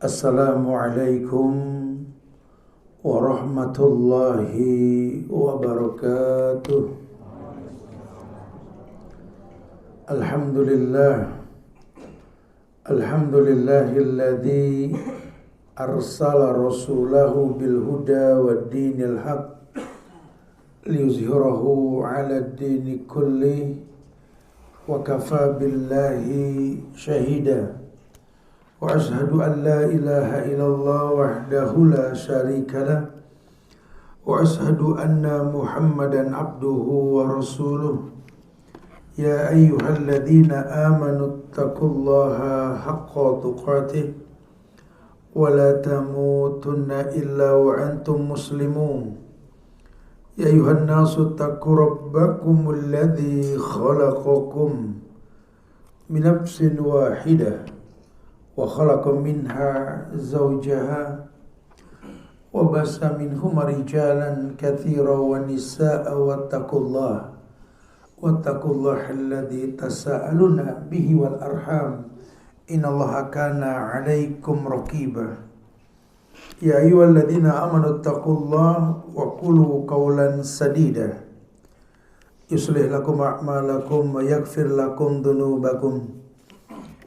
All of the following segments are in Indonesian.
Assalamualaikum warahmatullahi wabarakatuh. Alhamdulillahilladzi arsala rasulahu bil huda wad dinil haq liyuzhirahu 'alad dini kulli wa kafa billahi shahida. Wa ashhadu an la ilaha illallah wahdahu la syarika lah wa ashhadu anna Muhammadan abduhu wa rasuluh. Ya ayyuhalladzina amanu taqullaha haqqa tuqatih wa la tamutunna illa wa antum muslimun. Ya ayyuhan nasu taqu rabbakumul ladzi khalaqakum min nafsin wahidah wa khalaqa minha zawjaha wa basa minhuma rijalan katsiran wa nisaa'a wattaqullaha alladzi tasaaluna bihi wal arham innallaha kana 'alaikum raqiba. Ya ayyuhalladzina amanu taqullaha wa qulu qawlan sadida yuslih lakum a'malakum wa yaghfir lakum dhunubakum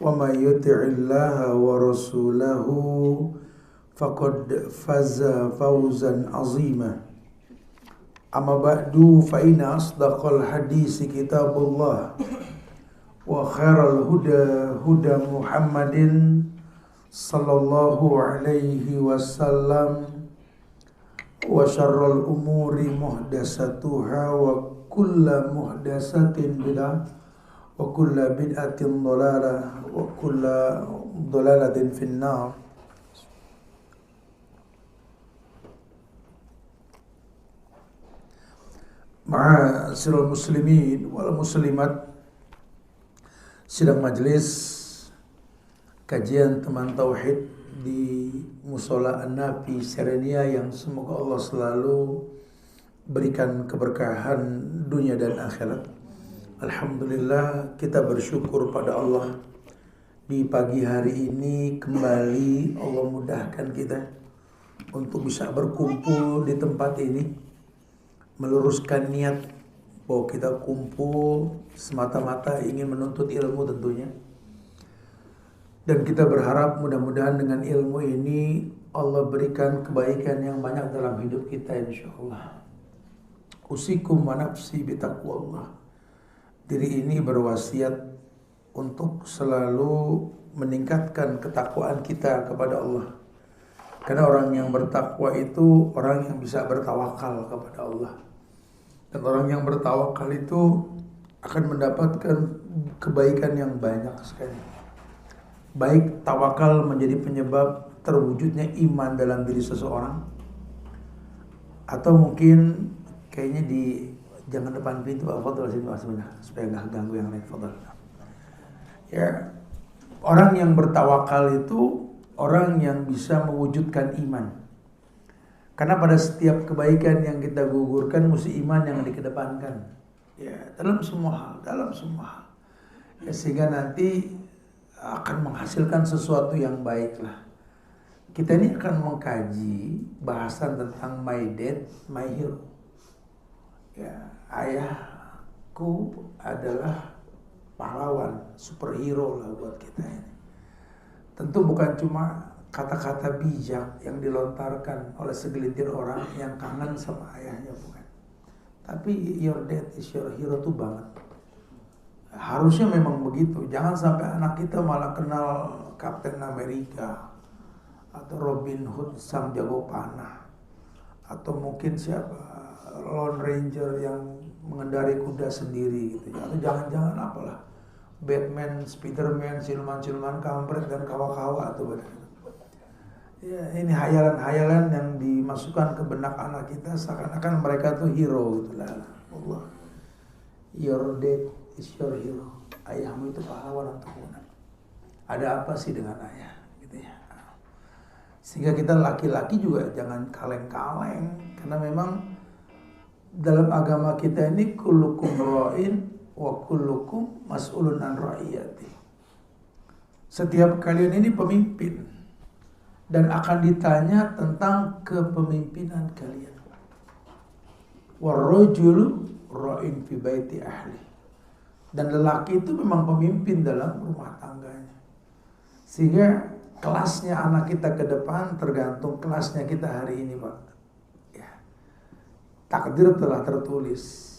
wa may yuti'illaha wa rasulahu faqad faza fawzan 'azima. Amma ba'du fa inna asdaqal hadisi kitabullah wa khairal huda huda Muhammadin sallallahu alaihi wasallam wa syarrul umuri muhdatsatuha wa kullu muhdatsatin bid'ah wa kullu bid'atin dhalalah wa kullu dhalalatin finnar. Ma'asyiral muslimin wal muslimat, sidang majelis kajian teman tauhid di Mushola An-Nafi Serenia yang semoga Allah selalu berikan keberkahan dunia dan akhirat. Alhamdulillah, kita bersyukur pada Allah di pagi hari ini kembali Allah mudahkan kita untuk bisa berkumpul di tempat ini, meluruskan niat bahwa kita kumpul semata-mata ingin menuntut ilmu tentunya. Dan kita berharap mudah-mudahan dengan ilmu ini Allah berikan kebaikan yang banyak dalam hidup kita insyaallah. Usikum wa nafsi bitaqwallah. Diri ini berwasiat untuk selalu meningkatkan ketakwaan kita kepada Allah. Karena orang yang bertakwa itu orang yang bisa bertawakal kepada Allah. Dan orang yang bertawakal itu akan mendapatkan kebaikan yang banyak sekali. Baik tawakal menjadi penyebab terwujudnya iman dalam diri seseorang, atau mungkin kayaknya jangan depan pintu Pak Fadl sini Pak sebentar supaya nggak ganggu yang lain. Fadl. Ya, orang yang bertawakal itu orang yang bisa mewujudkan iman. Karena pada setiap kebaikan yang kita gugurkan mesti iman yang dikedepankan. Ya, dalam semua hal. Ya, sehingga nanti akan menghasilkan sesuatu yang baik lah. Kita ini akan mengkaji bahasan tentang my dad, my hero. Ya, ayahku adalah pahlawan, superhero lah buat kita ini. Tentu bukan cuma kata-kata bijak yang dilontarkan oleh segelintir orang yang kangen sama ayahnya, bukan. Tapi your dad is your hero tuh banget. Harusnya memang begitu. Jangan sampai anak kita malah kenal Kapten Amerika atau Robin Hood sang jago panah, atau mungkin siapa Lone Ranger yang mengendari kuda sendiri gitu. Atau jangan-jangan apalah Batman, Spiderman, siluman-siluman kampret dan kawa-kawa atau begitu. Ya, ini hayalan-hayalan yang dimasukkan ke benak anak kita seakan-akan mereka tuh hero gitu lah. Allah. Your dad is your hero. Ayahmu itu pahlawan untukmu. Ada apa sih dengan ayah gitu ya. Sehingga kita laki-laki juga jangan kaleng-kaleng, karena memang dalam agama kita ini kullukum ra'in wa kullukum mas'ulun an ra'iyati. Setiap kalian ini pemimpin. dan akan ditanya tentang kepemimpinan kalian. Warrajulu ra'in fi baiti ahli. Dan lelaki itu memang pemimpin dalam rumah tangganya. Sehingga kelasnya anak kita ke depan tergantung kelasnya kita hari ini, Pak. Ya. Takdir telah tertulis.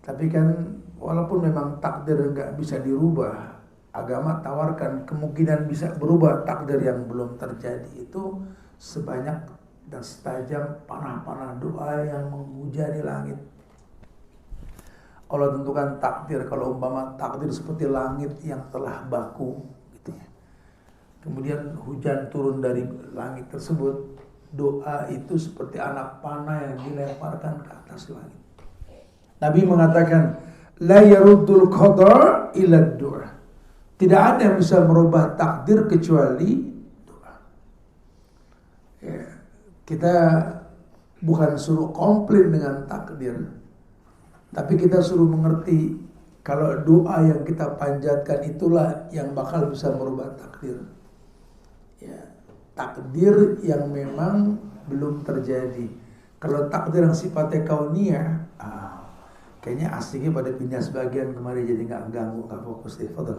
Tapi kan walaupun memang takdir nggak bisa dirubah, agama tawarkan kemungkinan bisa berubah takdir yang belum terjadi itu sebanyak dan setajam panah-panah doa yang menghujani langit. Allah tentukan takdir, kalau umpama takdir seperti langit yang telah baku gitu ya. Kemudian hujan turun dari langit tersebut, doa itu seperti anak panah yang dilemparkan ke atas langit. Nabi mengatakan, la yaruddul qada illa doa. Tidak ada yang bisa merubah takdir kecuali doa. Ya, kita bukan suruh komplain dengan takdir, tapi kita suruh mengerti kalau doa yang kita panjatkan itulah yang bakal bisa merubah takdir. Ya, takdir yang memang belum terjadi. Kalau takdir yang sifatnya kauniyah, kayaknya asiknya pada pindah sebagian kemarin jadi nggak ganggu, nggak fokus deh. Fadal.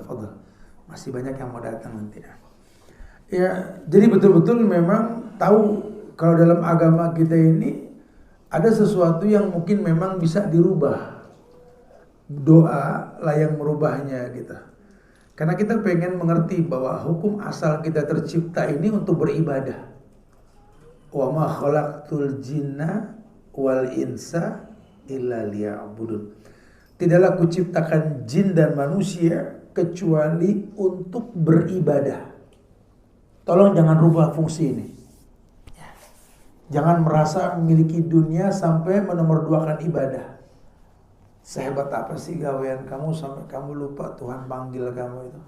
Masih banyak yang mau datang nanti. Ya, jadi betul-betul memang tahu kalau dalam agama kita ini ada sesuatu yang mungkin memang bisa dirubah. Doa lah yang merubahnya gitu. Karena kita pengen mengerti bahwa hukum asal kita tercipta ini untuk beribadah. Wa ma khalaqtul jinna wal insa illa liya'budun. Tidaklah kuciptakan jin dan manusia kecuali untuk beribadah. Tolong jangan rubah fungsi ini. Jangan merasa memiliki dunia sampai menomorduakan ibadah. Sehebat apa sih gawean kamu sampai kamu lupa Tuhan panggil kamu itu?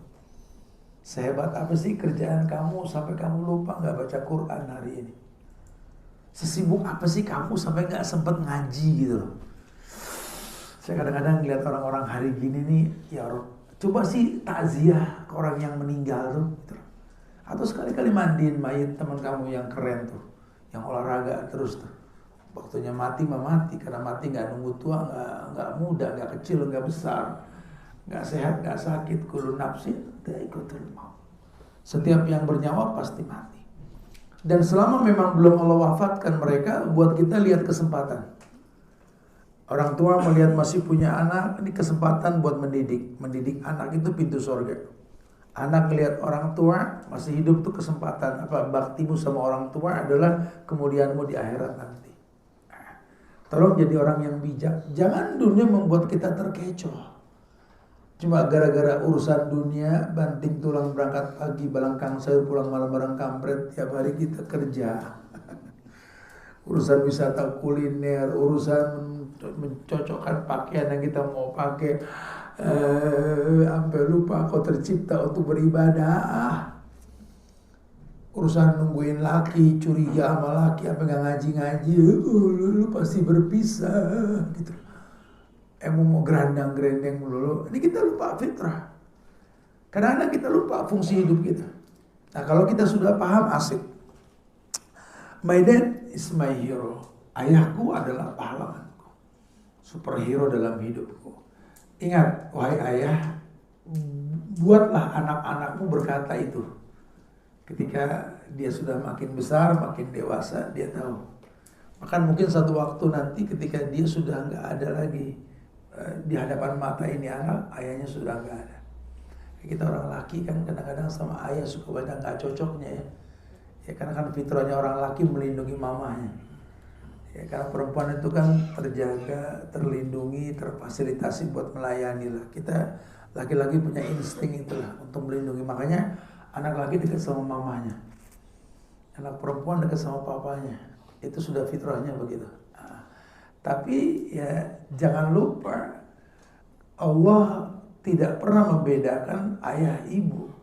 Sehebat apa sih kerjaan kamu sampai kamu lupa gak baca Quran hari ini? Sesibuk apa sih kamu sampai gak sempat ngaji gitu loh? Saya kadang-kadang lihat orang-orang hari gini nih, ya coba sih takziah ke orang yang meninggal tuh gitu. Atau sekali-kali mandiin mayit teman kamu yang keren tuh, yang olahraga terus tuh. Waktunya mati mah mati, karena mati nggak nunggu tua, nggak muda, nggak kecil, nggak besar, nggak sehat, nggak sakit. Kullu nafsin dha'iqatul maut. Setiap yang bernyawa pasti mati. Dan selama memang belum Allah wafatkan mereka, buat kita lihat kesempatan. Orang tua melihat masih punya anak, ini kesempatan buat mendidik. Mendidik anak itu pintu surga. Anak lihat orang tua masih hidup tuh kesempatan. Apa baktimu sama orang tua adalah kemuliaanmu di akhirat nanti. Tolong jadi orang yang bijak. Jangan dunia membuat kita terkecoh. Cuma gara-gara urusan dunia, banting tulang berangkat pagi, balangkang sayur pulang malam bareng kampret, tiap hari kita kerja. Urusan wisata kuliner, urusan mencocokkan pakaian yang kita mau pakai, sampai lupa kau tercipta untuk beribadah. Urusan nungguin laki, curiga sama laki, apa nggak ngaji-ngaji, lu pasti berpisah gitu. Mau gerandang-gerendeng dulu. Ini kita lupa fitrah. Kadang-kadang kita lupa fungsi hidup kita. Nah kalau kita sudah paham asik. My dad is my hero. Ayahku adalah pahlawanku, superhero dalam hidupku. Ingat, wahai ayah, buatlah anak-anakmu berkata itu. Ketika dia sudah makin besar, makin dewasa, dia tahu. Bahkan mungkin satu waktu nanti ketika dia sudah nggak ada lagi di hadapan mata ini anak, ayahnya sudah nggak ada. Kita orang laki kan kadang-kadang sama ayah suka banyak nggak cocoknya ya. Ya karena kan fitrahnya orang laki melindungi mamahnya. Ya karena perempuan itu kan terjaga, terlindungi, terfasilitasi buat melayani lah. Kita laki-laki punya insting itulah untuk melindungi. Makanya anak laki dekat sama mamanya, anak perempuan dekat sama papanya. Itu sudah fitrahnya begitu. Tapi ya jangan lupa Allah tidak pernah membedakan ayah ibu.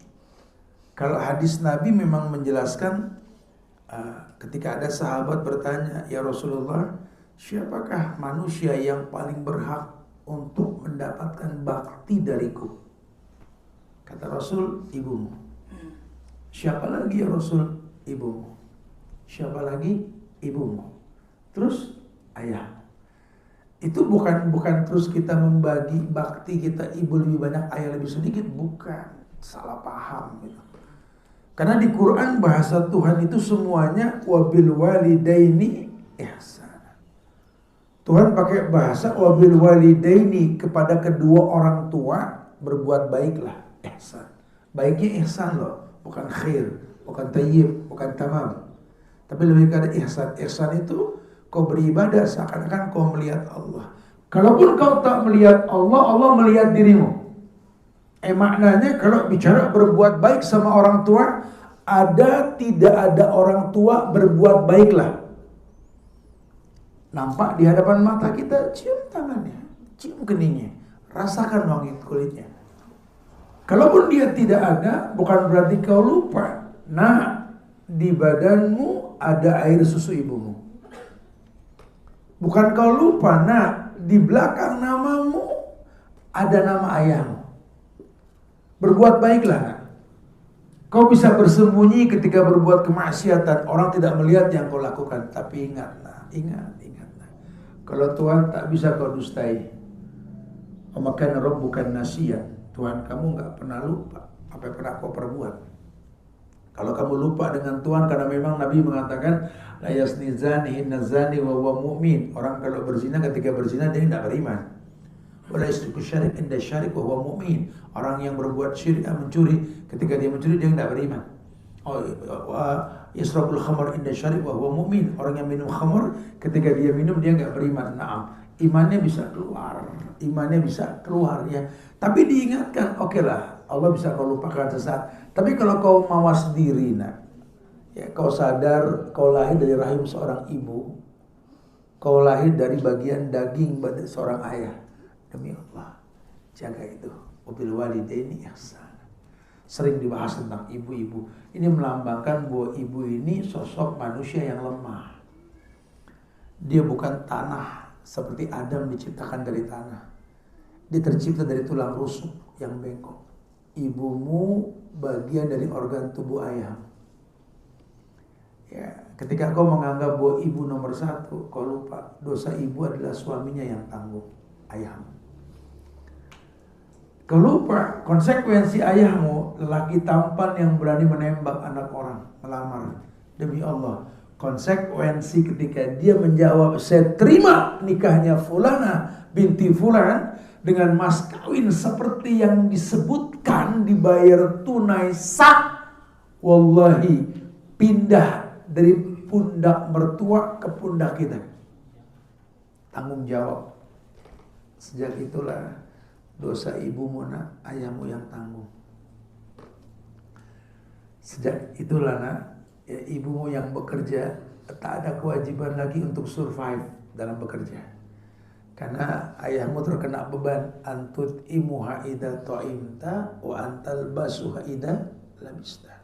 Kalau hadis Nabi memang menjelaskan ketika ada sahabat bertanya, ya Rasulullah, siapakah manusia yang paling berhak untuk mendapatkan bakti dariku? Kata Rasul, ibumu. Siapa lagi ya Rasul? ibumu. Siapa lagi? Ibumu. Terus ayahmu. Itu bukan terus kita membagi bakti kita ibu lebih banyak, ayah lebih sedikit. Bukan. Salah paham gitu. Karena di Quran bahasa Tuhan itu semuanya wabil walidaini ihsan. Tuhan pakai bahasa wabil walidaini, kepada kedua orang tua berbuat baiklah, ihsan. Baiknya ihsan loh, bukan khair, bukan tayyib, bukan tamam. Tapi lebih kepada ihsan. Ihsan itu kau beribadah seakan-akan kau melihat Allah. Kalaupun kau tak melihat Allah, Allah melihat dirimu. Maknanya kalau bicara berbuat baik sama orang tua, tidak ada orang tua berbuat baiklah. Nampak di hadapan mata kita, cium tangannya, cium keningnya, rasakan wangi kulitnya. Kalaupun dia tidak ada, bukan berarti kau lupa. Nah, di badanmu ada air susu ibumu. Bukan kau lupa, nah di belakang namamu ada nama ayahmu. Berbuat baiklah. Nah. Kau bisa bersembunyi ketika berbuat kemaksiatan, orang tidak melihat yang kau lakukan. Tapi ingat, nah, ingat. Nah. Kalau Tuhan tak bisa kau dustai. Maka bukan nasiyan. Tuhan kamu nggak pernah lupa apa yang pernah kau perbuat. Kalau kamu lupa dengan Tuhan, karena memang Nabi mengatakan la yazni zani inna zani wa huwa mu'min. Orang kalau berzina, ketika berzina dia tidak beriman. Wala yasriku syarik inda syarik wa huwa mu'min. Orang yang berbuat syirik, mencuri, ketika dia mencuri dia tidak beriman. Yasrabul khamar inda syarik wa huwa mu'min. Orang yang minum khamar, ketika dia minum dia tidak beriman. Naam, imannya bisa keluar ya. Tapi diingatkan, okelah, Allah bisa kau lupakan sesaat. Tapi kalau kau mawas diri, nak, ya, kau sadar kau lahir dari rahim seorang ibu, kau lahir dari bagian daging seorang ayah. Demi Allah, jaga itu. Wabil walidaini ihsan. Sering dibahas tentang ibu-ibu. Ini melambangkan bahwa ibu ini sosok manusia yang lemah. Dia bukan tanah seperti Adam diciptakan dari tanah. Dia tercipta dari tulang rusuk yang bengkok. Ibumu bagian dari organ tubuh ayah. Ya, ketika kau menganggap bahwa ibu nomor satu, kau lupa dosa ibu adalah suaminya yang tanggung, ayahmu. Kau lupa konsekuensi ayahmu, lelaki tampan yang berani menembak anak orang, melamar. Demi Allah, konsekuensi ketika dia menjawab, saya terima nikahnya Fulana binti Fulan dengan mas kawin seperti yang disebutkan, dibayar tunai sah, wallahi pindah dari pundak mertua ke pundak kita. Tanggung jawab. Sejak itulah dosa ibumu, nak, ayahmu yang tanggung. Sejak itulah, nak, ya, ibumu yang bekerja tak ada kewajiban lagi untuk survive dalam bekerja. Karena ayahmu terkena beban, antut imuha idza ta'imta wa antal basuha idza labista.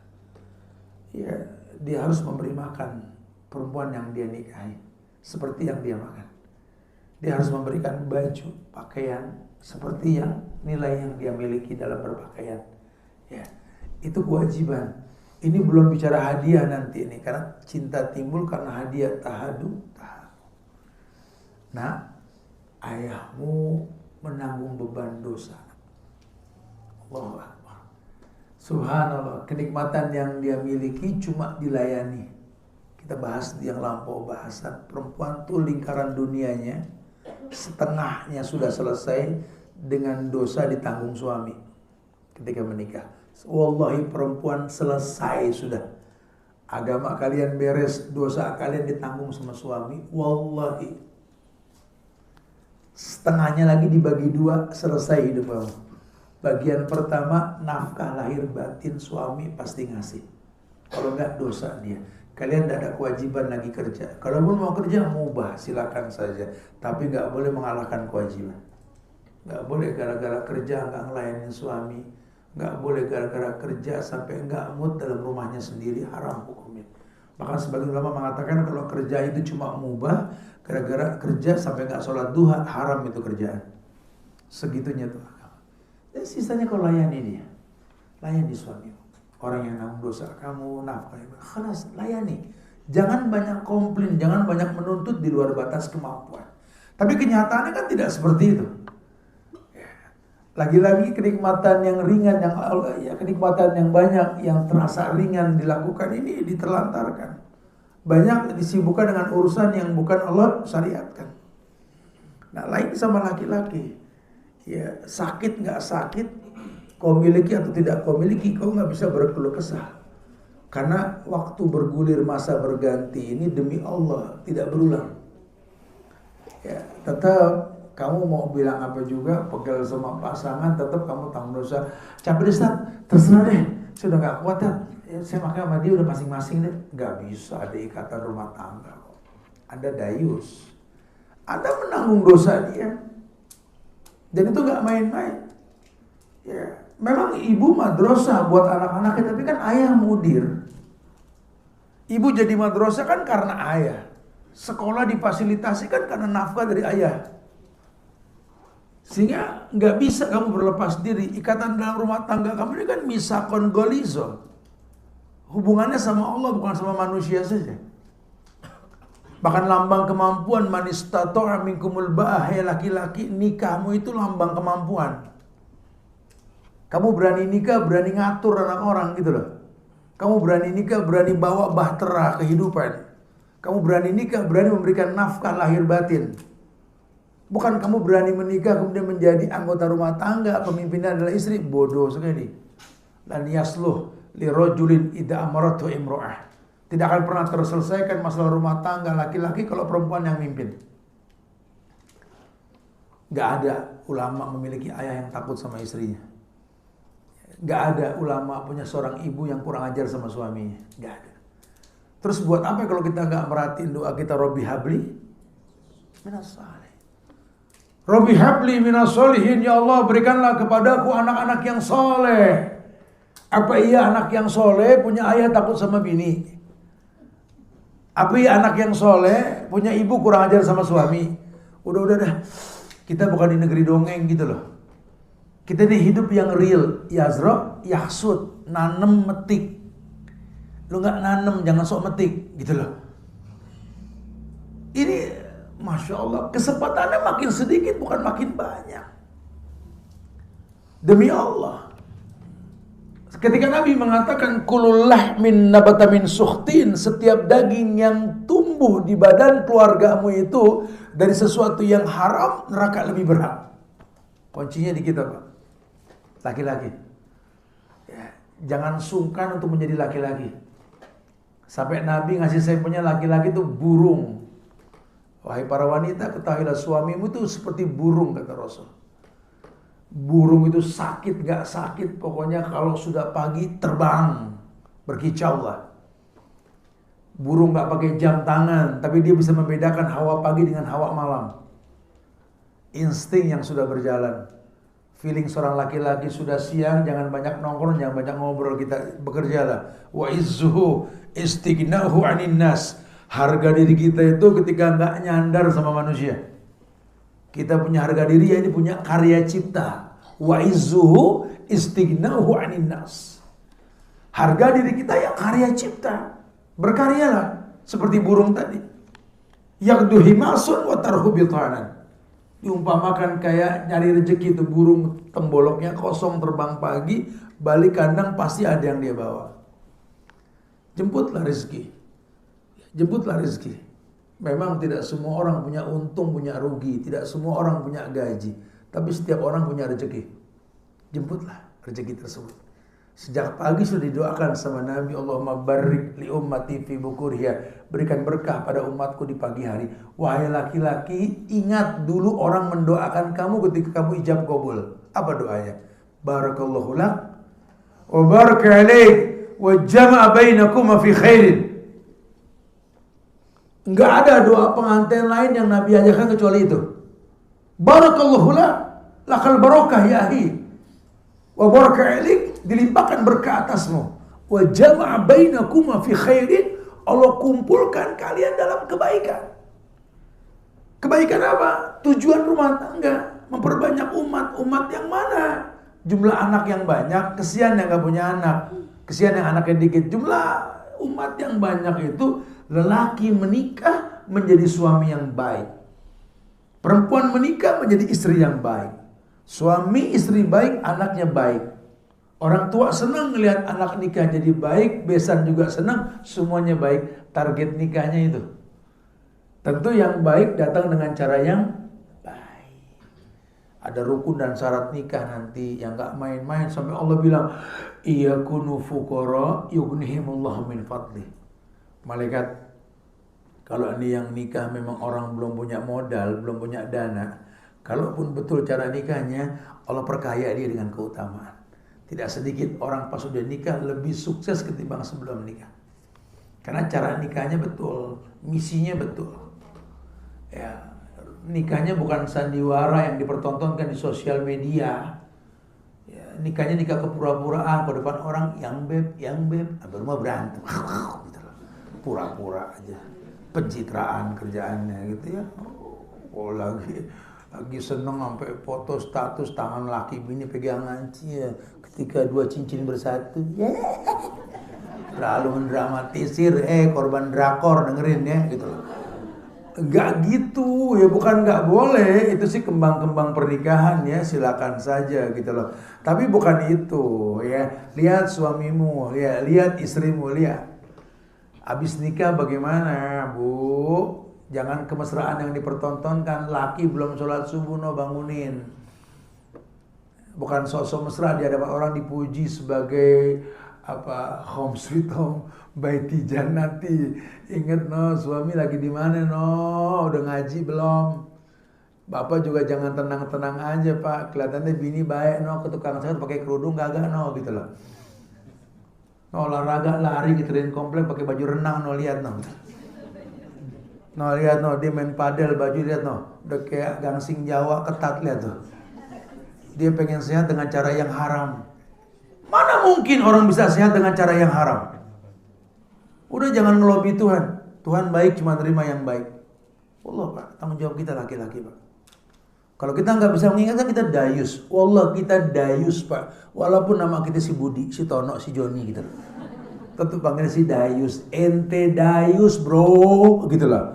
Ya, dia harus memberi makan perempuan yang dia nikahi seperti yang dia makan. Dia harus memberikan baju, pakaian seperti yang nilai yang dia miliki dalam berpakaian. Ya, itu kewajiban. Ini belum bicara hadiah nanti ini, karena cinta timbul karena hadiah tahadu. Nah, ayahmu menanggung beban dosa. Allahu Akbar. Subhanallah, kenikmatan yang dia miliki cuma dilayani. Kita bahas yang lampau bahasan, perempuan tuh lingkaran dunianya setengahnya sudah selesai dengan dosa ditanggung suami ketika menikah. Wallahi, perempuan selesai sudah. Agama kalian beres, dosa kalian ditanggung sama suami. Wallahi, setengahnya lagi dibagi dua, selesai hidup kamu. Bagian pertama, nafkah lahir batin suami pasti ngasih. Kalau enggak, dosa dia. Kalian tidak ada kewajiban lagi kerja. Kalau mau kerja, mubah, silakan saja. Tapi nggak boleh mengalahkan kewajiban. Nggak boleh gara-gara kerja nggak ngelayanin suami. Nggak boleh gara-gara kerja sampai nggak mood dalam rumahnya sendiri, haram hukumnya. Bahkan sebagian ulama mengatakan kalau kerja itu cuma mubah, gara-gara kerja sampai nggak sholat duha, haram itu kerjaan. Segitunya tuh. Dan sisanya kau layani dia. Layani suamimu. orang yang nanggung dosa kamu, nafkah. Khalas, layani. Jangan banyak komplain, jangan banyak menuntut di luar batas kemampuan. Tapi kenyataannya kan tidak seperti itu. Lagi-lagi kenikmatan yang ringan, kenikmatan yang banyak, yang terasa ringan dilakukan ini diterlantarkan. Banyak disibukkan dengan urusan yang bukan Allah syariatkan. Nah, lain sama laki-laki. Ya, sakit nggak sakit, kau miliki atau tidak kau miliki, kau nggak bisa berkeluh kesah. Karena waktu bergulir masa berganti ini demi Allah tidak berulang. Ya, tetap kamu mau bilang apa juga, pegel sama pasangan, tetap kamu tanggung dosa. Capek deh Ustaz, terserah deh, sudah gak kuat ya. Saya makanya sama dia udah masing-masing deh. Gak bisa ada ikatan rumah tangga. Anda dayus, Anda menanggung dosa dia. Dan itu gak main-main. Ya, memang ibu madrasah buat anak-anaknya, tapi kan ayah mudir. Ibu jadi madrasah kan karena ayah. Sekolah difasilitasi kan karena nafkah dari ayah. Sehingga nggak bisa kamu berlepas diri. Ikatan dalam rumah tangga kamu ini kan misakon golizo. Hubungannya sama Allah bukan sama manusia saja. Bahkan lambang kemampuan manistato'a minkumul ba'ah, laki-laki, nikahmu itu lambang kemampuan. Kamu berani nikah, berani ngatur anak orang gitu loh. Kamu berani nikah, berani bawa bahtera kehidupan. Kamu berani nikah, berani memberikan nafkah lahir batin. Bukan kamu berani menikah kemudian menjadi anggota rumah tangga, pemimpinnya adalah istri, bodoh sekali. Lan yasluh li rajulin idza amaratu imra'ah. Tidak akan pernah terselesaikan masalah rumah tangga laki-laki kalau perempuan yang mimpin. Gak ada ulama memiliki ayah yang takut sama istrinya. Gak ada ulama punya seorang ibu yang kurang ajar sama suaminya. Gak ada. Terus buat apa kalau kita gak merhatiin doa kita, Robbi habli minas salih. Robbi habli minas solihin, ya Allah berikanlah kepadaku anak-anak yang soleh. Apa iya anak yang soleh punya ayah takut sama bini? Apa iya anak yang soleh punya ibu kurang ajar sama suami? Udah dah, kita bukan di negeri dongeng gitu loh. Kita ini hidup yang real, yazra, yahsud, nanem metik. Lu nggak nanem jangan sok metik gitu loh. Ini Masya Allah, kesempatannya makin sedikit bukan makin banyak. Demi Allah. Ketika Nabi mengatakan kulul lahmin nabata min sukhtin, setiap daging yang tumbuh di badan keluargamu itu dari sesuatu yang haram, neraka lebih berat. Kuncinya di kita, Pak. Laki-laki. Ya, jangan sungkan untuk menjadi laki-laki. Sampai Nabi ngasih sampelnya laki-laki itu burung. Wahai para wanita, ketahuilah suamimu itu seperti burung, kata Rasul. Burung itu sakit gak sakit, pokoknya kalau sudah pagi terbang, berkicau lah. Burung gak pakai jam tangan, tapi dia bisa membedakan hawa pagi dengan hawa malam. Insting yang sudah berjalan. Feeling seorang laki-laki sudah siang, jangan banyak nongkrong, jangan banyak ngobrol, kita bekerjalah. Wa izzuhu istighnahu anin nas. Harga diri kita itu ketika nggak nyandar sama manusia. Kita punya harga diri, ya ini punya karya cipta. Wa izzuhu istighnahu anin nas. Harga diri kita ya karya cipta. Berkaryalah seperti burung tadi. Yaqdu himasun wa tarhu bitanan. Diumpamakan kayak nyari rezeki itu, burung temboloknya kosong terbang pagi, balik kandang pasti ada yang dia bawa. Jemputlah rezeki. Jemputlah rezeki. Memang tidak semua orang punya untung, punya rugi. Tidak semua orang punya gaji. Tapi setiap orang punya rezeki. Jemputlah rezeki tersebut. Sejak pagi sudah didoakan sama Nabi, Allahumma barik li ummati fi bukuriha. Berikan berkah pada umatku di pagi hari. Wahai laki-laki, ingat dulu orang mendoakan kamu ketika kamu ijab qabul. Apa doanya? Barakallahu lak wa baraka alaik wa jama'a bainakuma fi khairin. Enggak ada doa pengantin lain yang Nabi ajarkan kecuali itu. Barakallahu lakal barokah ya ahi. Wa baraka alik, dilimpahkan berkah atasmu. Wa jama'a bainakuma fi khairin, Allah kumpulkan kalian dalam kebaikan. Kebaikan apa? Tujuan rumah tangga, memperbanyak umat. Umat yang mana? Jumlah anak yang banyak, kesian yang gak punya anak. Kesian yang anaknya dikit. Jumlah umat yang banyak itu lelaki menikah menjadi suami yang baik. Perempuan menikah menjadi istri yang baik. Suami istri baik, anaknya baik. Orang tua senang melihat anak nikah jadi baik, besan juga senang, semuanya baik. Target nikahnya itu. Tentu yang baik datang dengan cara yang baik. Ada rukun dan syarat nikah nanti yang gak main-main sampai Allah bilang, iyakunu fuqara yughnihimullahu min fadli. Malaikat, kalau ini yang nikah memang orang belum punya modal, belum punya dana, kalaupun betul cara nikahnya, Allah perkaya dia dengan keutamaan. Tidak sedikit orang pas sudah nikah lebih sukses ketimbang sebelum nikah. Karena cara nikahnya betul, misinya betul. Ya, nikahnya bukan sandiwara yang dipertontonkan di sosial media. Ya, nikahnya nikah kepura-puraan ke depan orang, yang beb, abis rumah berantem. Gitu. Pura-pura aja. Pencitraan kerjaannya gitu ya. Oh, lagi seneng sampai foto status tangan laki bini pegangan ya. Ketika dua cincin bersatu, lalu mendramatisir, korban drakor dengerin ya gitu loh. Enggak gitu ya, bukan enggak boleh, itu sih kembang-kembang pernikahan ya, silakan saja gitu loh. Tapi bukan itu ya, lihat suamimu, ya lihat istrimu, lihat. Habis nikah bagaimana bu? Jangan kemesraan yang dipertontonkan, laki belum sholat subuh no bangunin. Bukan sosok mesra di hadapan orang dipuji sebagai apa, home sweet home, baiti jannati. Ingat no, suami lagi di mana no, udah ngaji belum? Bapak juga jangan tenang-tenang aja pak, kelihatannya bini baik no, ke tukang sayur pakai kerudung kagak no gitu loh. No, olahraga lari gituin komplek pakai baju renang no, lihat no. No lihat no, dia main padel baju lihat no, udah kayak gangsing Jawa ketat lihat tuh. Dia pengen sehat dengan cara yang haram. Mana mungkin orang bisa sehat dengan cara yang haram? Udah jangan ngelobi Tuhan. Tuhan baik, cuma terima yang baik. Allah pak, tanggung jawab kita laki-laki pak. Kalau kita nggak bisa mengingatkan, kita dayus. Wallah kita dayus pak. Walaupun nama kita si Budi, si Tono, si Joni gitu. Tetap panggil si dayus. Ente dayus bro, gitu lah.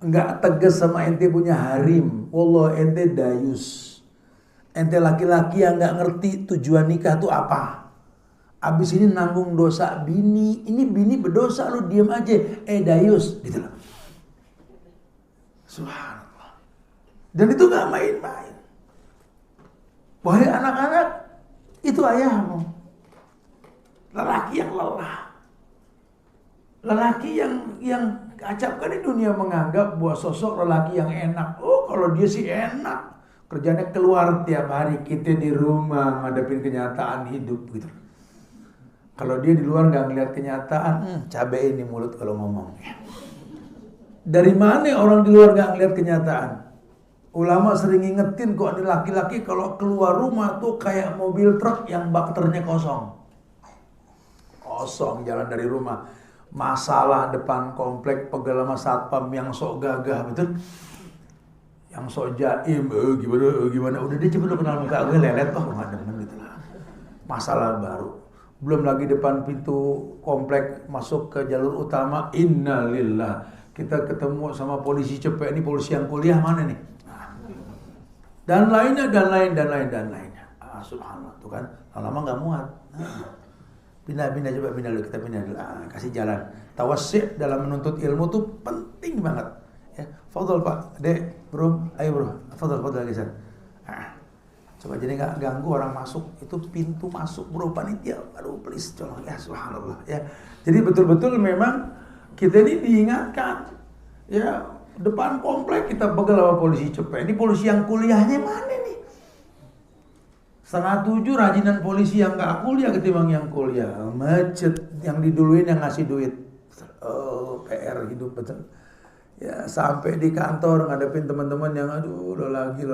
Nggak tegas sama ente punya harim. Wallah ente dayus. Ente laki-laki yang nggak ngerti tujuan nikah itu apa. Abis ini nanggung dosa bini. Ini bini berdosa, lu diem aja. Dayus, gitu loh. Subhanallah. Dan itu nggak main-main. Wahai anak-anak, itu ayahmu. Lelaki yang lelah. Lelaki yang acap kan di dunia menganggap bahwa sosok lelaki yang enak. Oh, kalau dia sih enak. Kerjanya keluar tiap hari, kita di rumah ngadepin kenyataan hidup gitu. Kalau dia di luar nggak ngeliat kenyataan, cabai ini mulut kalau ngomong. Dari mana orang di luar nggak ngeliat kenyataan? Ulama sering ngingetin kok ini laki-laki kalau keluar rumah tuh kayak mobil truk yang bakternya kosong. Kosong jalan dari rumah. Masalah depan komplek pegel sama satpam yang sok gagah betul. Yang sok jaim, gimana, udah dia cepet lo kenal muka gue lelet, nggak demen gitu lah. Masalah baru. Belum lagi depan pintu komplek masuk ke jalur utama, innalillah. Kita ketemu sama polisi cepet, ini polisi yang kuliah mana nih? Dan lainnya. Subhanallah, tuh kan, lama nggak muat. Pindah coba pindah dulu, kita pindah dulu. Kasih jalan. Tawassi' dalam menuntut ilmu tuh penting banget. Ya, fadhol pak, dek, bro, ayo bro, fadhol geser. Coba jadi nggak ganggu orang masuk, itu pintu masuk bro, panitia, aduh please tolong ya, subhanallah ya. Jadi betul-betul memang kita ini diingatkan, ya depan komplek kita begal sama polisi cepet. Ini polisi yang kuliahnya mana nih? 6:30 rajinan polisi yang nggak kuliah ketimbang yang kuliah, macet, yang diduluin yang ngasih duit. Oh, PR hidup betul. Ya sampai di kantor ngadepin teman-teman yang aduh lo lagi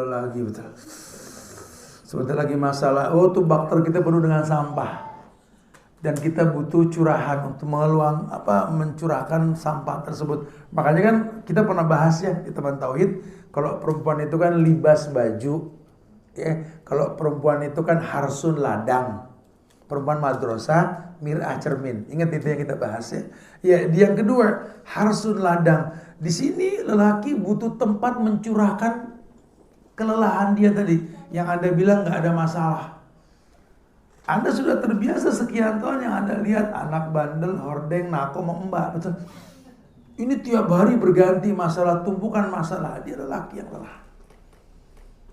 betul. Sebentar lagi masalah. Oh tuh bakter kita penuh dengan sampah. Dan kita butuh curahan untuk mencurahkan sampah tersebut. Makanya kan kita pernah bahas ya di teman tauhid, kalau perempuan itu kan libas baju, ya. Kalau perempuan itu kan harsun ladang. Perempuan madrasah mir'ah cermin. Ingat itu yang kita bahas ya. Ya, yang kedua, harsun ladang. Di sini lelaki butuh tempat mencurahkan kelelahan dia tadi. Yang Anda bilang nggak ada masalah. Anda sudah terbiasa sekian tahun yang Anda lihat anak bandel, hordeng, nako, mbak. Betul. Ini tiap hari berganti masalah, tumpukan masalah. Dia lelaki yang lelah.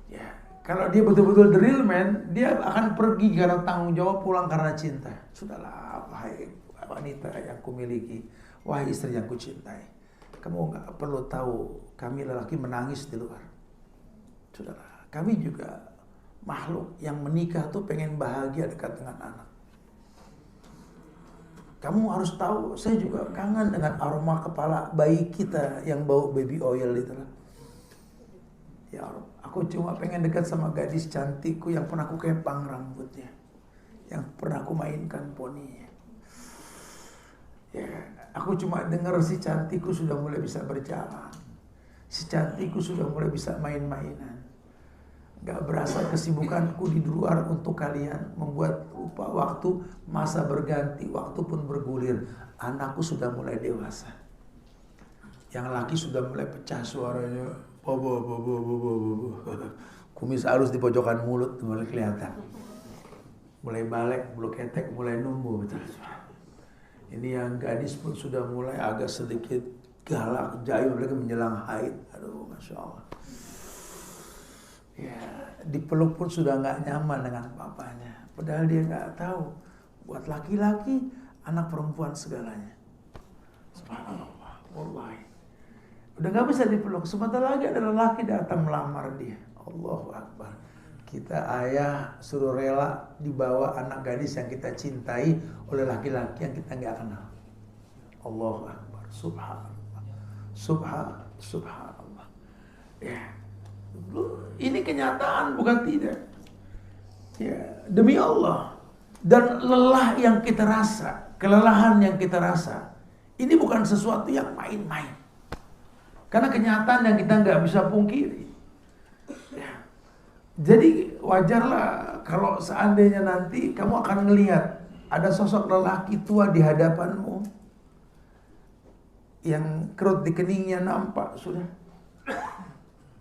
Ya, kalau dia betul-betul the real man, dia akan pergi karena tanggung jawab, pulang karena cinta. Sudahlah, wahai wanita yang kumiliki, wahai istri yang kucintai, kamu nggak perlu tahu kami lelaki menangis di luar. Sudahlah, kami juga makhluk yang menikah tuh pengen bahagia dekat dengan anak. Kamu harus tahu, saya juga kangen dengan aroma kepala bayi kita yang bau baby oil itu lah. Ya Allah, aku cuma pengen dekat sama gadis cantikku yang pernah aku kepang rambutnya, yang pernah aku mainkan poninya. Ya, aku cuma dengar si cantikku sudah mulai bisa berjalan, si cantikku sudah mulai bisa main-mainan. Gak berasa kesibukanku di luar untuk kalian, membuat lupa waktu, masa berganti, waktu pun bergulir. Anakku sudah mulai dewasa. Yang laki sudah mulai pecah suaranya. Kumis halus di pojokan mulut mulai kelihatan. Mulai balik, bulu ketek mulai numbuh. Betul. Ini yang gadis pun sudah mulai agak sedikit galak, jayu, mereka menjelang haid. Aduh, Masya Allah. Ya, dipeluk pun sudah nggak nyaman dengan papanya. Padahal dia nggak tahu, buat laki-laki anak perempuan segalanya. Subhanallah, wallahi. Udah nggak bisa dipeluk. Sebentar lagi ada lelaki datang melamar dia. Allahu Akbar. Kita ayah suruh rela dibawa anak gadis yang kita cintai oleh laki-laki yang kita nggak kenal. Allahu Akbar. Subhanallah. Subhanallah. Ya. Ini kenyataan bukan tidak. Ya, demi Allah. Dan lelah yang kita rasa, kelelahan yang kita rasa, ini bukan sesuatu yang main-main. Karena kenyataan yang kita nggak bisa pungkiri. Ya. Jadi wajarlah kalau seandainya nanti kamu akan melihat ada sosok lelaki tua di hadapanmu yang kerut di keningnya nampak sudah.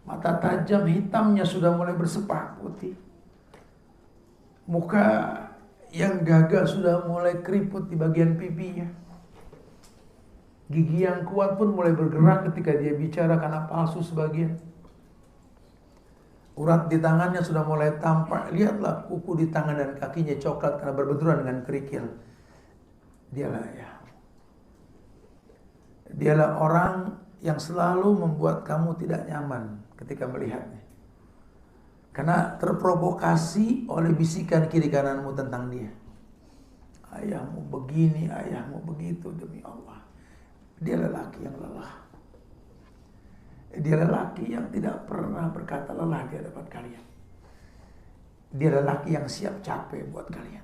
Mata tajam hitamnya sudah mulai bersepak putih. Muka yang gagah sudah mulai keriput di bagian pipinya. Gigi yang kuat pun mulai bergerak ketika dia bicara karena palsu sebagian. Urat di tangannya sudah mulai tampak. Lihatlah kuku di tangan dan kakinya coklat karena berbenturan dengan kerikil. Dialah orang yang selalu membuat kamu tidak nyaman ketika melihatnya. Karena terprovokasi oleh bisikan kiri kananmu tentang dia. Ayahmu begini, ayahmu begitu, demi Allah. Dia lelaki yang lelah. Dia lelaki yang tidak pernah berkata lelah di hadapan kalian. Dia lelaki yang siap capek buat kalian.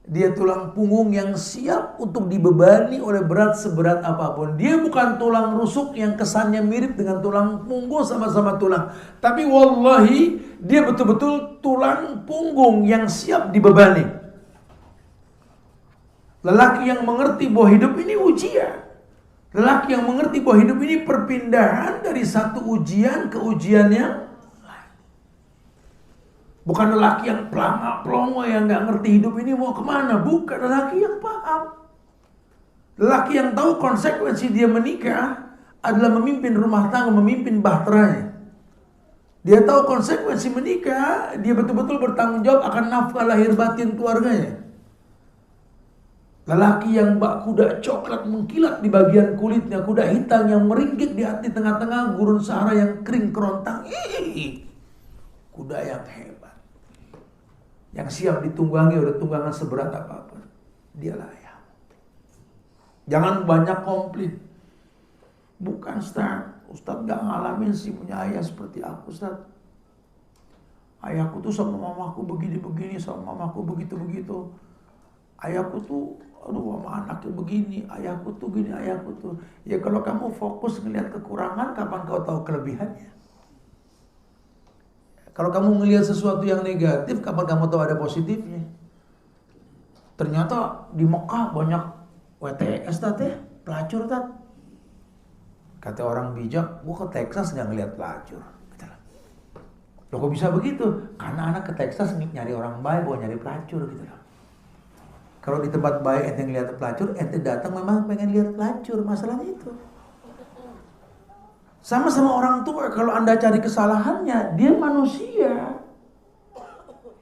Dia tulang punggung yang siap untuk dibebani oleh berat seberat apapun. Dia bukan tulang rusuk yang kesannya mirip dengan tulang punggung, sama-sama tulang. Tapi wallahi dia betul-betul tulang punggung yang siap dibebani. Lelaki yang mengerti bahwa hidup ini ujian. Lelaki yang mengerti bahwa hidup ini perpindahan dari satu ujian ke ujian yang bukan lelaki yang pelongo yang nggak ngerti hidup ini mau kemana. Bukan, lelaki yang paham. Lelaki yang tahu konsekuensi dia menikah adalah memimpin rumah tangga, memimpin bahteranya. Dia tahu konsekuensi menikah, dia betul-betul bertanggung jawab akan nafkah lahir batin keluarganya. Lelaki yang bak kuda coklat mengkilat di bagian kulitnya, kuda hitam yang meringkik di hati tengah-tengah gurun Sahara yang kering kerontang. Kuda yang hebat, yang siap ditunggangi oleh tunggangan seberat apapun. Dialah ayah. Jangan banyak komplain. Bukan Ustaz gak ngalamin sih punya ayah seperti aku, Ustaz. Ayahku tuh sama mamaku begini-begini, sama mamaku begitu-begitu. Ayahku tuh, aduh sama anaknya begini, ayahku tuh gini, ayahku tuh. Ya kalau kamu fokus ngelihat kekurangan, kapan kau tahu kelebihannya? Kalau kamu ngelihat sesuatu yang negatif, kapan kamu tahu ada positifnya? Ternyata di Mekah banyak WTS ya, pelacur tat. Kata orang bijak, gua ke Texas nggak ngeliat pelacur. Loh kok bisa begitu? Karena anak ke Texas nyari orang baik, bukan nyari pelacur gitu loh. Kalau di tempat baik ente ngeliat pelacur, ente datang memang pengen lihat pelacur, masalahnya itu. Sama-sama orang tua, kalau anda cari kesalahannya, dia manusia.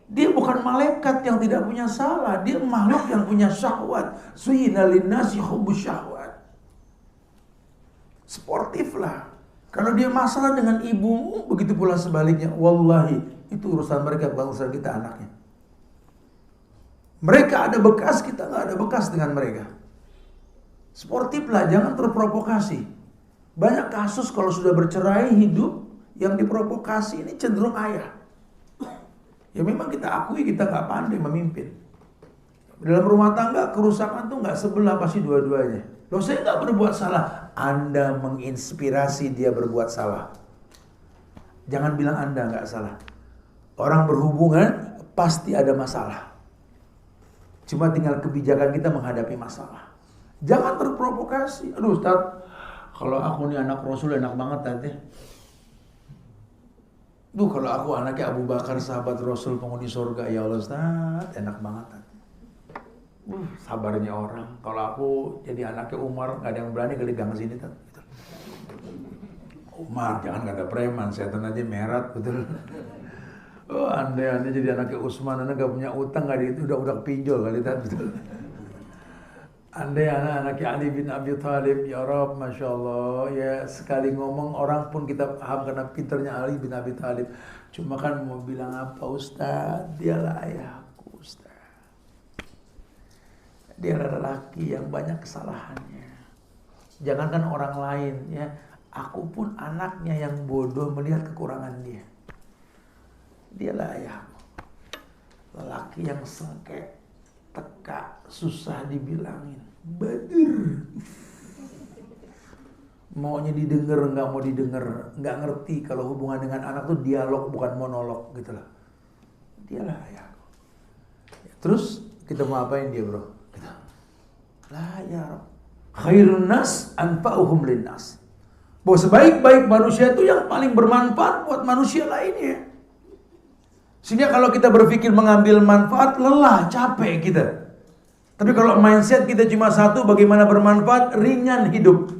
Dia bukan malaikat yang tidak punya salah, dia makhluk yang punya syahwat. Suyina linnasi hubbus syahwat. Sportif lah. Kalau dia masalah dengan ibumu, begitu pula sebaliknya. Wallahi, itu urusan mereka, bukan urusan kita anaknya. Mereka ada bekas, kita nggak ada bekas dengan mereka. Sportif lah, jangan terprovokasi. Banyak kasus kalau sudah bercerai hidup, yang diprovokasi ini cenderung ayah. Ya memang kita akui kita nggak pandai memimpin. Dalam rumah tangga kerusakan tuh nggak sebelah, pasti dua-duanya. Loh saya nggak berbuat salah. Anda menginspirasi dia berbuat salah. Jangan bilang Anda nggak salah. Orang berhubungan pasti ada masalah. Cuma tinggal kebijakan kita menghadapi masalah. Jangan terprovokasi. Aduh Ustaz, kalau aku nih anak Rasul enak banget tante. Duh kalau aku anaknya Abu Bakar sahabat Rasul penghuni surga, ya Allah Ustaz, enak banget tante. Sabarnya orang. Kalau aku jadi anaknya Umar, gak ada yang berani kali gang sini tante. Umar, jangan gak ada preman, setan aja merat, betul. Oh anda jadi anaknya Utsman, anda gak punya utang, gak di udah pinjol kali tante, betul. Andai anak-anaknya Ali bin Abi Thalib, ya Rabb, Masya Allah, ya sekali ngomong orang pun kita paham karena pinternya Ali bin Abi Thalib. Cuma kan mau bilang apa Ustaz, dialah ayahku Ustaz. Dia adalah lelaki yang banyak kesalahannya. Jangankan orang lain ya, aku pun anaknya yang bodoh melihat kekurangan dia. Dialah ayahku. Lelaki yang sengke, teka, susah dibilangin. Badir. Maunya didengar, nggak mau didengar, nggak ngerti kalau hubungan dengan anak tuh dialog bukan monolog gitu lah. Dialah ayahku. Terus kita mau apain dia bro? Lah ya Rabb. Khairun nas anfa'uhum linnas. Bahwa sebaik-baik manusia itu yang paling bermanfaat buat manusia lainnya. Sehingga kalau kita berpikir mengambil manfaat, lelah, capek kita. Tapi kalau mindset kita cuma satu, bagaimana bermanfaat, ringan hidup.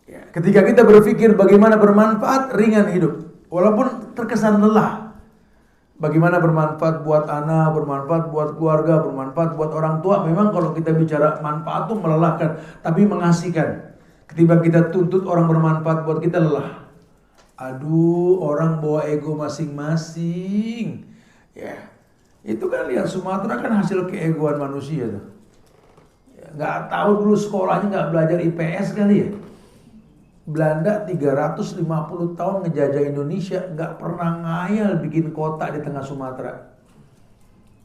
Ya, ketika kita berpikir bagaimana bermanfaat, ringan hidup. Walaupun terkesan lelah. Bagaimana bermanfaat buat anak, bermanfaat buat keluarga, bermanfaat buat orang tua. Memang kalau kita bicara manfaat itu melelahkan, tapi mengasihkan. Ketika kita tuntut orang bermanfaat buat kita, lelah. Aduh, orang bawa ego masing-masing. Ya, itu kan lihat Sumatera kan hasil keegoan manusia tuh. Ya, nggak tahu dulu sekolahnya nggak belajar IPS kali ya. Belanda 350 tahun ngejajah Indonesia, nggak pernah ngayal bikin kota di tengah Sumatera.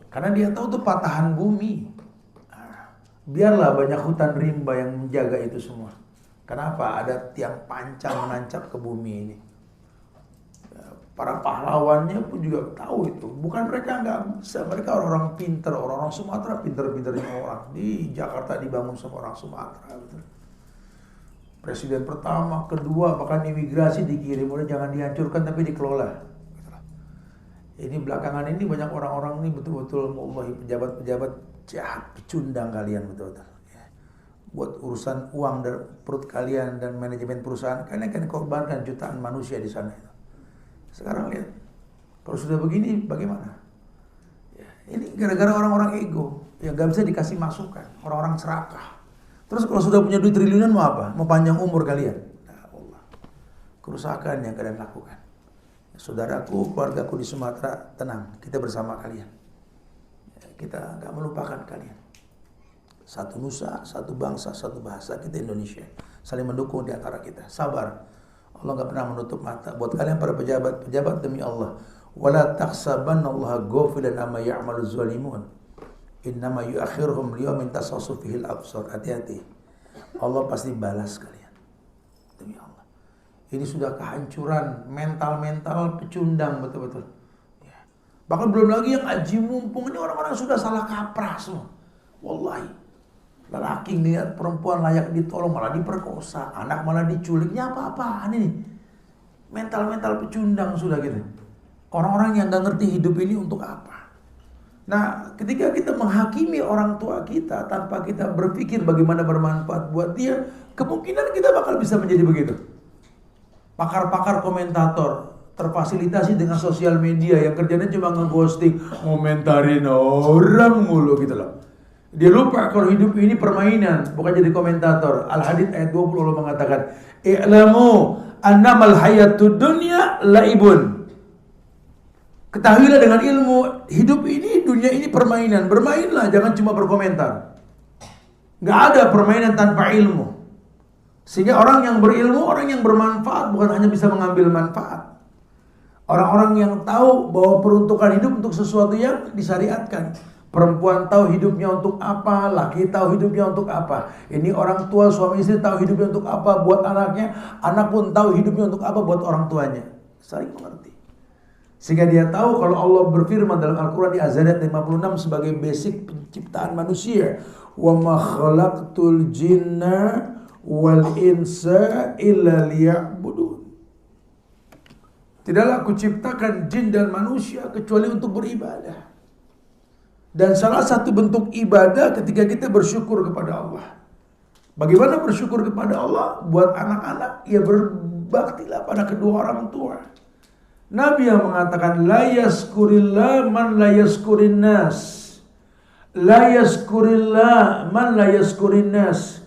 Karena dia tahu tuh patahan bumi. Nah, biarlah banyak hutan rimba yang menjaga itu semua. Kenapa? Ada tiang panjang menancap ke bumi ini. Para pahlawannya pun juga tahu itu. Bukan mereka nggak bisa, mereka orang-orang pinter, orang-orang Sumatera pinter-pinternya orang. Di Jakarta dibangun sama orang Sumatera. Betul. Presiden pertama, kedua, bahkan imigrasi dikirim. Udah jangan dihancurkan tapi dikelola. Ini belakangan ini banyak orang-orang ini betul-betul wallahi pejabat-pejabat jahat, pecundang kalian betul-betul. Ya. Buat urusan uang dan perut kalian dan manajemen perusahaan, kalian akan korbankan jutaan manusia di sana. Sekarang lihat, kalau sudah begini bagaimana? Ya, ini gara-gara orang-orang ego yang gak bisa dikasih masukan, orang-orang serakah. Terus kalau sudah punya duit triliunan mau apa? Mau panjang umur kalian? Nah, Allah. Kerusakan yang kalian lakukan. Saudaraku, keluargaku di Sumatera, tenang, kita bersama kalian. Ya, kita gak melupakan kalian. Satu nusa, satu bangsa, satu bahasa, kita Indonesia. Saling mendukung di antara kita. Sabar. Allah gak pernah menutup mata. Buat kalian para pejabat demi Allah. Wala tahsabannallaha ghafilan amma ya'maluz zalimun. Innama yu'akhiruhum liyaumin tashkhasu fihil absar. Hati-hati. Allah pasti balas kalian. Demi Allah. Ini sudah kehancuran mental-mental pecundang betul-betul. Ya. Bahkan belum lagi yang aji mumpung, ini orang-orang sudah salah kaprah semua. Wallahi. Lelaki lihat perempuan layak ditolong malah diperkosa, anak malah diculiknya apa-apaan ini. Mental-mental pecundang sudah gitu. Orang-orang yang gak ngerti hidup ini untuk apa. Nah, ketika kita menghakimi orang tua kita tanpa kita berpikir bagaimana bermanfaat buat dia, kemungkinan kita bakal bisa menjadi begitu. Pakar-pakar komentator terfasilitasi dengan sosial media yang kerjanya cuma ngeghosting, ngomentarin orang mulu gitu loh. Dia lupa kalau hidup ini permainan, bukan jadi komentator. Al-Hadid ayat 20 Allah mengatakan, "I'lamu annamal hayatud dunya laibun." Ketahuilah dengan ilmu, hidup ini, dunia ini permainan. Bermainlah, jangan cuma berkomentar. Gak ada permainan tanpa ilmu. Sehingga orang yang berilmu, orang yang bermanfaat, bukan hanya bisa mengambil manfaat. Orang-orang yang tahu bahwa peruntukan hidup untuk sesuatu yang disyariatkan. Perempuan tahu hidupnya untuk apa, laki tahu hidupnya untuk apa. Ini orang tua, suami istri tahu hidupnya untuk apa buat anaknya, anak pun tahu hidupnya untuk apa buat orang tuanya. Saling mengerti. Sehingga dia tahu kalau Allah berfirman dalam Al-Quran di Az-Zariyat 56 sebagai basic penciptaan manusia. Wa ma khalaqtul jinna wal insa illa liya'budun. Tidaklah aku ciptakan jin dan manusia kecuali untuk beribadah. Dan salah satu bentuk ibadah ketika kita bersyukur kepada Allah. Bagaimana bersyukur kepada Allah? Buat anak-anak, ya berbaktilah pada kedua orang tua. Nabi yang mengatakan, la yaskurillah man la yaskurin nas. La yaskurillah man la yaskurin nas.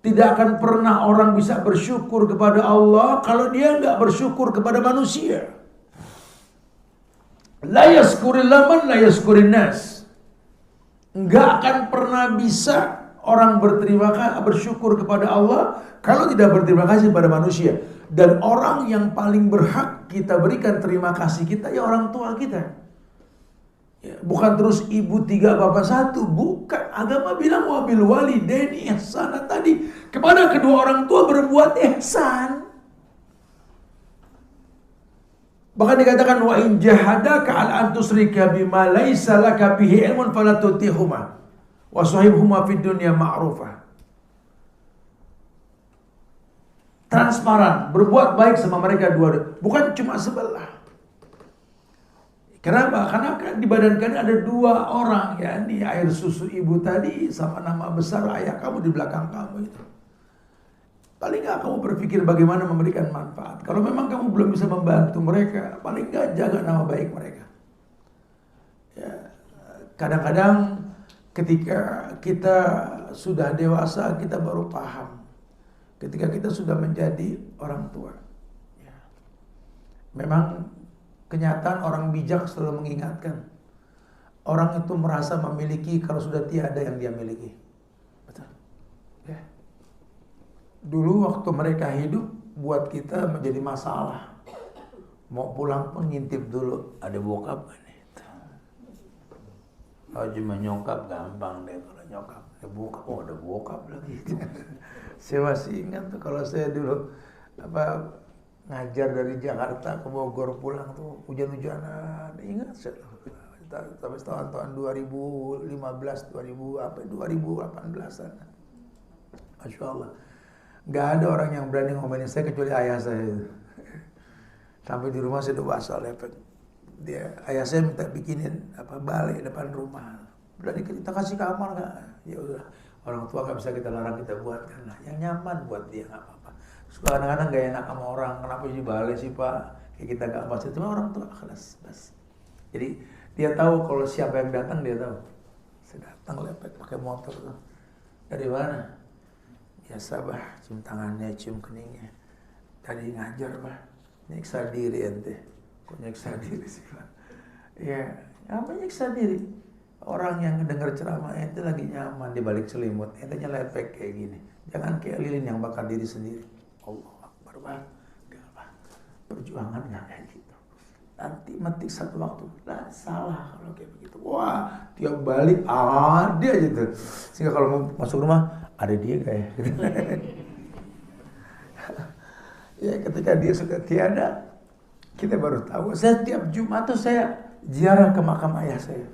Tidak akan pernah orang bisa bersyukur kepada Allah kalau dia enggak bersyukur kepada manusia. La yaskurillah man la yaskurin nas. Enggak akan pernah bisa orang bersyukur kepada Allah kalau tidak berterima kasih kepada manusia. Dan orang yang paling berhak kita berikan terima kasih kita ya orang tua kita. Ya, bukan terus ibu 3 bapak 1, bukan. Agama bilang wabil walidaini ihsana tadi, kepada kedua orang tua berbuat ihsan. Bahkan dikatakan wa in jahadaka al an tusyrika bima laisa laka bihi ilmun fala tutihuma wa sahibhuma fid dunya ma'rufa. Transparan, berbuat baik sama mereka dua, bukan cuma sebelah. Kenapa? Karena kan di badan kalian ada 2 orang, ya, ini air susu ibu tadi sama nama besar ayah kamu di belakang kamu itu. Paling gak kamu berpikir bagaimana memberikan manfaat. Kalau memang kamu belum bisa membantu mereka, paling gak jaga nama baik mereka. Ya, kadang-kadang ketika kita sudah dewasa, kita baru paham. Ketika kita sudah menjadi orang tua. Ya. Memang kenyataan orang bijak selalu mengingatkan. Orang itu merasa memiliki kalau sudah tiada yang dia miliki. Betul. Ya. Dulu waktu mereka hidup buat kita menjadi masalah. Mau pulang pun ngintip dulu, ada bokap gak nih? Kalau cuma nyokap gampang deh, kalau nyokap ada bokap, oh ada bokap lagi. Saya masih ingat tuh kalau saya dulu ngajar dari Jakarta ke Bogor pulang tuh hujan-hujanan, ingat saya. Sampai tahun 2015, 2018an. Masya Allah. Gak ada orang yang berani ngomelin saya kecuali ayah saya. Sampai di rumah saya udah basah lepek. Ayah saya minta bikinin balai depan rumah. Berani kita kasih kamar nggak? Ya udah. Orang tua nggak bisa kita larang, kita buatkan lah. Yang nyaman buat dia nggak apa-apa. Terus kadang-kadang gak enak sama orang. Kenapa jadi balai sih Pak? Kayak kita nggak pasti. Cuma orang tua kelas. Jadi dia tahu kalau siapa yang datang dia tahu. Saya datang lepek pakai motor tuh. Dari mana? Biasa bah, cium tangannya, cium keningnya. Tadi ngajar bah, nyiksa diri ente. Kok nyiksa diri sih Pak? Ya, apa nyiksa diri? Orang yang dengar ceramah ente lagi nyaman di balik selimut, ente lepek kayak gini. Jangan kayak lilin yang bakar diri sendiri. Allah Akbar bah. Perjuangan nggak kayak gitu. Nanti metik satu waktu, lah salah kalau kayak begitu. Wah, tiap balik ada aja tuh. Sehingga kalau mau masuk rumah, ada dia gak ya? Ya ketika dia sudah tiada, kita baru tahu. Saya tiap Jumat tuh saya ziarah ke makam ayah saya.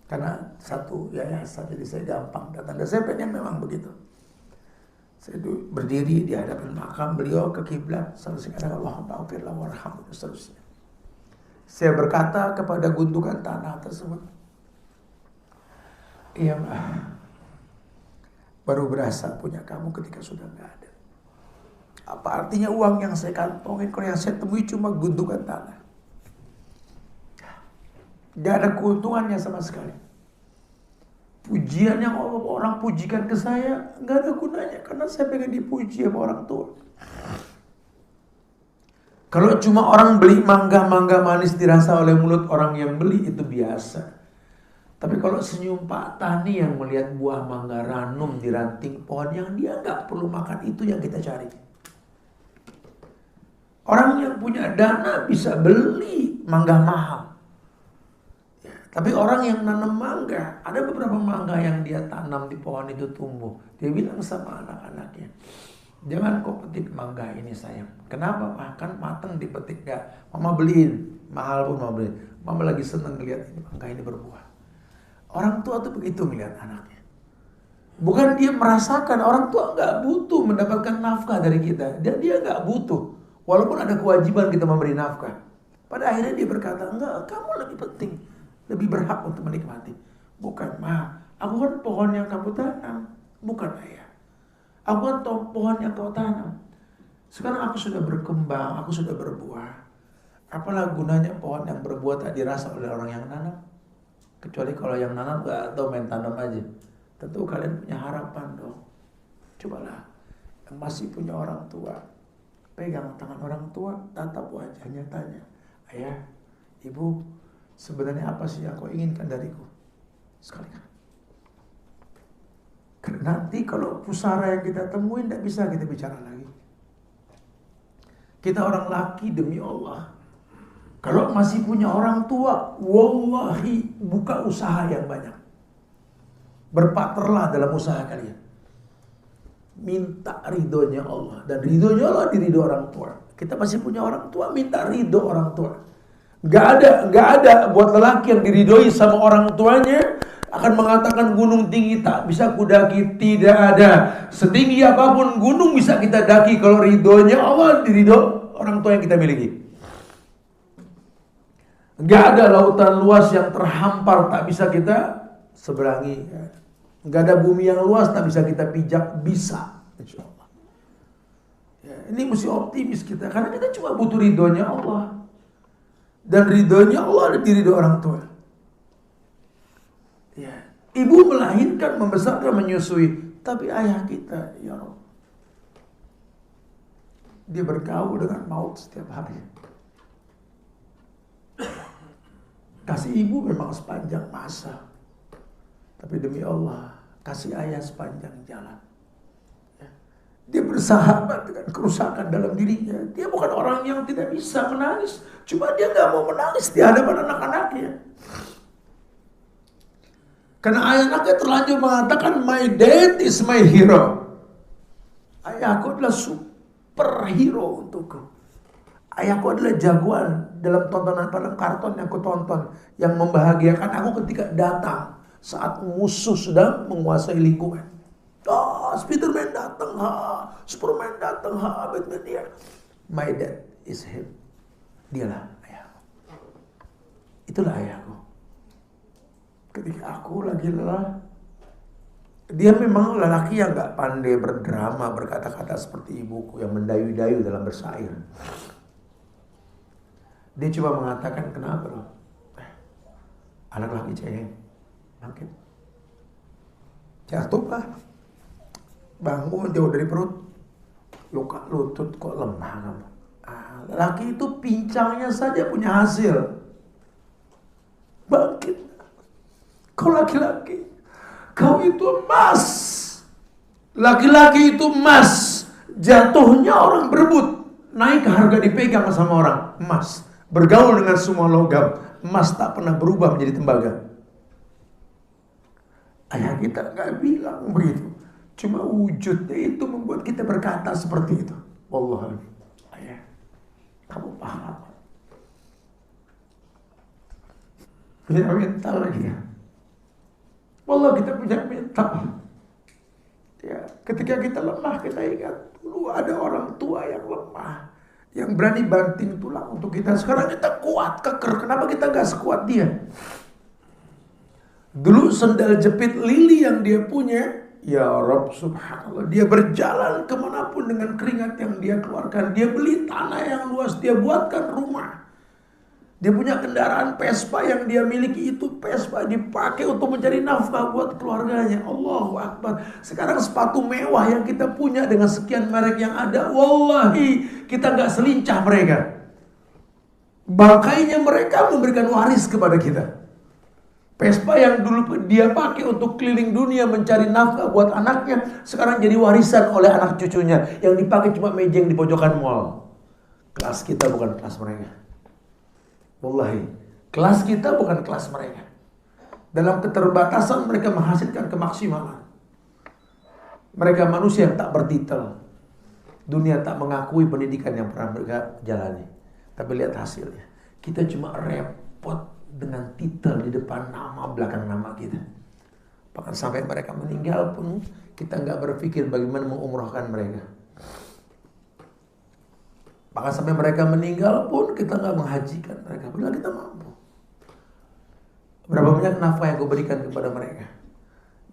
Karena satu yayasan, jadi saya gampang datang. Dan saya pengen memang begitu. Saya berdiri di hadapan makam beliau ke kiblat sambil saya katakan Allahumma ighfirlah warhamhu dan seterusnya. Saya berkata kepada gundukan tanah tersebut, iya mah, baru berasa punya kamu ketika sudah nggak ada. Apa artinya uang yang saya kantongin kalau yang saya temui cuma gundukan tanah? Gak ada keuntungannya sama sekali. Pujian yang orang pujikan ke saya gak ada gunanya karena saya pengen dipuji sama orang tua. Kalau cuma orang beli mangga manis dirasa oleh mulut orang yang beli itu biasa. Tapi kalau senyum Pak Tani yang melihat buah mangga ranum di ranting pohon yang dia gak perlu makan, itu yang kita cari. Orang yang punya dana bisa beli mangga mahal. Tapi orang yang nanam mangga, ada beberapa mangga yang dia tanam di pohon itu tumbuh. Dia bilang sama anak-anaknya, jangan kau petik mangga ini sayang. Kenapa? Kan mateng dipetik gak? Mama beliin, mahal pun mama beliin. Mama lagi seneng ngeliat ini mangga ini berbuah. Orang tua tuh begitu melihat anaknya. Bukan dia merasakan, orang tua gak butuh mendapatkan nafkah dari kita. Dan dia gak butuh, walaupun ada kewajiban kita memberi nafkah. Pada akhirnya dia berkata, enggak, kamu lebih penting, lebih berhak untuk menikmati. Bukan, Ma, aku kan pohon yang kamu tanam, bukan ayah. Aku kan pohon yang kau tanam. Sekarang aku sudah berkembang, aku sudah berbuah. Apalah gunanya pohon yang berbuah tak dirasa oleh orang yang nanam? Kecuali kalau yang nanam gak tahu main tanam aja. Tentu kalian punya harapan dong. Cobalah, yang masih punya orang tua, pegang tangan orang tua, tatap wajahnya, tanya, ayah, ibu, sebenarnya apa sih yang kau inginkan dariku? Sekali-kali. Karena nanti kalau pusara yang kita temuin tidak bisa kita bicara lagi. Kita orang laki demi Allah, kalau masih punya orang tua, wallahi buka usaha yang banyak. Berpaterlah dalam usaha kalian. Minta ridhonya Allah. Dan ridhonya Allah di ridho orang tua. Kita masih punya orang tua, minta ridho orang tua. Gak ada buat lelaki yang diridhoi sama orang tuanya akan mengatakan gunung tinggi tak bisa kudaki. Tidak ada. Setinggi apapun gunung bisa kita daki kalau ridhonya Allah, diridho orang tua yang kita miliki. Gak ada lautan luas yang terhampar tak bisa kita seberangi. Gak ada bumi yang luas tak bisa kita pijak. Bisa, insya Allah. Ya, ini mesti optimis kita, karena kita cuma butuh ridhonya Allah. Dan ridhonya Allah ada di ridho orang tua. Ya. Ibu melahirkan, membesarkan, menyusui. Tapi ayah kita, ya Allah, dia bergaul dengan maut setiap hari. Kasih ibu memang sepanjang masa. Tapi demi Allah, kasih ayah sepanjang jalan. Dia bersahabat dengan kerusakan dalam dirinya. Dia bukan orang yang tidak bisa menangis. Cuma dia gak mau menangis di hadapan anak-anaknya. Karena anak-anaknya terlanjur mengatakan, my dad is my hero. Ayahku adalah superhero untukku. Ayahku adalah jagoan dalam tontonan film kartun yang aku tonton, yang membahagiakan aku ketika datang saat musuh sedang menguasai lingkungan. Spiderman datang, Superman datang, Batman dia. My dad is him. Dialah ayahku. Itulah ayahku. Ketika aku lagi lelah, dia memang lelaki yang gak pandai berdrama, berkata-kata seperti ibuku yang mendayu-dayu dalam bersair. Dia cuma mengatakan, kenapa loh? Anak laki cengeng, bangkit. Jatuh pak. Bangun jauh dari perut. Luka lutut kok lemah kamu. Laki itu pincangnya saja punya hasil. Bangkit. Kau laki-laki. Kau itu emas. Laki-laki itu emas. Jatuhnya orang berebut. Naik harga dipegang sama orang. Emas. Bergaul dengan semua logam. Emas tak pernah berubah menjadi tembaga. Ayah kita gak bilang begitu. Cuma wujudnya itu membuat kita berkata seperti itu. Wallahi, ayah, kamu paham. Punya mental kita. Wallah kita punya mental. Ya, ketika kita lemah kita ingat dulu ada orang tua yang lemah, yang berani banting tulang untuk kita. Sekarang kita kuat, keker. Kenapa kita gak sekuat dia? Dulu sendal jepit lili yang dia punya, ya Rabb subhanallah, dia berjalan kemanapun dengan keringat yang dia keluarkan. Dia beli tanah yang luas, dia buatkan rumah. Dia punya kendaraan Vespa yang dia miliki, itu Vespa dipakai untuk mencari nafkah buat keluarganya. Allahu Akbar. Sekarang sepatu mewah yang kita punya dengan sekian merek yang ada, wallahi kita gak selincah mereka. Bangkainya mereka memberikan waris kepada kita. Vespa yang dulu dia pakai untuk keliling dunia mencari nafkah buat anaknya, sekarang jadi warisan oleh anak cucunya. Yang dipakai cuma mejeng di pojokan mall. Kelas kita bukan kelas mereka. Wallahi, kelas kita bukan kelas mereka. Dalam keterbatasan mereka menghasilkan kemaksimalan. Mereka manusia yang tak bertitel. Dunia tak mengakui pendidikan yang pernah mereka jalani. Tapi lihat hasilnya. Kita cuma repot dengan titel di depan nama, belakang nama kita. Bahkan sampai mereka meninggal pun kita nggak berpikir bagaimana mengumrohkan mereka. Bahkan sampai mereka meninggal pun kita nggak menghajikan mereka. Bila kita mampu. Berapa banyak nafkah yang kau berikan kepada mereka?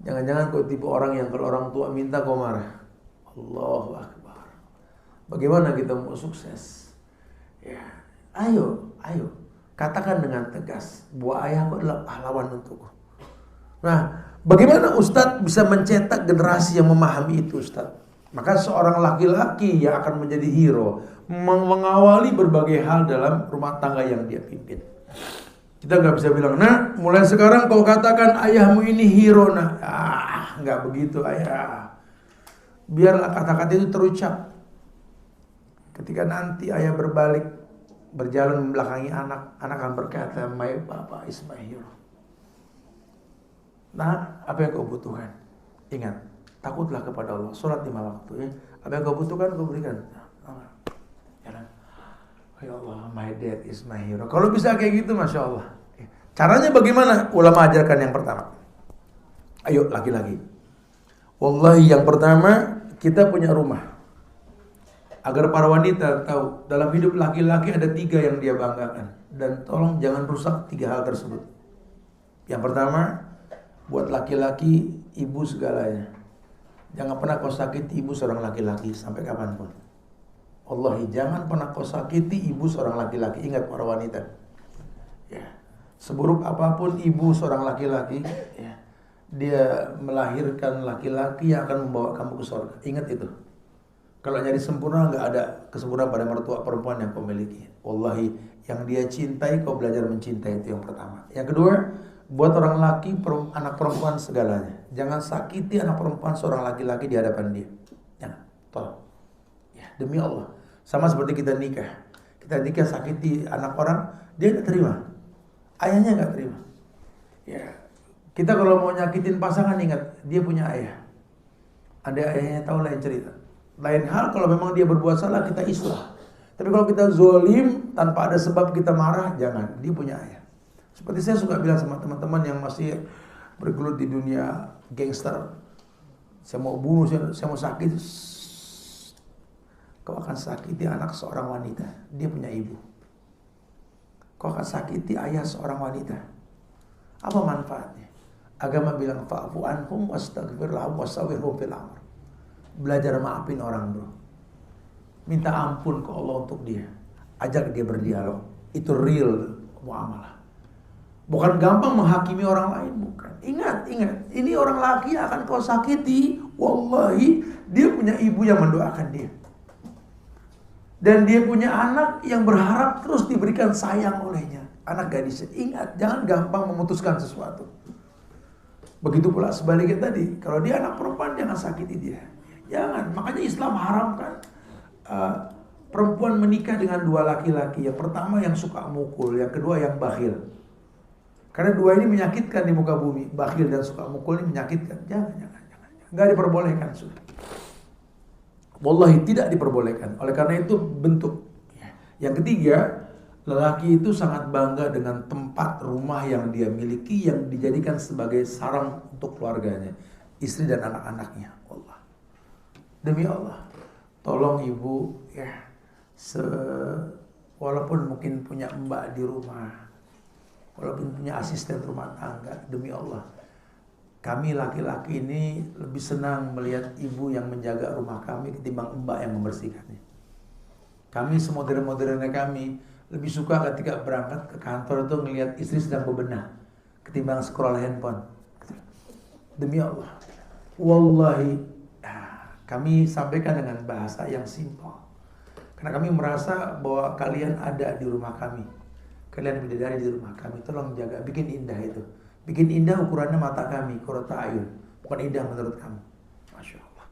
Jangan-jangan kau tipe orang yang kalau orang tua minta kau marah. Allahu Akbar. Bagaimana kita mau sukses? Ya, ayo. Katakan dengan tegas, buah ayahku adalah pahlawan untukku. Nah, bagaimana Ustadz bisa mencetak generasi yang memahami itu, Ustadz? Maka seorang laki-laki yang akan menjadi hero, mengawali berbagai hal dalam rumah tangga yang dia pimpin. Kita nggak bisa bilang, nah mulai sekarang kau katakan ayahmu ini hero, nah. Nggak begitu ayah. Biarlah kata-kata itu terucap. Ketika nanti ayah berbalik, berjalan membelakangi anak akan berkata, my papa is my hero. Nah, apa yang kau butuhkan? Ingat, takutlah kepada Allah. Sholat 5 waktu ya. Apa yang kau butuhkan kau berikan. Jalan. Ya Allah, my dad is my hero. Kalau bisa kayak gitu, Masya Allah. Caranya bagaimana? Ulama ajarkan yang pertama. Ayo laki-laki. Wallahi yang pertama, kita punya rumah. Agar para wanita tahu, dalam hidup laki-laki ada 3 yang dia banggakan. Dan tolong jangan rusak 3 hal tersebut. Yang pertama, buat laki-laki ibu segalanya. Jangan pernah kau sakiti ibu seorang laki-laki sampai kapanpun. Wallahi, jangan pernah kau sakiti ibu seorang laki-laki. Ingat para wanita. Ya. Seburuk apapun ibu seorang laki-laki, ya, dia melahirkan laki-laki yang akan membawa kamu ke surga. Ingat itu. Kalau nyari sempurna, nggak ada kesempurnaan pada mertua perempuan yang kau miliki. Wallahi, yang dia cintai kau belajar mencintai, itu yang pertama. Yang kedua, buat orang laki, anak perempuan segalanya. Jangan sakiti anak perempuan seorang laki-laki di hadapan dia. Jangan, tolong. Ya, demi Allah. Sama seperti kita nikah. Kita nikah sakiti anak orang, dia nggak terima. Ayahnya nggak terima. Ya, kita kalau mau nyakitin pasangan, ingat dia punya ayah. Ada ayahnya, tahu lain cerita. Lain hal kalau memang dia berbuat salah, kita islah. Tapi kalau kita zolim tanpa ada sebab kita marah, jangan. Dia punya ayah. Seperti saya suka bilang sama teman-teman yang masih bergelut di dunia gangster. Saya mau bunuh, saya mau sakit. Kau akan sakiti anak seorang wanita. Dia punya ibu. Kau akan sakiti ayah seorang wanita. Apa manfaatnya? Agama bilang fa'fu anhum wastaghfir lahum wasawwirhum fil amr. Belajar maafin orang, bro. Minta ampun ke Allah untuk dia. Ajak dia berdialog. Itu real muamalah. Bukan gampang menghakimi orang lain, bukan. Ingat. Ini orang laki akan kau sakiti. Wallahi, dia punya ibu yang mendoakan dia. Dan dia punya anak yang berharap terus diberikan sayang olehnya. Anak gadisnya. Ingat, jangan gampang memutuskan sesuatu. Begitu pula sebaliknya tadi. Kalau dia anak perempuan, jangan sakiti dia. Jangan, makanya Islam haramkan perempuan menikah dengan 2 laki-laki. Yang pertama yang suka mukul, yang kedua yang bakhil. Karena 2 ini menyakitkan di muka bumi. Bakhil dan suka mukul ini menyakitkan. Jangan. Nggak diperbolehkan sudah. Wallahi tidak diperbolehkan. Oleh karena itu bentuk. Yang ketiga, Lelaki itu sangat bangga dengan tempat rumah yang dia miliki, yang dijadikan sebagai sarang untuk keluarganya, istri dan anak-anaknya. Allah, demi Allah, tolong ibu ya, walaupun mungkin punya mbak di rumah, walaupun punya asisten rumah tangga, demi Allah, kami laki-laki ini lebih senang melihat ibu yang menjaga rumah kami ketimbang mbak yang membersihkannya. Kami semodern-modernnya kami lebih suka ketika berangkat ke kantor itu ngelihat istri sedang bebenah ketimbang scroll handphone. Demi Allah, wallahi, kami sampaikan dengan bahasa yang simpel, karena kami merasa bahwa kalian ada di rumah kami, kalian bidadari di rumah kami. Tolong jaga, bikin indah itu, bikin indah ukurannya mata kami, qurrata ayun, bukan indah menurut kamu. Masya Allah.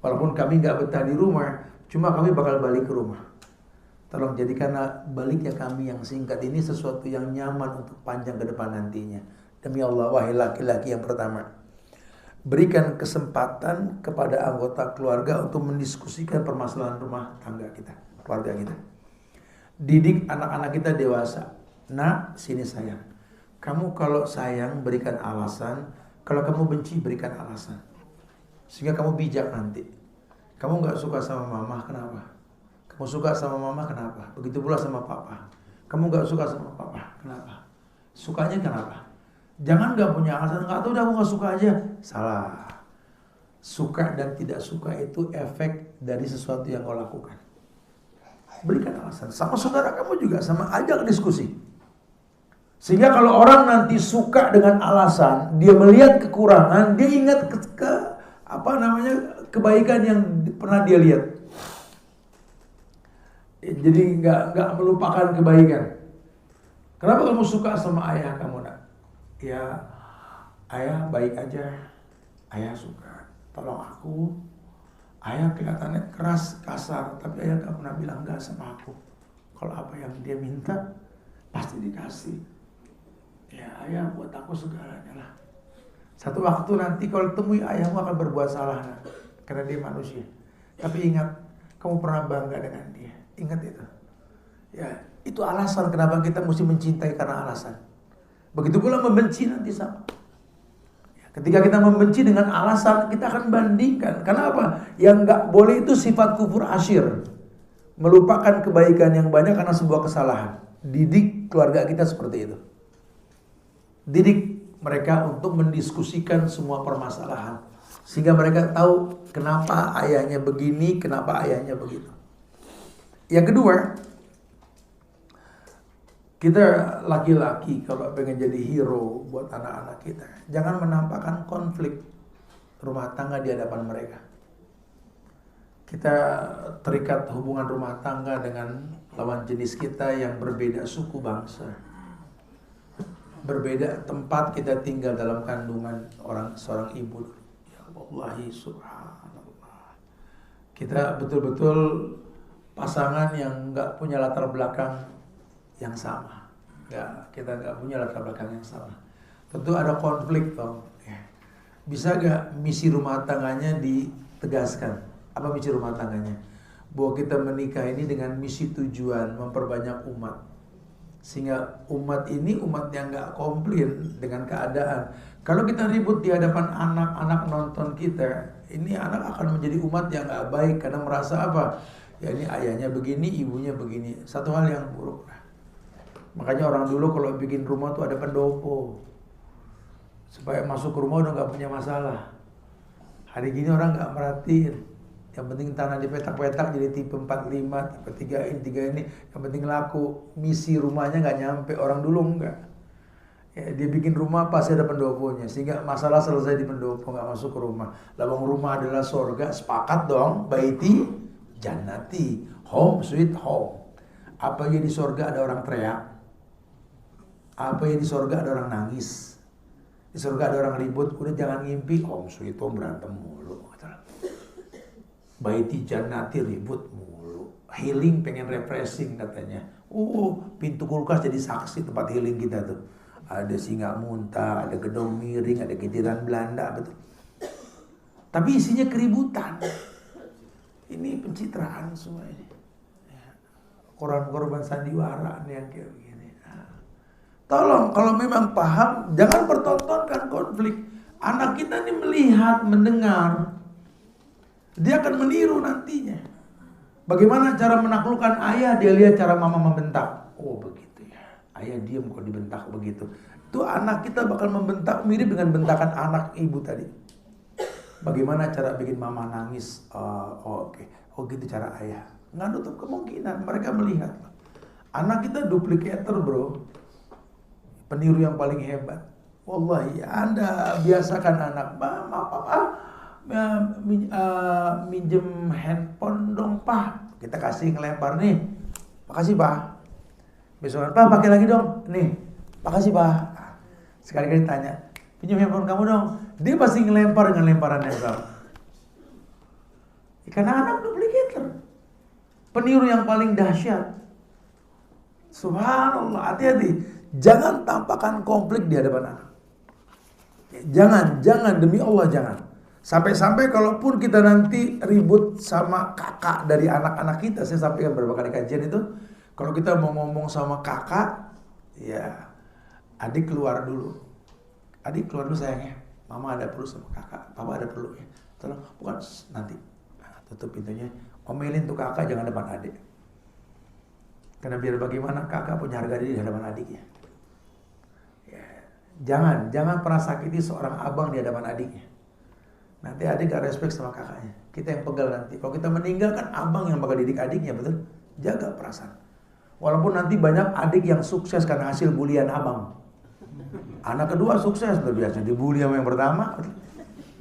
Walaupun kami nggak betah di rumah, cuma kami bakal balik ke rumah. Tolong jadikanlah baliknya kami yang singkat ini sesuatu yang nyaman untuk panjang ke depan nantinya. Demi Allah, wahai laki-laki yang pertama, berikan kesempatan kepada anggota keluarga untuk mendiskusikan permasalahan rumah tangga kita, keluarga kita. Didik anak-anak kita dewasa. Nah, sini sayang. Kamu kalau sayang berikan alasan, kalau kamu benci berikan alasan. Sehingga kamu bijak nanti. Kamu gak suka sama mama, kenapa? Kamu suka sama mama, kenapa? Begitu pula sama papa. Kamu gak suka sama papa, kenapa? Sukanya kenapa? Jangan gak punya alasan, gak tahu, udah aku gak suka aja. Salah. Suka dan tidak suka itu efek dari sesuatu yang kau lakukan. Berikan alasan. Sama saudara kamu juga, sama, ajak diskusi. Sehingga kalau orang nanti suka dengan alasan, dia melihat kekurangan, dia ingat kebaikan yang pernah dia lihat. Jadi nggak melupakan kebaikan. Kenapa kamu suka sama ayah kamu, nak? Ya, ayah baik aja. Ayah suka tolong aku. Ayah kelihatannya keras, kasar, tapi ayah nggak pernah bilang enggak sama aku. Kalau apa yang dia minta pasti dikasih. Ya, ayah buat aku segalanya lah. Satu waktu nanti kalau temui ayahmu akan berbuat salah, nak, karena dia manusia. Tapi ingat, kamu pernah bangga dengan dia. Ingat itu. Ya, itu alasan kenapa kita mesti mencintai, karena alasan. Begitu pula membenci nanti sama. Ya, ketika kita membenci dengan alasan, kita akan bandingkan. Karena apa? Yang nggak boleh itu sifat kufur asyir. Melupakan kebaikan yang banyak karena sebuah kesalahan. Didik keluarga kita seperti itu. Didik mereka untuk mendiskusikan semua permasalahan. Sehingga mereka tahu kenapa ayahnya begini, kenapa ayahnya begitu. Yang kedua, kita laki-laki kalau pengen jadi hero buat anak-anak kita, jangan menampakkan konflik rumah tangga di hadapan mereka. Kita terikat hubungan rumah tangga dengan lawan jenis kita yang berbeda suku bangsa, berbeda tempat kita tinggal dalam kandungan seorang ibu. Ya Allah, subhanallah. Kita betul-betul pasangan yang nggak punya latar belakang yang sama. Kita nggak punya latar belakang yang sama. Tentu ada konflik toh. Ya. Bisa nggak misi rumah tangganya ditegaskan? Apa misi rumah tangganya? Bahwa kita menikah ini dengan misi tujuan memperbanyak umat. Sehingga umat ini umat yang nggak komplain dengan keadaan. Kalau kita ribut di hadapan anak-anak nonton kita, ini anak akan menjadi umat yang nggak baik karena merasa apa? Ya ini ayahnya begini, ibunya begini. Satu hal yang buruk. Makanya orang dulu kalau bikin rumah tuh ada pendopo. Supaya masuk ke rumah udah gak punya masalah. Hari gini orang gak merhatiin. Yang penting tanah dipetak-petak jadi tipe 45, tipe 3 ini. Yang penting laku. Misi rumahnya gak nyampe. Orang dulu enggak. Ya, dia bikin rumah pasti ada pendoponya. Sehingga masalah selesai di pendopo, gak masuk ke rumah. Labang rumah adalah surga. Sepakat dong. Baiti jannati, home sweet home. Apa yang di surga ada orang teriak? Apa yang di surga ada orang nangis? Di surga ada orang ribut. Udah jangan ngimpi home sweet home berantem mulu. Baiti jannati ribut mulu. Healing pengen refreshing katanya. Pintu kulkas jadi saksi tempat healing kita tuh. Ada singa muntah, ada gedong miring, ada kitiran Belanda, betul. Tapi isinya keributan. Ini pencitraan semua ini. korban sandiwara nih yang kayak begini. Tolong kalau memang paham, jangan pertontonkan konflik. Anak kita nih melihat, mendengar, dia akan meniru nantinya. Bagaimana cara menaklukkan ayah, dia lihat cara mama membentak. Oh begitu ya, ayah diam kok dibentak begitu. Itu anak kita bakal membentak mirip dengan bentakan anak ibu tadi. Bagaimana cara bikin mama nangis? Oke. Oh gitu cara ayah. Nggak nutup kemungkinan mereka melihat. Anak kita duplikator bro, peniru yang paling hebat. Wallahi Anda biasakan anak, mama papa minjem handphone dong pak, kita kasih ngelempar nih, makasih pak. Besok pak pakai lagi dong, nih, makasih pak. Sekali-kali tanya, pinjam handphone kamu dong, dia pasti ngelempar dengan lemparan yang sama. Karena anak duplikator, peniru yang paling dahsyat. Subhanallah, hati-hati, jangan tampakkan konflik di hadapan anak. Jangan demi Allah jangan. Sampai-sampai kalaupun kita nanti ribut sama kakak dari anak-anak kita, saya sampaikan beberapa kali kajian itu, kalau kita mau ngomong sama kakak, ya adik keluar dulu. Adik keluar dulu sayangnya. Mama ada perlu sama kakak, papa ada perlu ya. Tolong, bukan nanti. Nah, tutup pintunya. Omelin tuh kakak jangan depan adik. Karena biar bagaimana kakak punya harga diri di hadapan adiknya. Ya, jangan pernah sakiti seorang abang di hadapan adiknya. Nanti adik gak respect sama kakaknya. Kita yang pegal nanti. Kalau kita meninggal kan abang yang bakal didik adiknya, betul? Jaga perasaan. Walaupun nanti banyak adik yang sukses karena hasil bulian abang. Anak kedua sukses, biasanya dibully sama yang pertama.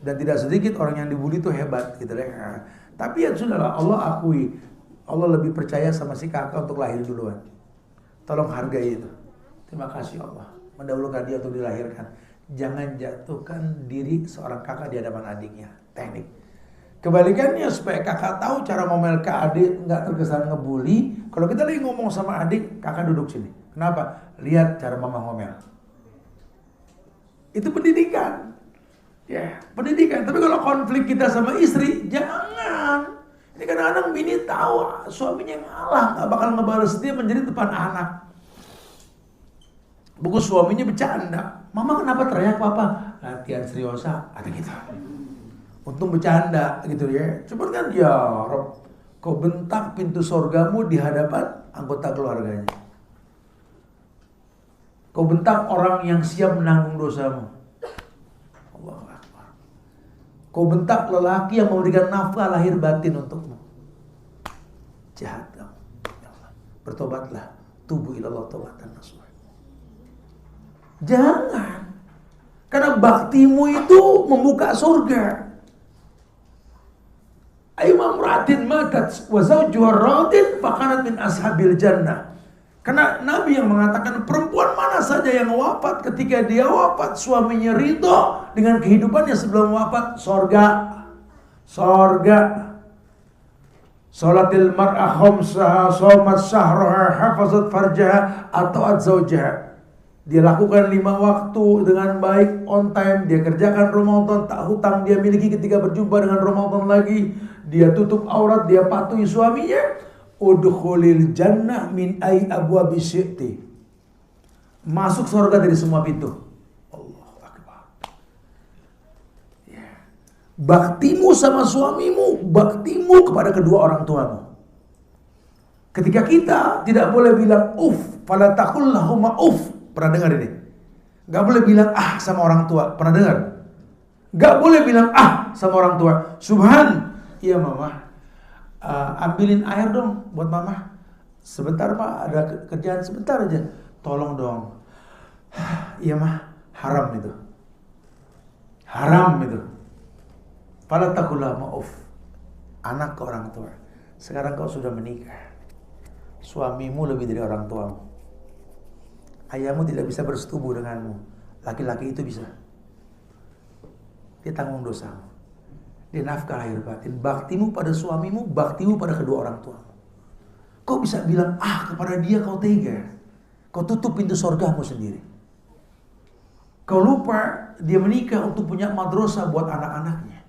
Dan tidak sedikit orang yang dibully itu hebat gitu deh. Tapi ya sudahlah, Allah akui. Allah lebih percaya sama si kakak untuk lahir duluan. Tolong hargai itu. Terima kasih Allah. Mendahulukan dia untuk dilahirkan. Jangan jatuhkan diri seorang kakak di hadapan adiknya. Teknik. Kebalikannya supaya kakak tahu cara ngomel ke adik, nggak terkesan ngebully. Kalau kita lagi ngomong sama adik, kakak duduk sini. Kenapa? Lihat cara mama ngomel. Itu pendidikan. Ya, pendidikan. Tapi kalau konflik kita sama istri, jangan. Ini kadang-kadang bini tahu suaminya ngalah, nggak bakal ngebales dia menjadi depan anak. Buku suaminya bercanda. Mama kenapa teriak papa? Latihan seriosa, ada gitu. Untung bercanda gitu ya. Cuman kan ya Rob, kau bentak pintu sorgamu di hadapan anggota keluarganya. Kau bentak orang yang siap menanggung dosamu. Allahu Akbar. Kau bentak lelaki yang memberikan nafkah lahir batin untukmu. Jahat kamu. Ya Allah. Bertobatlah. Tubu ilallah taubatan nasuha. Jangan. Karena baktimu itu membuka surga. Ayyuma imra'atin matat wa zawjuha radin fakanat min ashabil jannah. Karena Nabi yang mengatakan perempuan mana saja yang wafat ketika dia wafat suaminya ridho dengan kehidupannya sebelum wafat, surga. Surga. Salatil mar'a khamsaha, shamat syahraha, hafazat farjaha, ata'at zawjaha. Dia lakukan 5 waktu dengan baik, on time. Dia kerjakan Ramadan, tak hutang dia miliki ketika berjumpa dengan Ramadan lagi. Dia tutup aurat, dia patuhi suaminya. Udkhulil jannah min ay abwabi syi'ti. Masuk surga dari semua pintu. Allahu Akbar. Ya. Baktimu sama suamimu, baktimu kepada kedua orang tuamu. Ketika kita tidak boleh bilang fala taqul lahuma Pernah dengar ini? Gak boleh bilang sama orang tua. Pernah dengar? Gak boleh bilang sama orang tua. Subhan. Iya mama. Ambilin air dong buat mama. Sebentar pak, ada kerjaan sebentar aja. Tolong dong. Iya mah. Haram itu. Haram itu. Fala taqul lahuma Anak ke orang tua. Sekarang kau sudah menikah. Suamimu lebih dari orang tuamu. Ayahmu tidak bisa bersetubuh denganmu. Laki-laki itu bisa. Dia tanggung dosamu. Dia nafkah lahir batin. Baktimu pada suamimu, baktimu pada kedua orang tuamu. Kau bisa bilang kepada dia kau tega. Kau tutup pintu surgamu sendiri. Kau lupa dia menikah untuk punya madrasah buat anak-anaknya.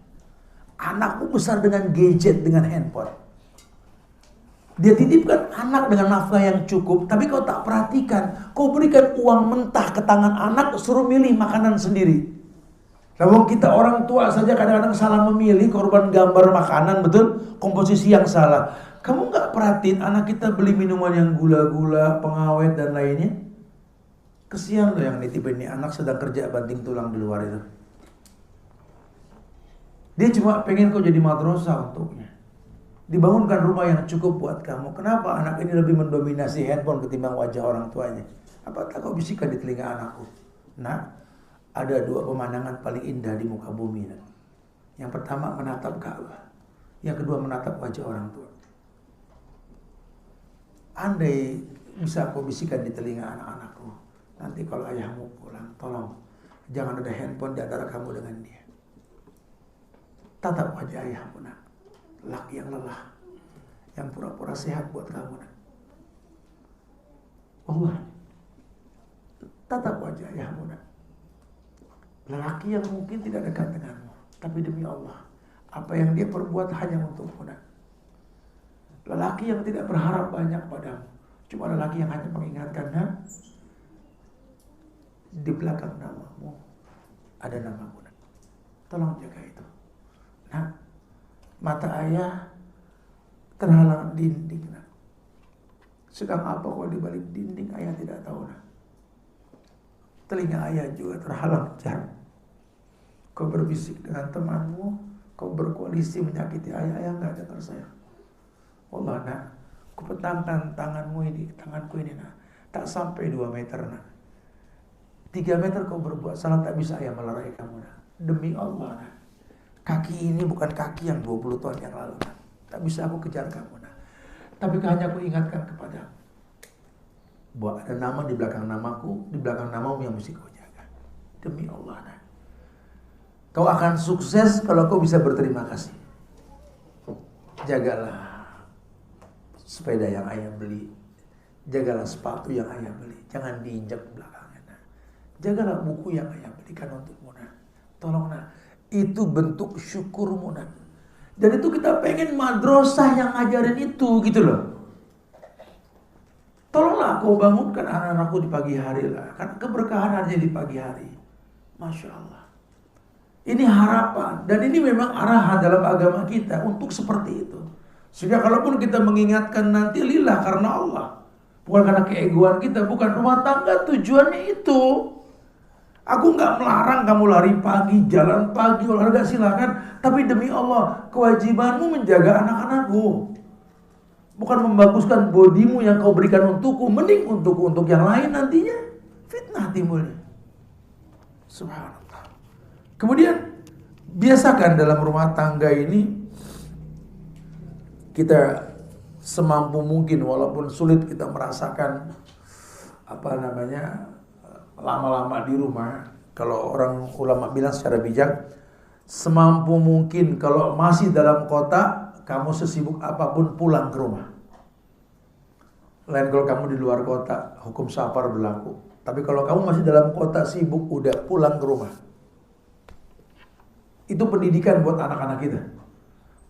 Anakmu besar dengan gadget, dengan handphone. Dia titipkan anak dengan nafkah yang cukup, tapi kau tak perhatikan. Kau berikan uang mentah ke tangan anak, suruh milih makanan sendiri. Kalau kita orang tua saja kadang-kadang salah memilih, korban gambar makanan, betul? Komposisi yang salah. Kamu nggak perhatiin anak kita beli minuman yang gula-gula, pengawet dan lainnya? Kesian loh yang nitipin ini, anak sedang kerja banting tulang di luar itu. Dia cuma pengen kau jadi madrasah untuknya. Dibangunkan rumah yang cukup buat kamu. Kenapa anak ini lebih mendominasi handphone ketimbang wajah orang tuanya? Apa tak kau bisikan di telinga anakku? Nah, ada dua pemandangan paling indah di muka bumi. Yang pertama menatap Ka'bah. Yang kedua menatap wajah orang tua. Andai bisa kau bisikan di telinga anak-anakku, nanti kalau ayahmu pulang, tolong jangan ada handphone di antara kamu dengan dia. Tatap wajah ayahmu, nak. Laki yang lelah, yang pura-pura sehat buat kamu, nak. Allah, tatap wajah ayahmu, nak. Lelaki yang mungkin tidak dekat denganmu, tapi demi Allah, apa yang dia perbuat hanya untukmu, nak. Lelaki yang tidak berharap banyak padamu, cuma lelaki yang hanya mengingatkan, nak, di belakang namamu ada namamu, nak. Tolong jaga itu, nak. Mata ayah terhalang dinding, nak. Sedang apa kalau di balik dinding ayah tidak tahu, nak. Telinga ayah juga terhalang jarak. Kau berbisik dengan temanmu, kau berkoalisi menyakiti ayah nggak dengar saya. Allah, nak, ku petangkan tanganku ini, nak. Tak sampai 2 meter, nak. 3 meter kau berbuat salah, tak bisa ayah melerai kamu, nak. Demi Allah, nak. Kaki ini bukan kaki yang 20 tahun yang lalu, nak. Tak bisa aku kejar kamu, nak. Tapi hanya aku ingatkan kepadamu bahwa ada nama di belakang namaku, di belakang namamu yang mesti kau jaga. Demi Allah, nak. Kau akan sukses kalau kau bisa berterima kasih. Jagalah sepeda yang ayah beli. Jagalah sepatu yang ayah beli. Jangan diinjak belakangnya, nak. Jagalah buku yang ayah belikan untukmu, nak. Tolong, nak. Itu bentuk syukurmu, nak. Dan itu kita pengen madrasah yang ngajarin itu, gitu loh. Tolonglah kau bangunkan anak-anakku di pagi hari lah. Kan keberkahan hanya di pagi hari. Masya Allah. Ini harapan. Dan ini memang arahan dalam agama kita untuk seperti itu. Sehingga kalaupun kita mengingatkan nanti lillah karena Allah. Bukan karena keegoan kita. Bukan rumah tangga tujuannya itu. Aku nggak melarang kamu lari pagi, jalan pagi, olahraga silakan. Tapi demi Allah, kewajibanmu menjaga anak-anakku. Bukan membaguskan bodimu yang kau berikan untukku. Mending untuk yang lain nantinya. Fitnah timbulnya. Subhanallah. Kemudian, biasakan dalam rumah tangga ini, kita semampu mungkin, walaupun sulit kita merasakan, lama-lama di rumah. Kalau orang ulama bilang secara bijak, semampu mungkin kalau masih dalam kota, kamu sesibuk apapun pulang ke rumah. Lain kalau kamu di luar kota, hukum safar berlaku. Tapi kalau kamu masih dalam kota sibuk, udah pulang ke rumah. Itu pendidikan buat anak-anak kita.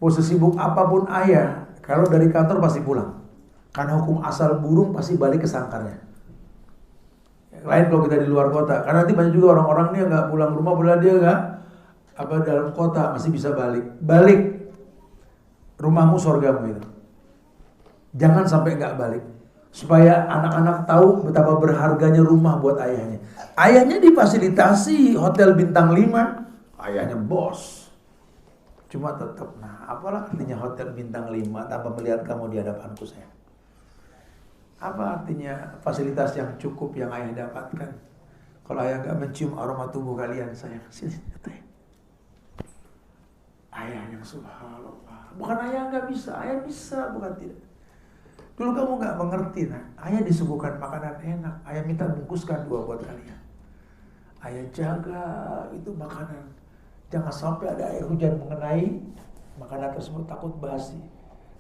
Mau sesibuk apapun ayah, kalau dari kantor pasti pulang. Karena hukum asal burung pasti balik ke sangkarnya. Lain kalau kita di luar kota, karena nanti banyak juga orang-orang nih nggak pulang rumah, padahal dia nggak dalam kota masih bisa balik rumahmu surgamu itu. Jangan sampai nggak balik, supaya anak-anak tahu betapa berharganya rumah buat ayahnya. Ayahnya difasilitasi hotel bintang 5, ayahnya bos, cuma tetap, nah apalah artinya hotel bintang 5 tanpa melihat kamu di hadapanku, saya. Apa artinya fasilitas yang cukup yang ayah dapatkan kalau ayah gak mencium aroma tubuh kalian, sayang? Sini, ayah yang subhanallah. Bukan ayah gak bisa, ayah bisa, bukan tidak. Dulu kamu gak mengerti, nah. Ayah disuguhkan makanan enak, ayah minta bungkuskan 2 buat kalian. Ayah jaga itu makanan. Jangan sampai ada air hujan mengenai makanan tersebut, takut basi.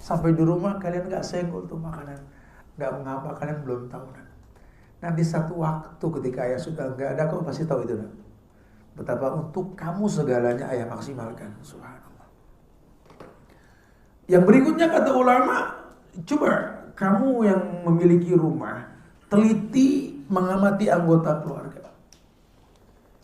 Sampai di rumah kalian gak senggol tuh makanan. Gak mengapa, kalian belum tahu, nak. Nanti satu waktu ketika ayah sudah gak ada, kamu pasti tahu itu, nak. Betapa untuk kamu segalanya ayah maksimalkan. Subhanallah. Yang berikutnya kata ulama, Coba kamu yang memiliki rumah, teliti mengamati anggota keluarga.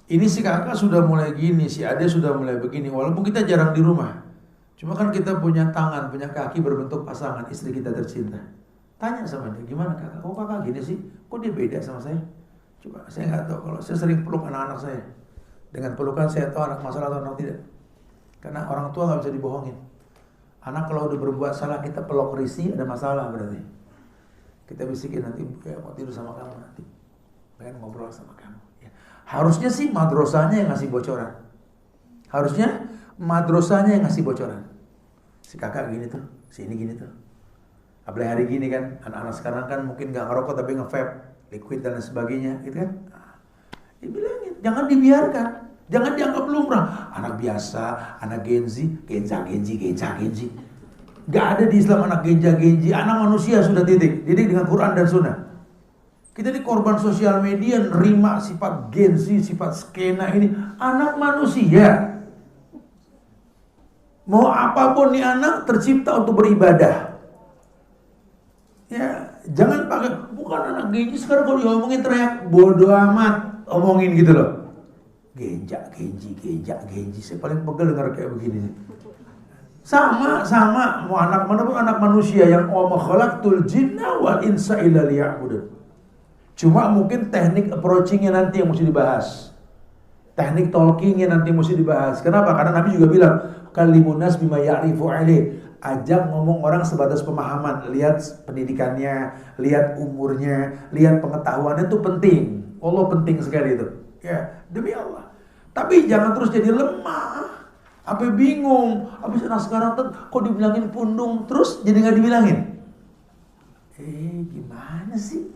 Ini si kakak sudah mulai gini, si ade sudah mulai begini, walaupun kita jarang di rumah. Cuma kan kita punya tangan, punya kaki berbentuk pasangan, istri kita tercinta. Tanya sama dia, gimana kakak? Kok kakak gini sih? Kok dia beda sama saya? Coba, saya nggak tahu. Kalau saya sering peluk anak-anak saya, dengan pelukan saya tahu anak masalah atau anak tidak. Karena orang tua nggak bisa dibohongin. Anak kalau udah berbuat salah kita peluk risih, ada masalah berarti. Kita bisikin nanti, ya mau tidur sama kamu nanti, pengen ngobrol sama kamu. Ya. Harusnya sih madrasahnya yang ngasih bocoran. Harusnya madrasahnya yang ngasih bocoran. Si kakak gini tuh, si ini gini tuh. Apalagi hari gini kan, anak-anak sekarang kan mungkin nggak ngerokok tapi nge-vape, liquid dan lain sebagainya, gitu kan? Dibilangin, jangan dibiarkan, jangan dianggap lumrah. Anak biasa, anak genzi, genzi. Gak ada di Islam anak genzi, anak manusia sudah didik dengan Quran dan Sunnah. Kita di korban sosial media nerima sifat genzi, sifat skena ini, anak manusia. Mau apapun nih anak tercipta untuk beribadah. Ya, jangan pakai bukan anak genzi sekarang kalau diomongin teriak bodoh amat, omongin gitu loh. Genji. Saya paling pegel dengar kayak begini. Sama mau anak mana pun anak manusia yang wa ma khalaqtul jinna wal insa illa liya'budun. Cuma mungkin teknik approachingnya nanti yang mesti dibahas. Teknik talkingnya nanti mesti dibahas. Kenapa? Karena Nabi juga bilang kalimun nas bima ya'rifu alaih. Ajak ngomong orang sebatas pemahaman. Lihat pendidikannya, lihat umurnya, lihat pengetahuannya itu penting. Allah penting sekali itu. Ya, demi Allah. Tapi jangan terus jadi lemah. Apa bingung. Habis anak sekarang kok dibilangin pundung, terus jadi nggak dibilangin. Gimana sih?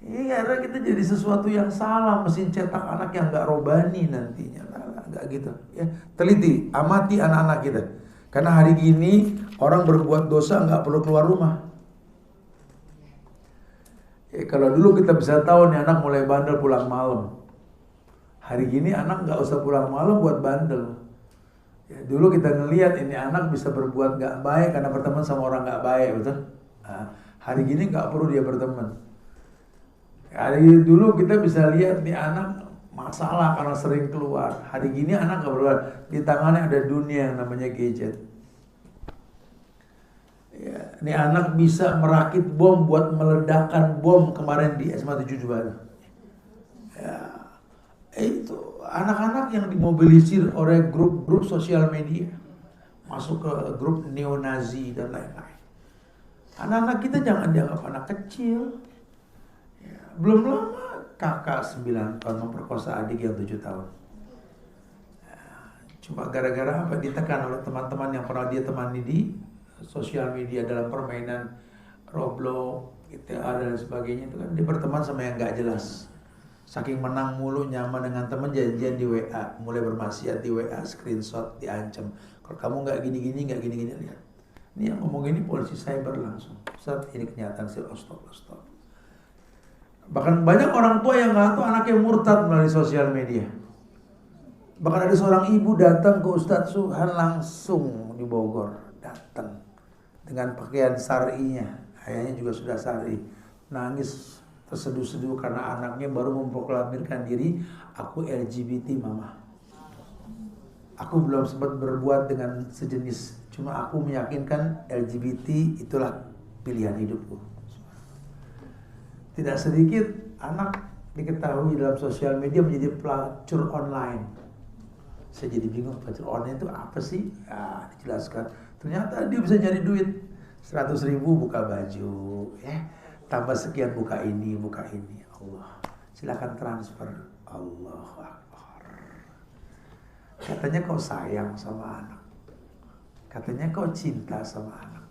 Karena kita jadi sesuatu yang salah, mesin cetak anak yang nggak robani nantinya. Nggak gitu. Ya, teliti, amati anak-anak kita. Karena hari gini orang berbuat dosa nggak perlu keluar rumah. Kalau dulu kita bisa tahu nih anak mulai bandel pulang malam. Hari gini anak nggak usah pulang malam buat bandel. Ya, dulu kita ngelihat ini anak bisa berbuat nggak baik karena berteman sama orang nggak baik, betul? Nah, hari gini nggak perlu dia berteman. Hari dulu kita bisa lihat nih anak masalah karena sering keluar. Hari gini anak nggak perlu, di tangannya ada dunia yang namanya gadget. Ya, ini anak bisa merakit bom buat meledakkan bom kemarin di SMA 7 Batu. Ya, itu anak-anak yang dimobilisir oleh grup-grup sosial media, masuk ke grup neo-Nazi dan lain-lain. Anak-anak kita jangan dianggap anak kecil. Ya, belum lama kakak 9 tahun memperkosa adik yang 7 tahun. Ya, cuma gara-gara apa? Ditekan oleh teman-teman yang pernah dia temani di sosial media dalam permainan Roblox, GTA dan sebagainya itu kan dia berteman sama yang nggak jelas. Saking menang mulu, nyaman dengan teman, janjian di WA, mulai bermaksiat di WA, screenshot, diancam. Kalau kamu nggak gini-gini, lihat. Ini yang ngomong ini polisi cyber langsung. Ustaz, ini kenyataan sih, stop. Bahkan banyak orang tua yang nggak tahu anaknya murtad melalui sosial media. Bahkan ada seorang ibu datang ke Ustadz Suhan langsung di Bogor, datang dengan pakaian syar'inya, ayahnya juga sudah syar'i, nangis terseduh-seduh karena anaknya baru memproklamirkan diri, aku LGBT mama. Aku belum sempat berbuat dengan sejenis, cuma aku meyakinkan LGBT itulah pilihan hidupku. Tidak sedikit anak diketahui dalam sosial media menjadi pelacur online. Saya jadi bingung, pelacur online itu apa sih? Dijelaskan. Ternyata dia bisa nyari duit 100.000 buka baju, tambah sekian buka ini. Allah, silakan transfer. Allahu Akbar. Katanya kau sayang sama anak. Katanya kau cinta sama anak.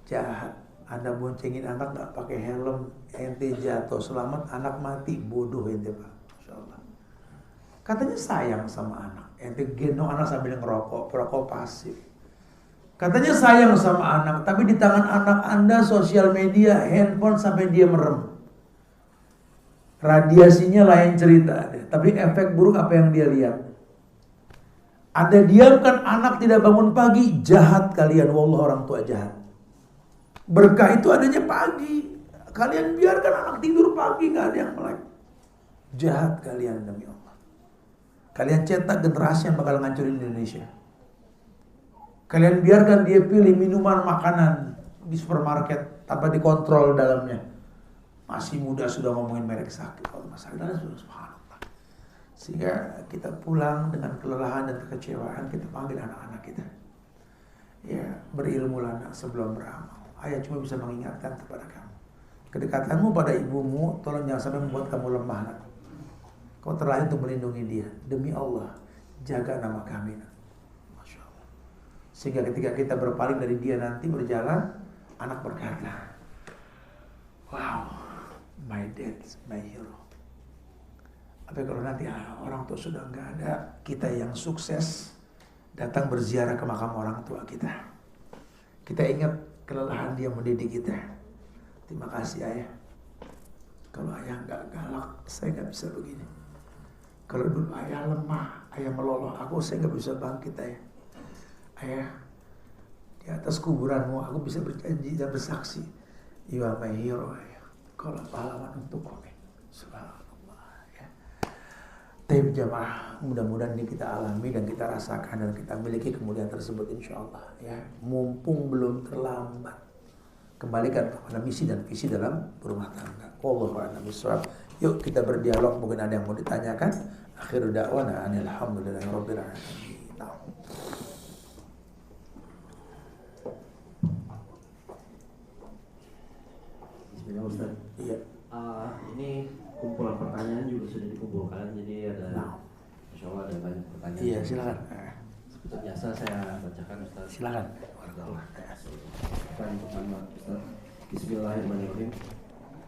Jahat. Anda boncengin anak gak pakai helm, ente jatuh, selamat, anak mati, bodoh ente Pak. Masya Allah. Katanya sayang sama anak, ente gendong anak sambil ngerokok, perokok pasif. Katanya sayang sama anak, tapi di tangan anak Anda sosial media, handphone sampai dia merem. Radiasinya lain cerita, tapi efek buruk apa yang dia lihat. Anda diamkan anak tidak bangun pagi, jahat kalian, wallah orang tua jahat. Berkah itu adanya pagi. Kalian biarkan anak tidur pagi, nggak ada yang melek. Jahat kalian demi Allah. Kalian cetak generasi yang bakal ngancurin Indonesia. Kalian biarkan dia pilih minuman, makanan di supermarket tanpa dikontrol dalamnya. Masih muda sudah ngomongin merek sakit. Kalau masalah sudah subhanallah. Sehingga kita pulang dengan kelelahan dan kekecewaan, kita panggil anak-anak kita. Ya, berilmulah nak sebelum beramal. Ayah cuma bisa mengingatkan kepada kamu. Kedekatanmu pada ibumu, tolong jangan sampai membuat kamu lemah nak. Kau terlahir untuk melindungi dia. Demi Allah, jaga nama kami nak. Masya Allah. Sehingga ketika kita berpaling dari dia nanti berjalan, anak berkata, wow, my dad, my hero. Tapi kalau nanti orang tua sudah nggak ada, kita yang sukses datang berziarah ke makam orang tua kita. Kita ingat kelelahan dia mendidik kita. Terima kasih ayah. Kalau ayah nggak galak, saya nggak bisa begini. Kalau dulu ayah lemah, ayah meloloh aku, saya nggak bisa bangkit ayah. Ayah, di atas kuburanmu aku bisa berjanji dan bersaksi, you are my hero ayah. Kalau pahlawan untukku, subhanallah ya. Tapi jamaah, mudah-mudahan ini kita alami dan kita rasakan dan kita miliki kemuliaan tersebut insyaallah ya. Mumpung belum terlambat, kembalikan kepada misi dan visi dalam berumah tangga. Wallahu a'lam bishawab. Yuk kita berdialog, mungkin ada yang mau ditanyakan. Akhir da'wana alhamdulillahirabbil alamin. Bismillah Ustaz. Iya. Ini kumpulan pertanyaan juga sudah dikumpulkan, jadi ada Insya Allah ada banyak pertanyaan. Iya, silakan. Seperti biasa saya bacakan Ustaz. Silakan. Pertanyaan pertama Ustaz. Bismillahirrahmanirrahim.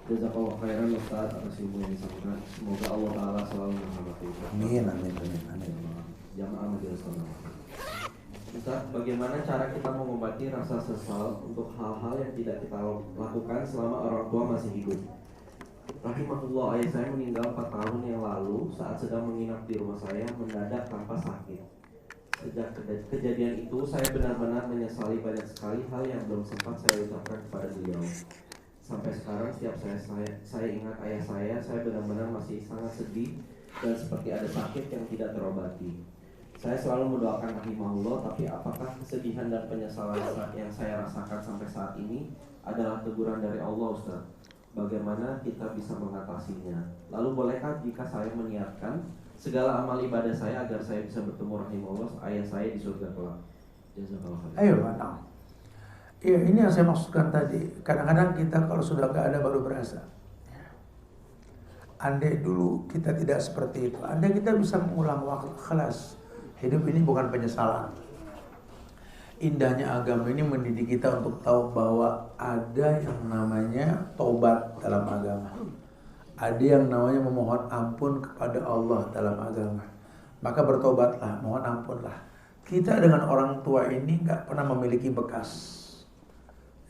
Jazakallahu khairan Ustaz atas ilmu yang disampaikan. Semoga Allah Ta'ala selalu merahmati Ustaz. Amin, amin, amin, amin. Jamaah Majelis Ulama. Ustaz, bagaimana cara kita mengobati rasa sesal untuk hal-hal yang tidak kita lakukan selama orang tua masih hidup? Rahimahullah, ayah saya meninggal 4 tahun yang lalu saat sedang menginap di rumah saya mendadak tanpa sakit. Sejak kejadian itu, saya benar-benar menyesali banyak sekali hal yang belum sempat saya ucapkan kepada beliau. Sampai sekarang setiap saya ingat ayah saya benar-benar masih sangat sedih dan seperti ada sakit yang tidak terobati. Saya selalu mendoakan rahimahullah, tapi apakah kesedihan dan penyesalan yang saya rasakan sampai saat ini adalah teguran dari Allah Ustaz? Bagaimana kita bisa mengatasinya? Lalu bolehkah jika saya meniatkan segala amal ibadah saya agar saya bisa bertemu rahimahullah ayah saya di surga kelak? Jazakallah khair. Ayo mana? Iya, ini yang saya maksudkan tadi. Kadang-kadang kita kalau sudah nggak ada baru berasa. Andai dulu kita tidak seperti itu, andai kita bisa mengulang waktu kelas. Hidup ini bukan penyesalan. Indahnya agama ini mendidik kita untuk tahu bahwa ada yang namanya taubat dalam agama. Ada yang namanya memohon ampun kepada Allah dalam agama. Maka bertobatlah, mohon ampunlah. Kita dengan orang tua ini nggak pernah memiliki bekas.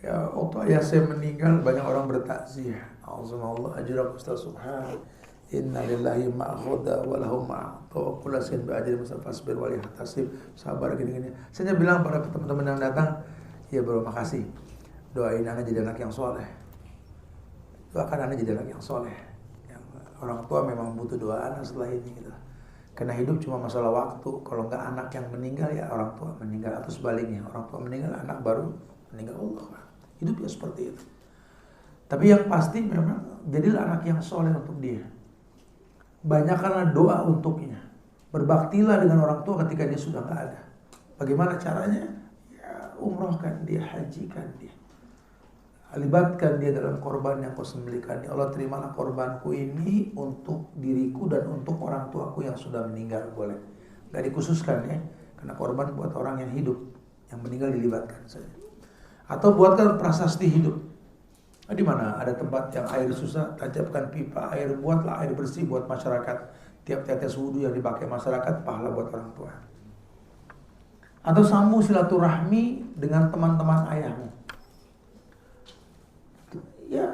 Ya, waktu ayah saya meninggal banyak orang bertakziah. Alhamdulillah ajrak Ustaz subhan. Inna lillahi ma'akhuda wa lahu ma'akhuda wa kullu sin bi'ajri musafasbir wa lihtasib. Sabar gini-gini. Saya bilang pada teman-teman yang datang, ya bro makasih. Doain anak jadi anak yang soleh. Doakan anak jadi anak yang soleh. Yang orang tua memang butuh doa anak setelah ini gitu. Karena hidup cuma masalah waktu. Kalau enggak anak yang meninggal ya orang tua meninggal, atau sebaliknya orang tua meninggal anak baru meninggal. Allah. Hidup ya seperti itu. Tapi yang pasti memang jadilah anak yang soleh untuk dia. Banyakkanlah doa untuknya. Berbaktilah dengan orang tua ketika dia sudah nggak ada. Bagaimana caranya? Ya, umrohkan dia, hajikan dia. Libatkan dia dalam korban yang kau sembelihkan. Ya Allah, terimalah korbanku ini untuk diriku dan untuk orang tuaku yang sudah meninggal. Boleh. Gak dikhususkan ya. Karena korban buat orang yang hidup. Yang meninggal dilibatkan saja. Atau buatkan prasasti hidup. Di mana ada tempat yang air susah, tancapkan pipa air, buatlah air bersih buat masyarakat. Tiap tetes wudhu yang dipakai masyarakat pahala buat orang tua. Atau sambung silaturahmi dengan teman-teman ayahmu. Ya,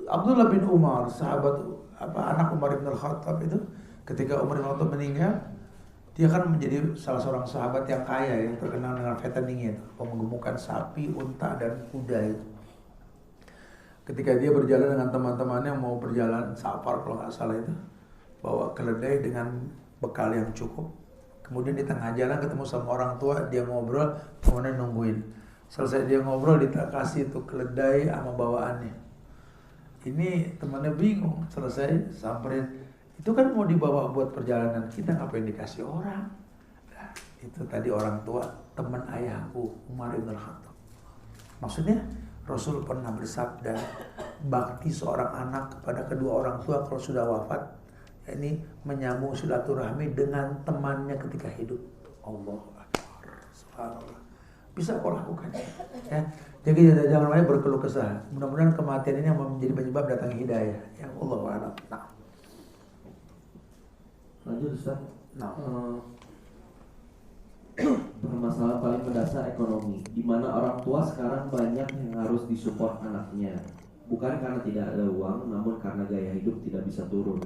Abdullah bin Umar, sahabat anak Umar bin Al-Khattab itu, ketika Umar bin Al-Khattab meninggal, dia kan menjadi salah seorang sahabat yang kaya yang terkenal dengan fatteningnya itu, menggemukkan sapi, unta dan kuda itu. Ketika dia berjalan dengan teman-temannya mau berjalan safar kalau nggak salah itu, bawa keledai dengan bekal yang cukup. Kemudian di tengah jalan ketemu sama orang tua, dia ngobrol, kemudian nungguin. Selesai dia ngobrol, dia kasih tuh keledai sama bawaannya. Ini temannya bingung, selesai samperin, itu kan mau dibawa buat perjalanan, kita ngapain dikasih orang? Nah, itu tadi orang tua, teman ayahku, Umar bin Khattab. Maksudnya Rasul pernah bersabda, bakti seorang anak kepada kedua orang tua kalau sudah wafat, ini menyambung silaturahmi dengan temannya ketika hidup. Allahu Akbar, subhanallah. Bisa kau lakukan. Ya. Jadi jangan banyak berkeluh kesah. Mudah-mudahan kematian ini yang menjadi penyebab datangnya hidayah. Ya Allah wa'ala. Nah. Lanjut Ustaz. Permasalahan paling mendasar ekonomi, di mana orang tua sekarang banyak yang harus disupport anaknya, bukan karena tidak ada uang, namun karena gaya hidup tidak bisa turun.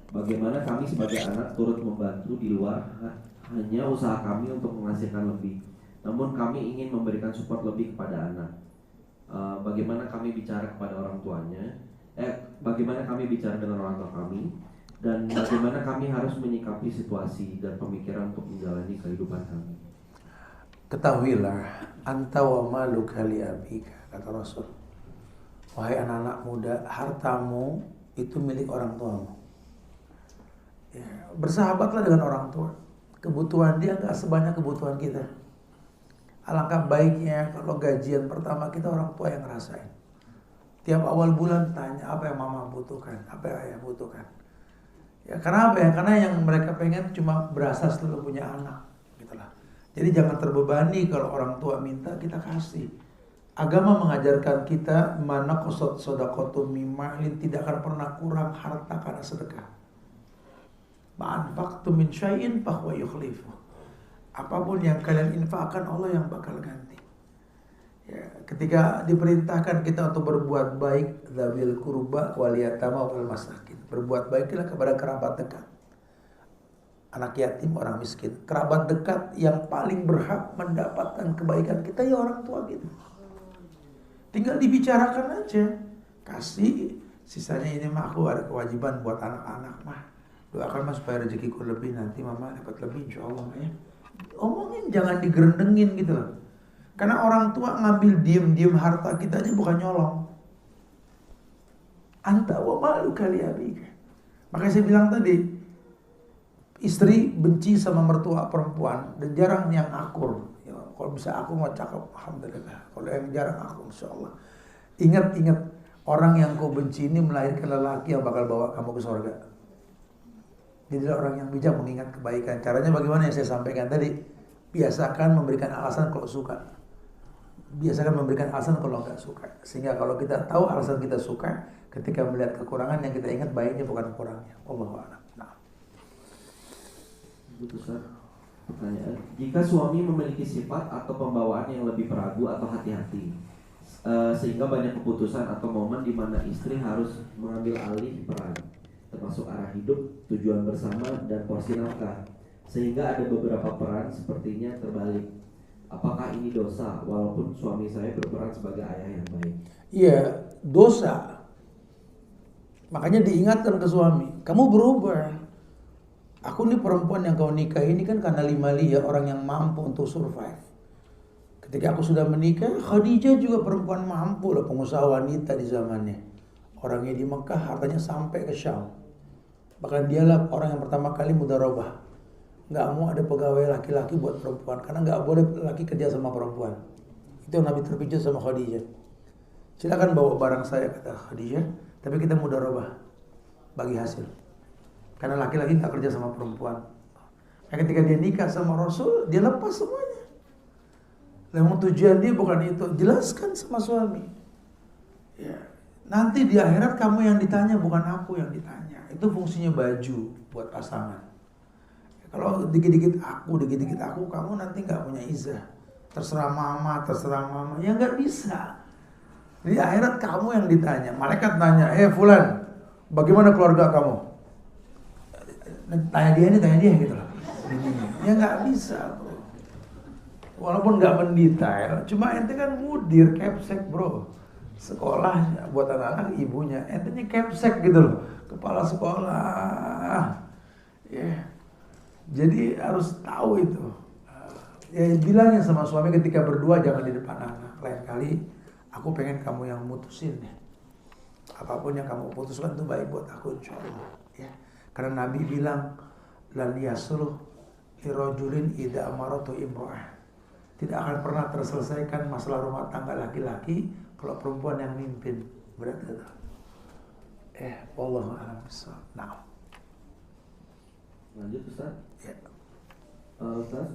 Bagaimana kami sebagai anak turut membantu di luar hanya usaha kami untuk menghasilkan lebih, namun kami ingin memberikan support lebih kepada anak. Bagaimana kami bicara kepada orang tuanya? Bagaimana kami bicara dengan orang tua kami? Dan bagaimana kami harus menyikapi situasi dan pemikiran untuk menjalani kehidupan kami. Ketahuilah, anta wa maluka li abika, kata Rasul. Wahai anak-anak muda, hartamu itu milik orang tuamu. Ya, bersahabatlah dengan orang tua. Kebutuhan dia gak sebanyak kebutuhan kita. Alangkah baiknya kalau gajian pertama kita orang tua yang ngerasain. Tiap awal bulan tanya apa yang mama butuhkan, apa yang ayah butuhkan. Ya, karena apa ya? Karena yang mereka pengen cuma berasa selalu punya anak, gitulah. Jadi jangan terbebani kalau orang tua minta kita kasih. Agama mengajarkan kita mana qasad shadaqatu mimmalin, tidak akan pernah kurang harta karena sedekah. Ma'anfaqtu min syai'in fahuwa yukhlifu. Apapun yang kalian infakkan Allah yang bakal ganti. Ya, ketika diperintahkan kita untuk berbuat baik, dzawil qurba wal yatama wal masakin. Berbuat baiklah kepada kerabat dekat. Anak yatim, orang miskin. Kerabat dekat yang paling berhak mendapatkan kebaikan kita ya orang tua kita. Tinggal dibicarakan aja. Kasih, sisanya ini mah aku ada kewajiban buat anak-anak mah. Doakan mas supaya rezekiku lebih, nanti mama dapat lebih insyaallah ya. Omongin, jangan digerendengin gitu loh. Karena orang tua ngambil diem-diem harta kita aja bukan nyolong. Anta wa maluka li abika. Makanya saya bilang tadi, istri benci sama mertua perempuan dan jarang yang akur. Ya, kalau bisa aku mau cakep, alhamdulillah. Kalau yang jarang akur, insyaallah. Ingat-ingat, orang yang kau benci ini melahirkan lelaki yang bakal bawa kamu ke surga. Jadilah orang yang bijak mengingat kebaikan. Caranya bagaimana yang saya sampaikan tadi? Biasakan memberikan alasan kalau suka. Biasakan memberikan alasan kalau nggak suka. Sehingga kalau kita tahu alasan kita suka, ketika melihat kekurangan yang kita ingat baiknya bukan kurangnya. Wallahu a'lam. Nah. Pertanyaan, jika suami memiliki sifat atau pembawaan yang lebih peragu atau hati-hati, sehingga banyak keputusan atau momen di mana istri harus mengambil alih peran, termasuk arah hidup, tujuan bersama, dan porsi nafkah, sehingga ada beberapa peran sepertinya terbalik. Apakah ini dosa walaupun suami saya berperan sebagai ayah yang baik? Iya, dosa. Makanya diingatkan ke suami, kamu berubah. Aku nih perempuan yang kau nikah ini kan karena liya orang yang mampu untuk survive. Ketika aku sudah menikah, Khadijah juga perempuan mampu lah, pengusaha wanita di zamannya. Orangnya di Mekah, hartanya sampai ke Syam. Bahkan dialah orang yang pertama kali mudharabah. Nggak mau ada pegawai laki-laki buat perempuan, karena nggak boleh laki kerja sama perempuan. Itu Nabi terpicu sama Khadijah. Silakan bawa barang saya, kata Khadijah, tapi kita mudharabah, bagi hasil. Karena laki-laki nggak kerja sama perempuan. Nah, ketika dia nikah sama Rasul, dia lepas semuanya. Memang tujuan dia bukan itu. Jelaskan sama suami. Ya, nanti di akhirat kamu yang ditanya, bukan aku yang ditanya. Itu fungsinya baju buat pasangan. Kalau dikit-dikit aku, kamu nanti nggak punya izah. Terserah mama. Ya nggak bisa. Di akhirat kamu yang ditanya. Malaikat nanya, fulan, bagaimana keluarga kamu? Tanya dia gitu loh. Ya nggak bisa, bro. Walaupun nggak mendetail, cuma ente kan mudir, kepsek, bro. Sekolah buat anak-anak ibunya, entenya kepsek gitu loh, kepala sekolah. Ya. Jadi harus tahu itu. Ya bilangnya sama suami ketika berdua jangan di depan anak. Lain kali aku pengen kamu yang mutusin ya. Apapun yang kamu putuskan itu baik buat aku insyaallah. Ya. Karena Nabi bilang lan yasruh lirajulin idza amaratu imra'ah. Tidak akan pernah terselesaikan masalah rumah tangga laki-laki kalau perempuan yang mimpin. Berarti itu. Wallahu a'lam bishawab. Nah. Lanjut Ustaz. Ya. Ustaz,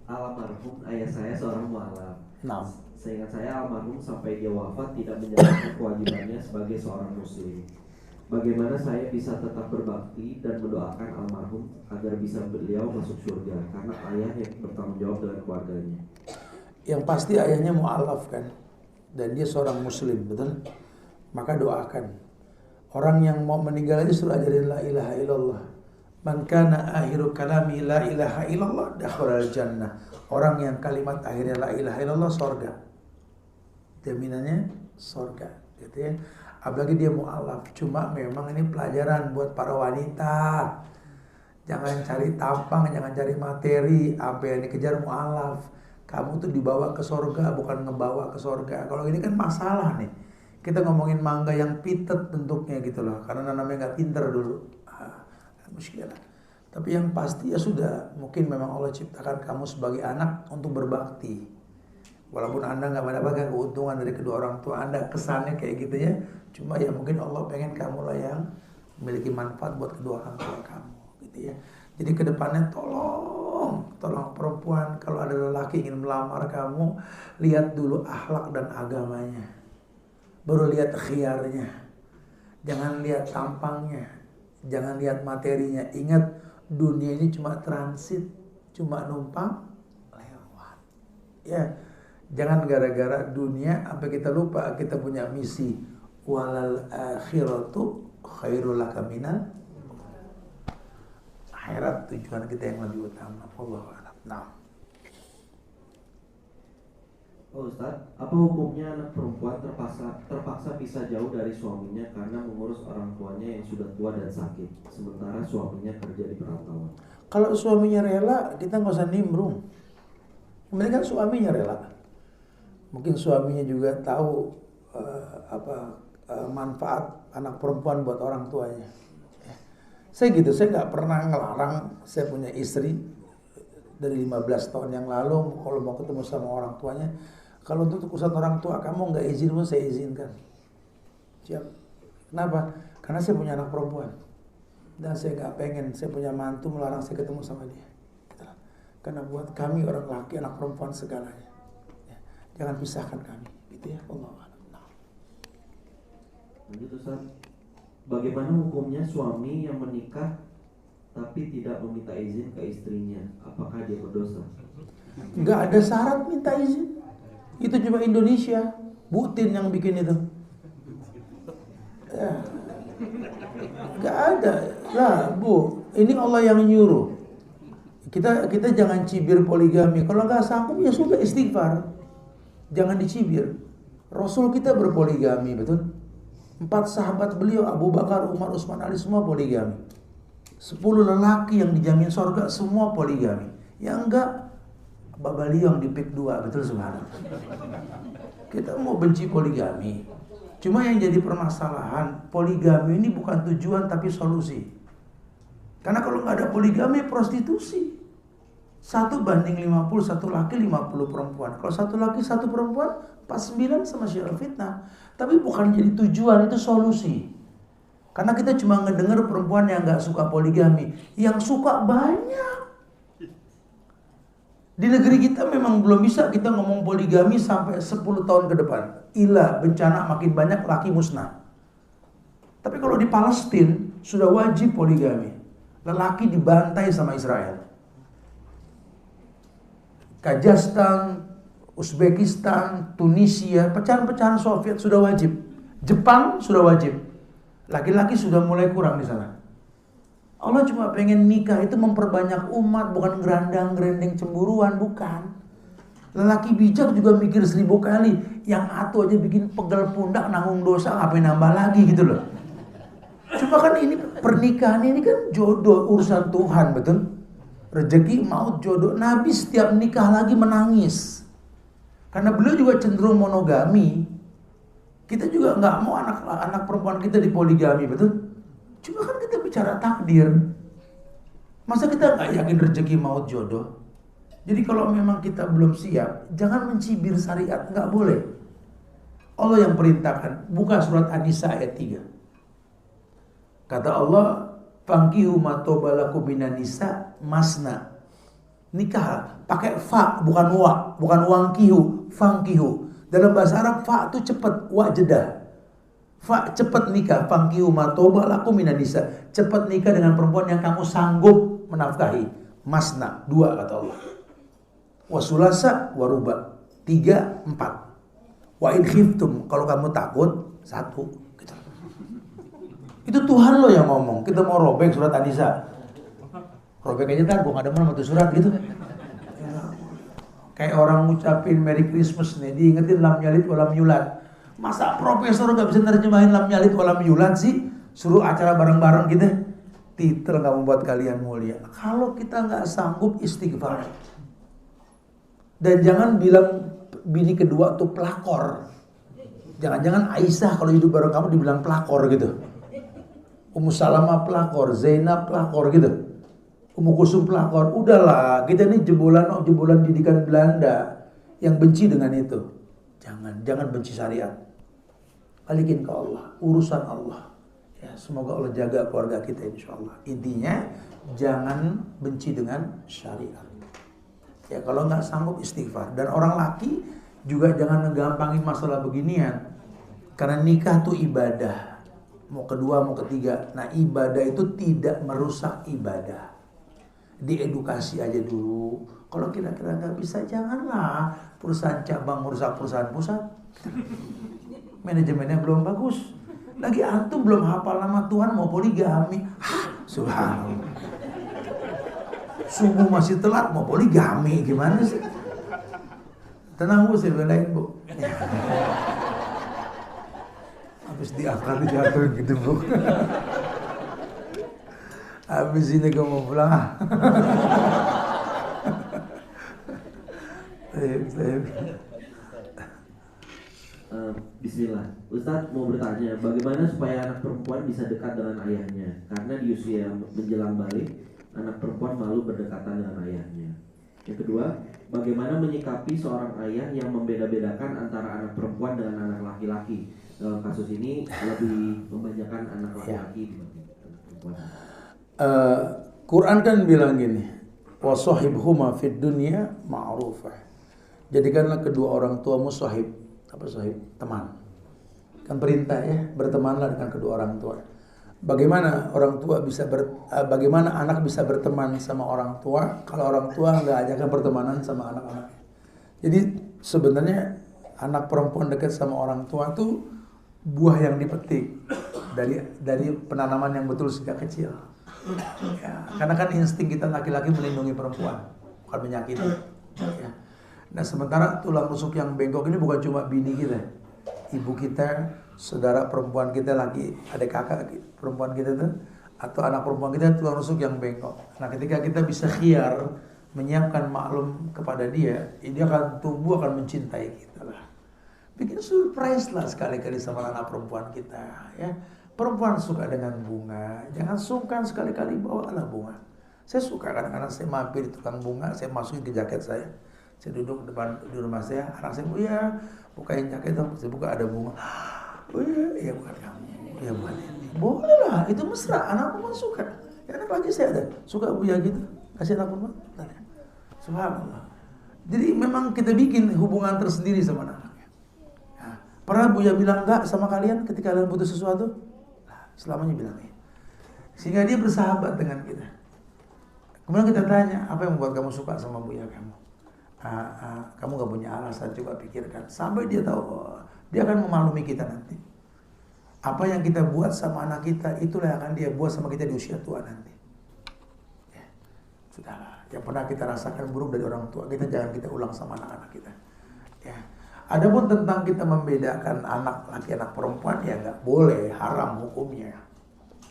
almarhum ayah saya seorang mualaf. Nah. Seingat saya almarhum sampai dia wafat tidak menjalankan kewajibannya sebagai seorang muslim. Bagaimana saya bisa tetap berbakti dan mendoakan almarhum agar bisa beliau masuk surga karena ayah yang bertanggung jawab dengan keluarganya. Yang pasti ayahnya mu'alaf kan, dan dia seorang muslim, betul? Maka doakan. Orang yang mau meninggal aja suruh ajarin la ilaha illallah. Man kana akhiru kalami la ilaha illallah dakhalal jannah. Orang yang kalimat akhirnya la ilaha illallah surga. Jaminannya surga, gitu ya. Apalagi dia mu'alaf. Cuma memang ini pelajaran buat para wanita. Jangan cari tampang, jangan cari materi. Sampai yang dikejar mu'alaf. Kamu tuh dibawa ke surga, bukan ngebawa ke surga. Kalau ini kan masalah nih. Kita ngomongin mangga yang pitet bentuknya gitu loh. Karena namanya gak pinter dulu. Muskilah. Tapi yang pasti ya sudah. Mungkin memang Allah ciptakan kamu sebagai anak untuk berbakti. Walaupun Anda gak mendapatkan keuntungan dari kedua orang tua Anda, kesannya kayak gitu ya. Cuma ya mungkin Allah pengen kamu lah yang memiliki manfaat buat kedua orang tua kamu, gitu ya. Jadi kedepannya tolong perempuan kalau ada lelaki ingin melamar kamu, lihat dulu akhlak dan agamanya, baru lihat khiyarnya. Jangan lihat tampangnya, jangan lihat materinya. Ingat dunia ini cuma transit, cuma numpang lewat. Ya, jangan gara-gara dunia sampai kita lupa kita punya misi. Walal akhiratu khairul laka minal. Akhirat tujuan kita yang lebih utama. Wallahu a'lam. Nah. Oh Ustaz, apa hukumnya anak perempuan terpaksa pisah jauh dari suaminya karena mengurus orang tuanya yang sudah tua dan sakit, sementara suaminya kerja di perantauan? Kalau suaminya rela, kita nggak usah nimbrung. Yang kan suaminya rela. Mungkin suaminya juga tahu manfaat anak perempuan buat orang tuanya. Saya gitu, saya nggak pernah ngelarang. Saya punya istri dari 15 tahun yang lalu, kalau mau ketemu sama orang tuanya, kalau untuk urusan orang tua kamu nggak izin pun saya izinkan. Siap. Kenapa? Karena saya punya anak perempuan dan saya nggak pengen saya punya mantu melarang saya ketemu sama dia. Karena buat kami orang laki, anak perempuan segalanya. Ya, jangan pisahkan kami, gitu ya. Allah. Lanjut Ustaz, bagaimana hukumnya suami yang menikah tapi tidak meminta izin ke istrinya? Apakah dia berdosa? Nggak ada syarat minta izin. Itu cuma Indonesia, Putin yang bikin itu. Ya. Nggak ada. Lah Bu, ini Allah yang nyuruh. Kita jangan cibir poligami. Kalau nggak sanggup ya sudah istighfar. Jangan dicibir. Rasul kita berpoligami, betul? 4 sahabat beliau, Abu Bakar, Umar, Utsman, Ali, semua poligami. 10 lelaki yang dijamin surga semua poligami. Yang enggak, Babalio yang dipik 2, betul subhanallah. Kita mau benci poligami. Cuma yang jadi permasalahan, poligami ini bukan tujuan tapi solusi. Karena kalau nggak ada poligami, prostitusi. 1:50, 1 laki 50 perempuan. Kalau 1 laki 1 perempuan, 49 sama syiar fitnah. Tapi bukan jadi tujuan, itu solusi. Karena kita cuma ngedenger perempuan yang gak suka poligami. Yang suka banyak. Di negeri kita memang belum bisa kita ngomong poligami sampai 10 tahun ke depan. Ilah, bencana makin banyak, laki musnah. Tapi kalau di Palestina sudah wajib poligami. Lelaki dibantai sama Israel. Kazakhstan, Uzbekistan, Tunisia, pecahan-pecahan Soviet sudah wajib. Jepang sudah wajib. Laki-laki sudah mulai kurang di sana. Allah cuma pengen nikah itu memperbanyak umat, bukan gerandang-gerendeng cemburuan, bukan. Lelaki bijak juga mikir 1000 kali. Yang atuh aja bikin pegel pundak nanggung dosa, ngapain nambah lagi gitu loh. Cuma kan ini pernikahan ini kan jodoh, urusan Tuhan, betul? Rezeki, maut, jodoh. Nabi setiap nikah lagi menangis. Karena beliau juga cenderung monogami. Kita juga nggak mau anak perempuan kita dipoligami, betul? Cuma kan kita bicara takdir. Masa kita nggak yakin rezeki, maut, jodoh? Jadi kalau memang kita belum siap, jangan mencibir syariat, nggak boleh. Allah yang perintahkan. Buka surat An-Nisa ayat 3. Kata Allah, "Fankihu ma toba lakum minan nisa masna." Nikah pakai fa, bukan wa, bukan wangkihu, fankihu. Dalam bahasa Arab fa itu cepat, wa jeda. Fa cepat nikah, fankihu ma toba lakum minan nisa. Cepat nikah dengan perempuan yang kamu sanggup menafkahi. Masna, 2 kata Allah. Wa sulasa wa ruba, 3, 4. Wa in khiftum, kalau kamu takut, 1. Gitu. Itu Tuhan lo yang ngomong. Kita mau robek surat An-Nisa. Robek aja kan, gue gak demen sama tuh surat gitu. Kayak orang ngucapin Merry Christmas nih, diingetin lam yalid walam yulad. Masa profesor gak bisa nerjemahin lam yalid walam yulad sih? Suruh acara bareng-bareng gitu. Titel gak membuat kalian mulia. Kalau kita gak sanggup, istighfar. Dan jangan bilang bini kedua tuh pelakor. Jangan-jangan Aisyah kalau hidup bareng kamu dibilang pelakor gitu. Ummu Salamah pelakor, Zainab pelakor gitu. Ummu Kulsum pelakor. Udahlah, kita ini jebolan didikan Belanda yang benci dengan itu. Jangan benci syariat. Balikin ke Allah, urusan Allah. Ya, semoga Allah jaga keluarga kita insyaallah. Intinya jangan benci dengan syariat. Ya kalau nggak sanggup istighfar. Dan orang laki juga jangan ngegampangin masalah beginian. Karena nikah tuh ibadah. Mau kedua, mau ketiga. Nah ibadah itu tidak merusak ibadah. Diedukasi aja dulu. Kalau kira-kira nggak bisa, janganlah perusahaan cabang merusak perusahaan pusat. Manajemennya belum bagus. Lagi antum belum hafal nama Tuhan mau poligami. Subhanallah. Subuh masih telat mau poligami, gimana sih? Tenang Bu, saya belain Bu. Habis diangkat jatuh gitu Bu. Habis ini gue mau pulang. Bismillah. Ustadz mau bertanya, bagaimana supaya anak perempuan bisa dekat dengan ayahnya? Karena di usia menjelang balik, anak perempuan malu berdekatan dengan ayahnya. Yang kedua, bagaimana menyikapi seorang ayah yang membeda-bedakan antara anak perempuan dengan anak laki-laki? Dalam kasus ini lebih membanyakan anak laki-laki dibanding anak perempuan. Quran kan bilang gini, wasahibhuma fid dunya ma'rufah. Jadikanlah kedua orang tuamu sahib. Apa sahib? Teman. Kan perintah ya, bertemanlah dengan kedua orang tua. Bagaimana orang tua bisa bagaimana anak bisa berteman sama orang tua kalau orang tua nggak ajakkan pertemanan sama anak-anak. Jadi sebenarnya anak perempuan dekat sama orang tua tuh buah yang dipetik dari penanaman yang betul sejak kecil. Ya, karena kan insting kita laki-laki melindungi perempuan, bukan menyakiti. Ya. Nah sementara tulang rusuk yang bengkok ini bukan cuma bini kita, ibu kita, saudara perempuan kita lagi, adik kakak perempuan kita tuh, atau anak perempuan kita tulang rusuk yang bengkok. Nah ketika kita bisa khiyar menyiapkan maklum kepada dia akan tumbuh, akan mencintai kita lah. Bikin surprise lah sekali-kali sama anak perempuan kita ya. Perempuan suka dengan bunga, jangan sungkan sekali-kali bawalah bunga. Saya suka kadang-kadang saya mampir di tukang bunga, saya masukin ke jaket saya duduk depan di rumah saya, anak saya, oh ya bukain jaket dong, saya buka ada bunga. Oh iya, bukan kamu, ya bukan ini. Boleh lah, itu mesra, anak perempuan suka. Ya anak lagi saya ada, suka buya gitu, kasih anak perempuan. Subhanallah. Jadi memang kita bikin hubungan tersendiri sama anaknya. Nah, pernah buya bilang enggak sama kalian ketika kalian butuh sesuatu? Selamanya bilang iya. Sehingga dia bersahabat dengan kita. Kemudian kita tanya, apa yang membuat kamu suka sama buya kamu? Kamu gak punya alasan, coba pikirkan. Sampai dia tahu, dia akan memaklumi kita nanti. Apa yang kita buat sama anak kita, itulah yang akan dia buat sama kita di usia tua nanti. Ya, sudahlah. Yang pernah kita rasakan buruk dari orang tua kita, jangan kita ulang sama anak-anak kita. Ya. Adapun tentang kita membedakan anak laki anak perempuan, ya nggak boleh, haram hukumnya.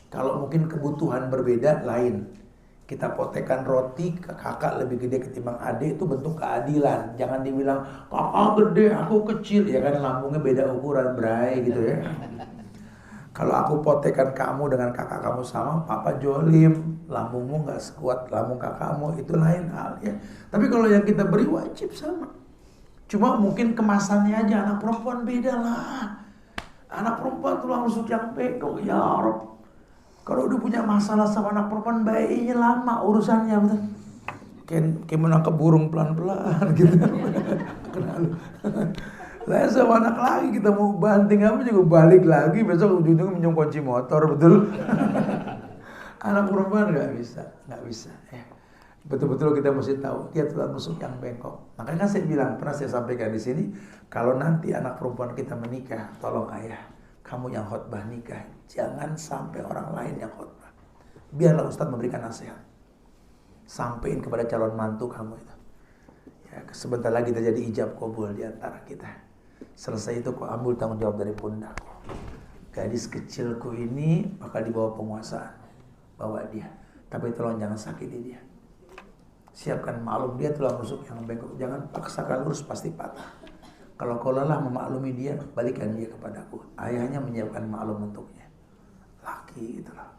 Kalau mungkin kebutuhan berbeda lain. Kita potekan roti ke kakak lebih gede ketimbang adik, itu bentuk keadilan. Jangan dibilang kakak gede, aku kecil, ya kan lambungnya beda ukuran, bray gitu ya. Kalau aku potekan kamu dengan kakak kamu sama, papa jolim, lambungmu nggak sekuat lambung kakakmu, itu lain hal ya. Tapi kalau yang kita beri wajib sama. Cuma mungkin kemasannya aja, anak perempuan beda lah. Anak perempuan tulang rusuk yang bengkok, ya Rob. Kalau udah punya masalah sama anak perempuan, bayinya lama urusannya, betul. Kayak menangkap burung pelan-pelan gitu. Kenal. Lah sama anak lagi kita mau banting apa juga balik lagi, besok ujung-ujungnya minum kunci motor, betul. Anak perempuan nggak bisa ya. Betul-betul kita mesti tahu dia tulang rusuk yang bengkok. Makanya saya bilang, pernah saya sampaikan di sini, kalau nanti anak perempuan kita menikah, tolong ayah, kamu yang khotbah nikah, jangan sampai orang lain yang khotbah. Biarlah Ustadz memberikan nasihat, sampaikan kepada calon mantu kamu itu. Ya, sebentar lagi terjadi ijab kabul di antara kita. Selesai itu kau ambil tanggung jawab dari pundakku. Gadis kecilku ini bakal dibawa penguasaan, bawa dia. Tapi tolong jangan sakiti dia. Siapkan maklum, dia tulang rusuk yang bengkok. Jangan paksakan lurus, pasti patah. Kalau kau lelah memaklumi dia, balikan dia kepadaku. Ayahnya menyiapkan maklum untuknya. Laki gitu loh.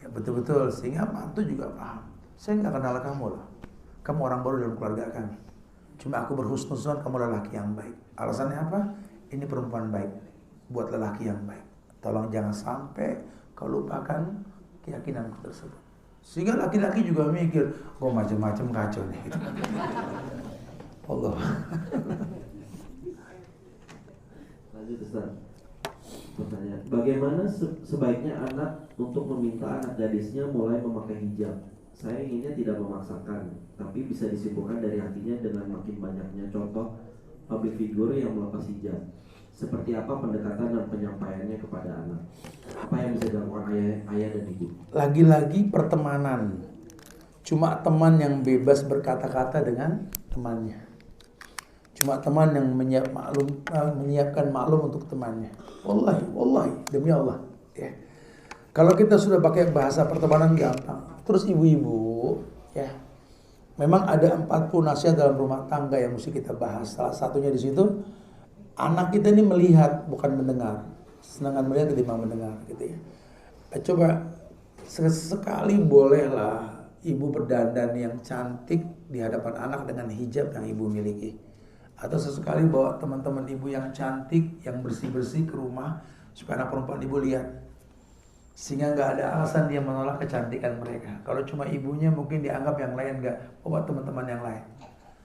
Ya betul-betul, sehingga mantu juga paham. Saya nggak kenal kamu loh. Kamu orang baru dalam keluarga kami. Cuma aku berhusnuzon kamu lelaki yang baik. Alasannya apa? Ini perempuan baik. Buat lelaki yang baik. Tolong jangan sampai kau lupakan keyakinanku tersebut. Sehingga laki-laki juga mikir, oh macam-macam kacau nih. Allah. Lanjut Ustaz. Pertanyaan, bagaimana sebaiknya anak untuk meminta anak gadisnya mulai memakai hijab? Saya inginnya tidak memaksakan, tapi bisa disimpulkan dari hatinya dengan makin banyaknya contoh public figure yang melepas hijab. Seperti apa pendekatan dan penyampaiannya kepada anak? Apa yang bisa dilakukan ayah dan ibu? Lagi-lagi pertemanan. Cuma teman yang bebas berkata-kata dengan temannya. Cuma teman yang menyiapkan maklum untuk temannya. Wallahi, demi Allah. Ya. Kalau kita sudah pakai bahasa pertemanan gampang. Terus ibu-ibu, ya, memang ada 40 nasihat dalam rumah tangga yang mesti kita bahas. Salah satunya di situ, anak kita ini melihat bukan mendengar. Senangan melihat ketimbang mendengar, gitu ya. Coba sesekali bolehlah ibu berdandan yang cantik di hadapan anak dengan hijab yang ibu miliki. Atau sesekali bawa teman-teman ibu yang cantik, yang bersih-bersih ke rumah supaya anak perempuan ibu lihat. Sehingga nggak ada alasan dia menolak kecantikan mereka. Kalau cuma ibunya mungkin dianggap yang lain nggak, buat teman-teman yang lain.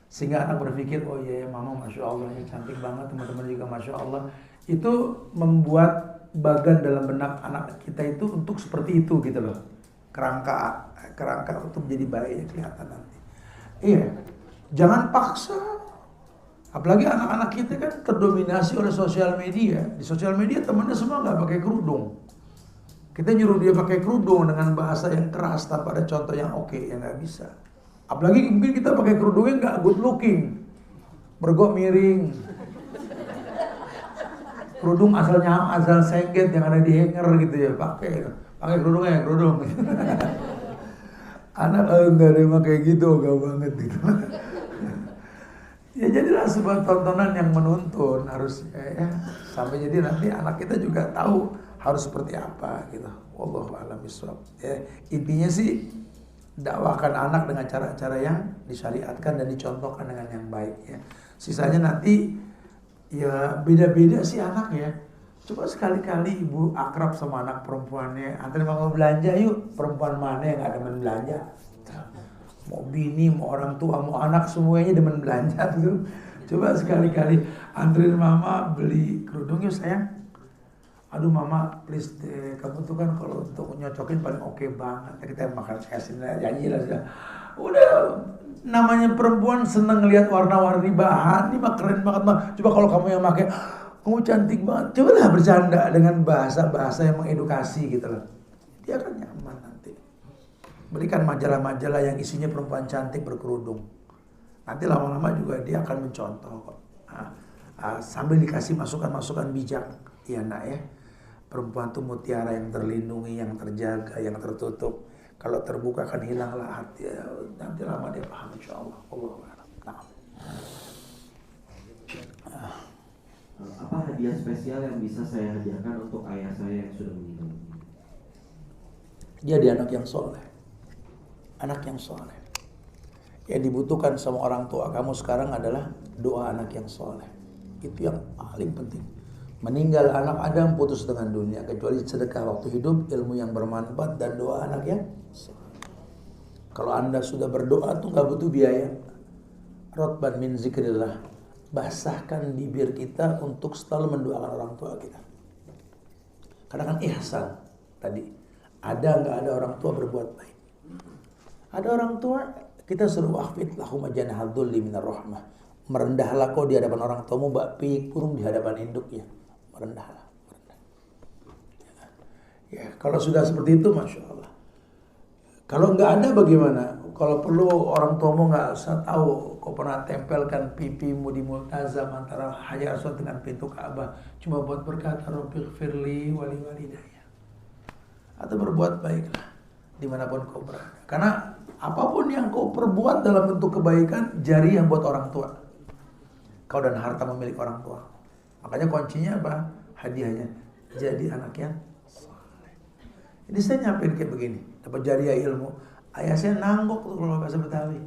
Sehingga anak berpikir, oh iya mama masya Allah ini cantik banget, teman-teman juga masya Allah. Itu membuat bagan dalam benak anak kita itu untuk seperti itu gitu loh. Kerangka untuk menjadi baiknya kelihatan nanti. Iya, jangan paksa. Apalagi anak-anak kita kan terdominasi oleh sosial media. Di sosial media temannya semua nggak pakai kerudung. Kita nyuruh dia pakai kerudung dengan bahasa yang keras tanpa ada contoh yang oke, yang nggak bisa. Apalagi mungkin kita pakai kerudungnya nggak good looking, bergok miring, kerudung asal sengget yang ada di hanger gitu ya, pakai kerudungnya kerudung. Anak nggak ada yang kayak gitu, gak banget gitu. Ya jadilah sebuah tontonan yang menuntun harusnya ya, sampai jadi nanti anak kita juga tahu harus seperti apa gitu. Wallahu a'lam bishawab. Ya, intinya sih dakwahkan anak dengan cara-cara yang disyariatkan dan dicontohkan dengan yang baik ya. Sisanya nanti ya beda-beda sih anak ya. Coba sekali-kali ibu akrab sama anak perempuannya, anterin mama belanja yuk. Perempuan mana yang gak demen belanja? Mau bini, mau orang tua, mau anak semuanya demen belanja tuh. Coba sekali-kali anterin mama beli kerudung yuk sayang. Aduh mama please deh, kamu tuh kan kalau untuk nyocokin paling oke banget. Kita makan kasih nyanyi lah sudah. Udah, namanya perempuan seneng ngelihat warna-warni bahan. Ini mah keren banget mah. Coba kalau kamu yang pakai, kamu cantik banget. Coba lah bercanda dengan bahasa-bahasa yang mengedukasi gitu loh. Dia akan nyaman nanti. Berikan majalah-majalah yang isinya perempuan cantik berkerudung. Nanti lama-lama juga dia akan mencontoh kok. Sambil dikasih masukan-masukan bijak. Ya nak ya, perempuan itu mutiara yang terlindungi, yang terjaga, yang tertutup. Kalau terbuka akan hilanglah hati. Nanti lama dia paham insyaAllah. Nah. Apa hadiah spesial yang bisa saya hadiahkan untuk ayah saya yang sudah meninggal? Jadi anak yang soleh. Anak yang soleh. Yang dibutuhkan sama orang tua kamu sekarang adalah doa anak yang soleh. Itu yang paling penting. Meninggal anak Adam putus dengan dunia, kecuali sedekah waktu hidup, ilmu yang bermanfaat, dan doa anak yang soleh. Kalau Anda sudah berdoa tuh gak butuh biaya. Rotban min zikrillah. Basahkan bibir kita untuk selalu mendoakan orang tua kita. Karena kan ihsan tadi. Ada nggak ada orang tua berbuat baik. Ada orang tua, kita suruh wahfid lahum janahal dhulli minar rahmah. Merendahlah kau di hadapan orang tuamu, bak piik burung di hadapan induknya. Merendahlah. Ya, kalau sudah seperti itu, masya Allah. Kalau nggak ada bagaimana? Kalau perlu orang tuamu nggak usah tahu, kau pernah tempelkan pipimu di multazam antara Hajar Aswad dengan pintu Ka'bah, cuma buat berkata Rabbighfirli wali walidayya. Atau berbuat baiklah dimanapun kau berada. Karena apapun yang kau perbuat dalam bentuk kebaikan, jariah buat orang tua. Kau dan harta memiliki orang tua. Makanya kuncinya apa? Hadiahnya jadi anak yang saleh. Ini saya nyampein kayak begini, dapat jariah ilmu. Ayah saya nanggok tuh kalau bahasa Betawi,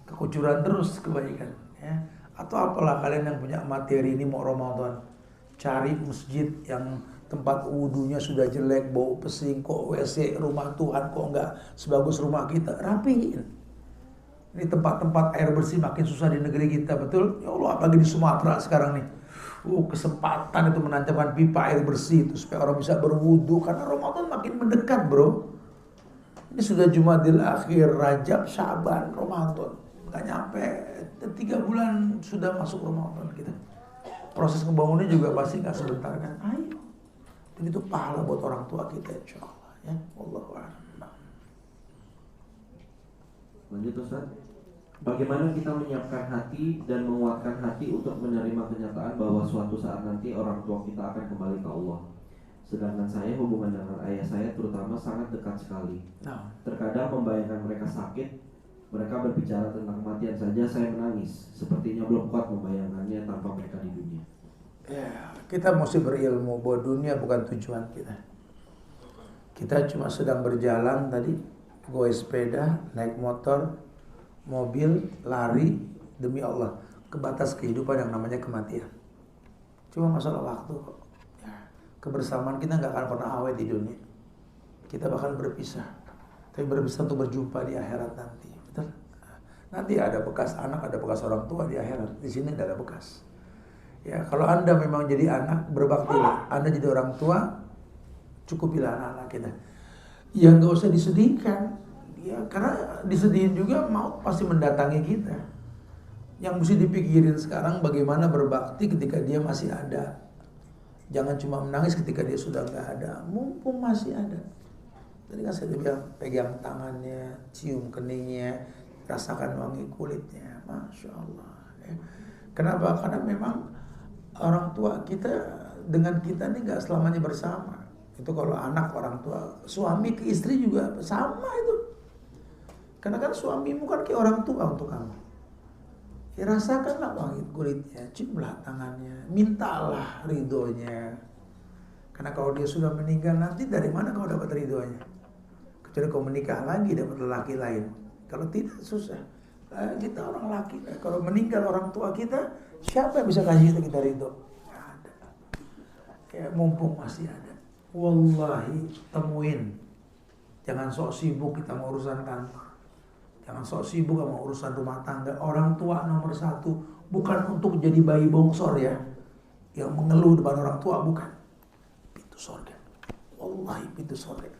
kekucuran terus kebaikan. Ya. Atau apalah kalian yang punya materi ini mau Ramadan, cari masjid yang tempat wudunya sudah jelek, bau pesing, kok WC rumah Tuhan kok enggak sebagus rumah kita, rapiin. Ini tempat-tempat air bersih makin susah di negeri kita, betul? Ya Allah, apalagi di Sumatera sekarang nih. Kesempatan itu menancapkan pipa air bersih itu supaya orang bisa berwudu karena Ramadan makin mendekat, bro. Ini sudah Jumadil Akhir, Rajab, Syaban, Ramadan. Gak nyampe 3 bulan sudah masuk Ramadan kita. Proses ngebangunnya juga pasti gak sebentar kan. Ayo. Dan itu pahala buat orang tua kita insyaAllah ya. Wallahu a'lam. Lanjut Ustaz. Bagaimana kita menyiapkan hati dan menguatkan hati untuk menerima kenyataan bahwa suatu saat nanti orang tua kita akan kembali ke Allah. Sedangkan saya hubungan dengan ayah saya terutama sangat dekat sekali. Terkadang membayangkan mereka sakit, mereka berbicara tentang kematian saja saya menangis. Sepertinya belum kuat membayangkannya tanpa mereka di dunia. Ya, kita mesti berilmu bahwa dunia bukan tujuan kita. Kita cuma sedang berjalan tadi, goes sepeda, naik motor, mobil, lari demi Allah ke batas kehidupan yang namanya kematian. Cuma masalah waktu kok. Kebersamaan kita nggak akan pernah awet di dunia. Kita bakal berpisah. Tapi berpisah untuk berjumpa di akhirat nanti. Betul? Nanti ada bekas anak, ada bekas orang tua di akhirat. Di sini tidak ada bekas. Ya, kalau Anda memang jadi anak, berbaktilah. Anda jadi orang tua, cukupilah anak-anak kita. Ya nggak usah disedihkan. Ya, karena disedihin juga maut pasti mendatangi kita. Yang mesti dipikirin sekarang bagaimana berbakti ketika dia masih ada. Jangan cuma menangis ketika dia sudah nggak ada, mumpung masih ada. Tadi kan saya bilang pegang tangannya, cium keningnya, rasakan wangi kulitnya, masya Allah. Ya. Kenapa? Karena memang orang tua kita dengan kita ini nggak selamanya bersama. Itu kalau anak orang tua, suami ke istri juga sama itu. Karena kan suamimu kan kayak orang tua untuk kamu. Ya, rasakanlah wangi kulitnya, ciumlah tangannya, mintalah ridhonya. Karena kalau dia sudah meninggal nanti dari mana kau dapat ridhonya? Kecuali kau menikah lagi dapat lelaki lain. Kalau tidak susah. Kita orang laki, kalau meninggal orang tua kita, siapa yang bisa kasih kita ridho? Nggak ada. Ya, mumpung masih ada. Wallahi, temuin. Jangan sok sibuk kita mau urusan kantor. Jangan sok sibuk sama urusan rumah tangga. Orang tua nomor 1 bukan untuk jadi bayi bongsor ya, yang mengeluh depan orang tua, bukan. Pintu surga. Wallahi pintu surga.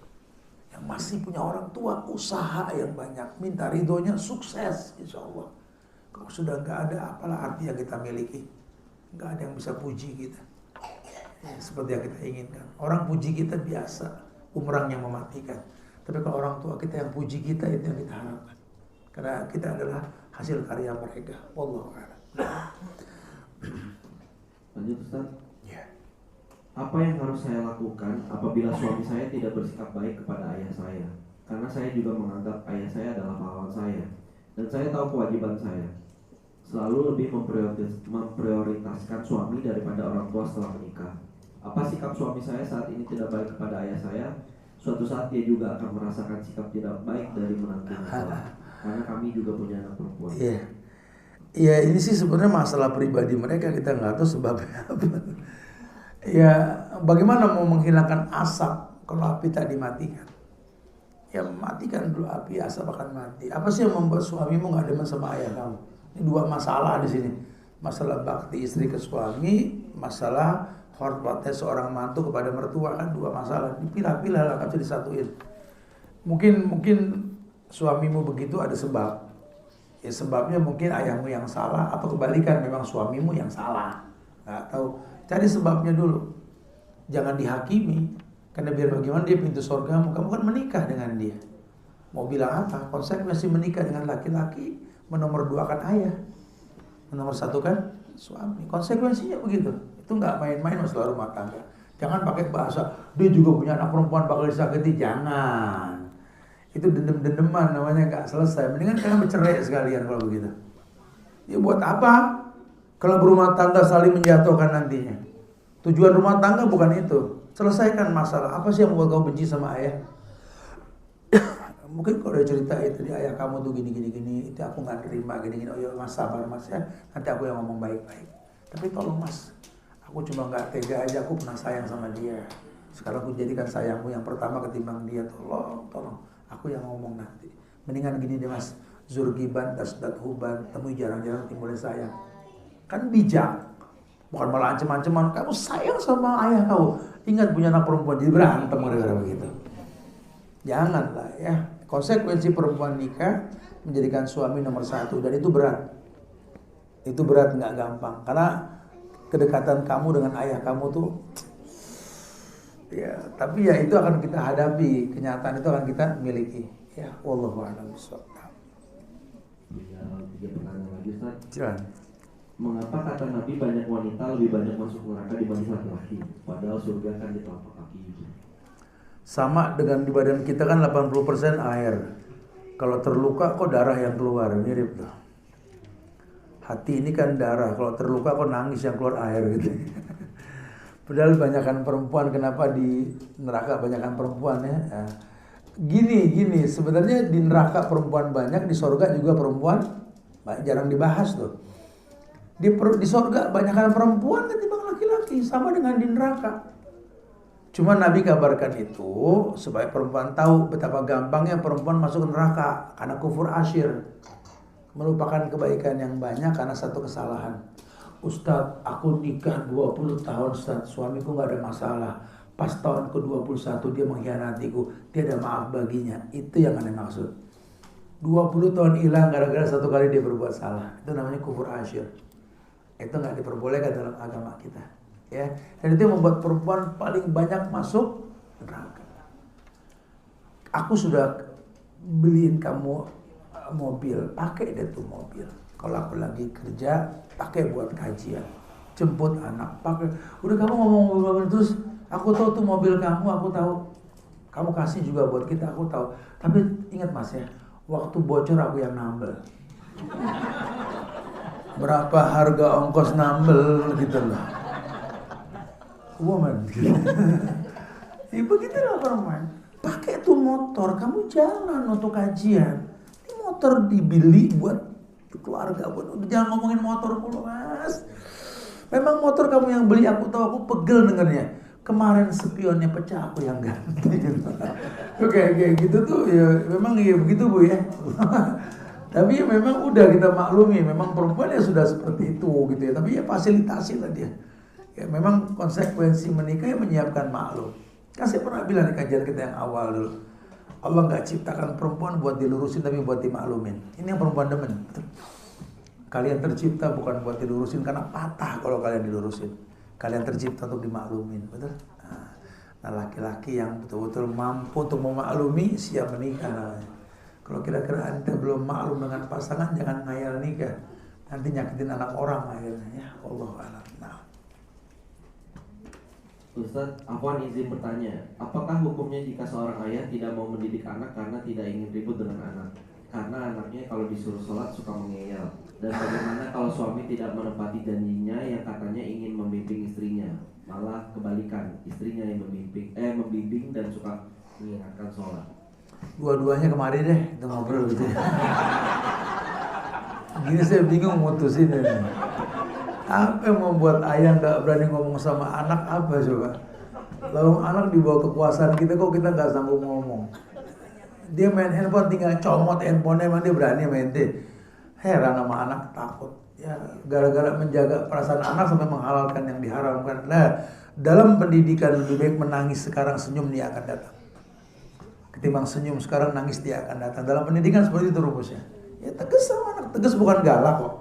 Yang masih punya orang tua, usaha yang banyak, minta ridhonya, sukses insya Allah. Kalau sudah nggak ada, apalah arti yang kita miliki? Nggak ada yang bisa puji kita seperti yang kita inginkan. Orang puji kita biasa, bumerang yang mematikan. Tapi kalau orang tua kita yang puji kita, itu yang kita harapkan. Karena kita adalah hasil karya mereka. Wallahu a'lam. Lanjut Ustaz. Ya. Apa yang harus saya lakukan apabila suami saya tidak bersikap baik kepada ayah saya? Karena saya juga menganggap ayah saya adalah pahlawan saya, dan saya tahu kewajiban saya. Selalu lebih memprioritaskan suami daripada orang tua setelah menikah. Apa sikap suami saya saat ini tidak baik kepada ayah saya? Suatu saat dia juga akan merasakan sikap tidak baik dari menantunya. Karena kami juga punya anak perempuan. Iya. Ya ini sih sebenarnya masalah pribadi mereka, kita nggak tahu sebabnya apa. Ya bagaimana mau menghilangkan asap kalau api tak dimatikan? Ya matikan dulu api, asap akan mati. Apa sih yang membuat suamimu nggak demen sama ayah kamu? Ini dua masalah di sini. Masalah bakti istri ke suami, masalah hormatnya seorang mantu kepada mertua, kan dua masalah. Dipilah-pilah lah, nggak bisa disatuin. Mungkin suamimu begitu ada sebab. Ya sebabnya mungkin ayahmu yang salah atau kebalikan memang suamimu yang salah. Nggak tahu. Cari sebabnya dulu. Jangan dihakimi. Karena biar bagaimana dia pintu surgamu. Kamu kan menikah dengan dia. Mau bilang apa? Konsekuensi menikah dengan laki-laki menomorduakan ayah, menomorsatukan suami. Konsekuensinya begitu. Itu nggak main-main masalah rumah tangga. Jangan pakai bahasa dia juga punya anak perempuan bakal disakiti. Jangan. Itu dendam-dendaman namanya, nggak selesai. Mendingan kalian bercerai sekalian kalau begitu. Ya buat apa? Kalau berumah tangga saling menjatuhkan nantinya. Tujuan rumah tangga bukan itu. Selesaikan masalah. Apa sih yang membuat kau benci sama ayah? Mungkin kalau dia cerita itu, ayah kamu tuh gini, itu aku nggak terima gini. Oh ya mas, sabar mas ya. Nanti aku yang ngomong baik-baik. Tapi tolong mas, aku cuma nggak tega aja. Aku pernah sayang sama dia. Sekarang aku jadikan sayangmu yang pertama ketimbang dia. Tolong. Aku yang ngomong nanti. Mendingan gini deh mas, zurgiban tasdat huban, temui jarang-jarang timbulnya sayang. Kan bijak. Bukan malah ancam-ancaman, kamu sayang sama ayah kau. Ingat punya anak perempuan, jadi berantem gara-gara begitu. Janganlah ya. Konsekuensi perempuan nikah menjadikan suami nomor satu, dan itu berat. Itu berat, nggak gampang. Karena kedekatan kamu dengan ayah kamu tuh, ya, tapi ya itu akan kita hadapi, kenyataan itu akan kita miliki. Ya, wallahu a'lam bishawab. Tinggal 3 pertanyaan lagi Ustaz. Jangan. Mengapa kata Nabi banyak wanita lebih banyak masuk neraka dibanding laki-laki? Padahal surga kan di telapak kaki. Sama dengan di badan kita kan 80% air. Kalau terluka kok darah yang keluar, mirip tuh. Hati ini kan darah, kalau terluka kok nangis yang keluar air gitu. Padahal banyakan perempuan, kenapa di neraka banyakan perempuan ya? Nah, gini, sebenarnya di neraka perempuan banyak, di sorga juga perempuan banyak, jarang dibahas tuh. Di sorga banyakan perempuan ketimbang laki-laki, sama dengan di neraka. Cuma Nabi kabarkan itu supaya perempuan tahu betapa gampangnya perempuan masuk ke neraka karena kufur asyir, melupakan kebaikan yang banyak karena satu kesalahan. Ustadz, aku nikah 20 tahun Ustadz, suamiku gak ada masalah. Pas tahun ke-21 dia mengkhianatiku, tiada maaf baginya. Itu yang aneh maksud. 20 tahun hilang gara-gara satu kali dia berbuat salah. Itu namanya kufur asyir. Itu gak diperbolehkan dalam agama kita. Ya, dan itu yang membuat perempuan paling banyak masuk neraka. Aku sudah beliin kamu mobil, pakai deh tuh mobil. Kalau aku lagi kerja, pakai buat kajian. Jemput anak, pakai. Udah kamu ngomong mobil terus, aku tahu tuh mobil kamu, aku tahu. Kamu kasih juga buat kita, aku tahu. Tapi ingat mas ya, waktu bocor aku yang nambel. Berapa harga ongkos nambel gitu loh. Woman. Ya begitulah perempuan. Pakai tuh motor, kamu jalan untuk kajian. Ini motor dibeli buat keluarga, jangan ngomongin motor mulu mas. Memang motor kamu yang beli, aku tahu, aku pegel dengernya. Kemarin spionnya pecah, aku yang ganti. Oke, kayak gitu tuh ya, memang ya begitu bu ya. Tapi ya memang udah kita maklumi, memang perempuan ya sudah seperti itu gitu ya. Tapi ya fasilitasi lah dia. Ya memang konsekuensi menikah yang menyiapkan maklum. Kan saya pernah bilang di kajian kita yang awal dulu, Allah nggak ciptakan perempuan buat dilurusin tapi buat dimaklumin. Ini yang perempuan demen. Kalian tercipta bukan buat dilurusin karena patah kalau kalian dilurusin. Kalian tercipta untuk dimaklumin, betul? Nah, laki-laki yang betul-betul mampu untuk memaklumi siap menikah namanya. Kalau kira-kira anda belum maklum dengan pasangan, jangan ngayal nikah. Nanti nyakitin anak orang akhirnya ya. Allah a'lam. Nah. Ustaz, Afwan izin bertanya, apakah hukumnya jika seorang ayah tidak mau mendidik anak karena tidak ingin ribut dengan anak? Karena anaknya kalau disuruh sholat suka mengeyel. Dan bagaimana kalau suami tidak menepati janjinya yang katanya ingin membimbing istrinya, malah kebalikan, istrinya yang membimbing dan suka mengingatkan sholat? Dua-duanya kemari deh, kita ngobrol gitu ya. Gini saya bingung mutusin ini. Apa yang membuat ayah nggak berani ngomong sama anak apa coba? Lalu anak dibawa kekuasaan kita kok kita nggak sanggup ngomong. Dia main handphone tinggal comot handphonenya, emang dia berani main deh. Heran sama anak, takut. Ya gara-gara menjaga perasaan anak sampai menghalalkan yang diharamkan. Nah, dalam pendidikan lebih baik menangis sekarang, senyum dia akan datang. Ketimbang senyum sekarang, nangis dia akan datang. Dalam pendidikan seperti itu rumusnya. Ya tegas sama anak, tegas bukan galak kok.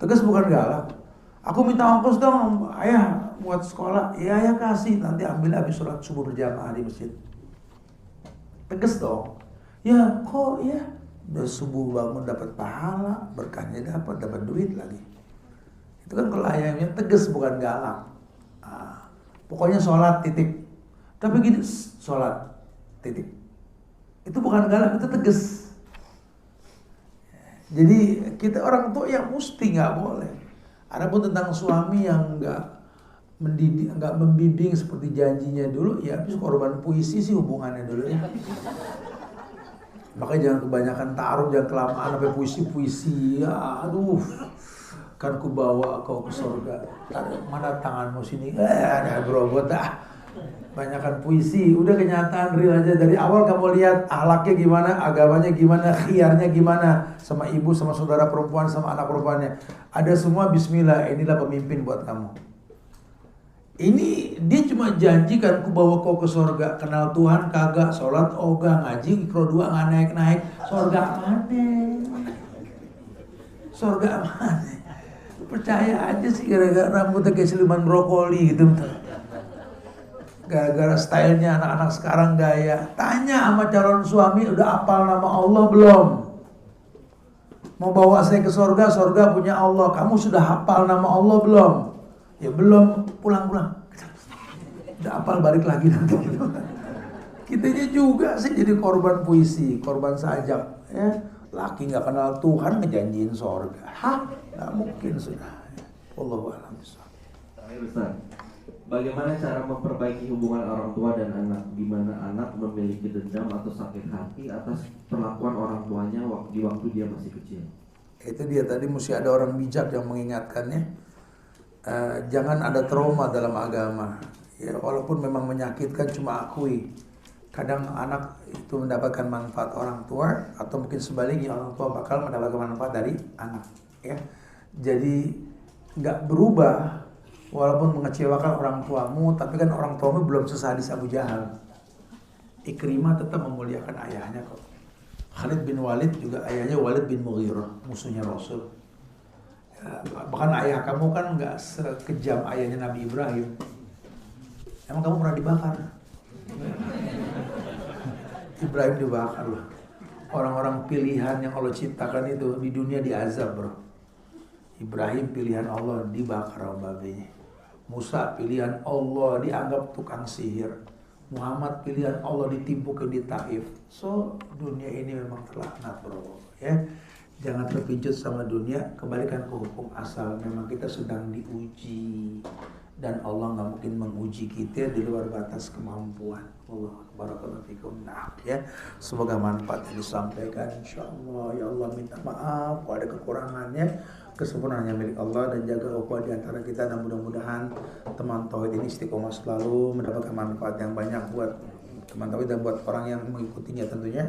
Tegas bukan galak. Aku minta ongkos dong, ayah buat sekolah. Ya ayah kasih, nanti ambil habis sholat subuh berjamaah di masjid. Tegas dong. Ya kok ya, udah subuh bangun dapat pahala, berkahnya dapat duit lagi. Itu kan kalau ayahnya tegas bukan galak. Nah, pokoknya sholat titik. Tapi gini, sholat titik. Itu bukan galak, itu tegas. Jadi kita orang tua yang mesti nggak boleh. Adapun tentang suami yang nggak mendidik, nggak membimbing seperti janjinya dulu, ya habis korban puisi sih hubungannya dulu ya. Makanya jangan kebanyakan taruh, jangan kelamaan sampai puisi-puisi. Ya, aduh, kan ku bawa kau ke surga. Mana tanganmu sini? Ada berobot ah. Banyakan puisi, udah kenyataan real aja. Dari awal kamu lihat akhlaknya gimana, agamanya gimana, khiyarnya gimana, sama ibu, sama saudara perempuan, sama anak perempuannya. Ada semua bismillah, inilah pemimpin buat kamu. Ini dia cuma janjikan ku bawa kau ke surga. Kenal Tuhan kagak, sholat ogah, ngaji ikro 2 nggak naik-naik. Surga mana? Surga mana? Percaya aja sih gara-gara rambutnya kayak siluman brokoli gitu. Gara-gara stylenya anak-anak sekarang gaya. Tanya sama calon suami, udah hafal nama Allah belum? Mau bawa saya ke surga, surga punya Allah. Kamu sudah hafal nama Allah belum? Ya belum, pulang-pulang. Udah hafal balik lagi nanti. Kitanya juga sih jadi korban puisi, korban sajak. Ya, laki nggak kenal Tuhan ngejanjiin surga. Hah? Nggak mungkin sudah. Wallahu a'lam bishawab. Ustaz, bagaimana cara memperbaiki hubungan orang tua dan anak, di mana anak memiliki dendam atau sakit hati atas perlakuan orang tuanya di waktu dia masih kecil? Itu dia tadi, mesti ada orang bijak yang mengingatkannya. Jangan ada trauma dalam agama. Ya, walaupun memang menyakitkan, cuma akui. Kadang anak itu mendapatkan manfaat orang tua, atau mungkin sebaliknya orang tua bakal mendapatkan manfaat dari anak. Ya, jadi nggak berubah. Walaupun mengecewakan orang tuamu, tapi kan orang tuamu belum sesadis Abu Jahal. Ikrimah tetap memuliakan ayahnya kok. Khalid bin Walid juga ayahnya Walid bin Mughirah, musuhnya Rasul. Ya, bahkan ayah kamu kan nggak sekejam ayahnya Nabi Ibrahim. Emang kamu pernah dibakar? Ibrahim dibakar loh. Orang-orang pilihan yang Allah ciptakan itu di dunia diazab bro. Ibrahim pilihan Allah dibakar sama babenya. Musa pilihan Allah dianggap tukang sihir. Muhammad pilihan Allah ditimpukin di Taif. So dunia ini memang terlaknat bro. Ya, jangan terpincut sama dunia. Kembalikan ke hukum asal. Memang kita sedang diuji dan Allah nggak mungkin menguji kita di luar batas kemampuan. Allah barakallahu fikum. Nah, ya, semoga manfaat yang disampaikan. Insyaallah ya Allah minta maaf kalau ada kekurangannya. Kesempurnaannya milik Allah, dan jaga ukhuwah di antara kita, dan mudah-mudahan teman tauhid ini istiqomah selalu mendapatkan manfaat yang banyak buat teman tauhid dan buat orang yang mengikutinya tentunya.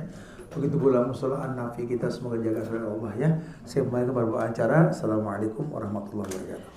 Begitu pula musola an-nafi kita, semoga jaga oleh Allah ya. Saya kembali kepada acara. Assalamualaikum warahmatullahi wabarakatuh.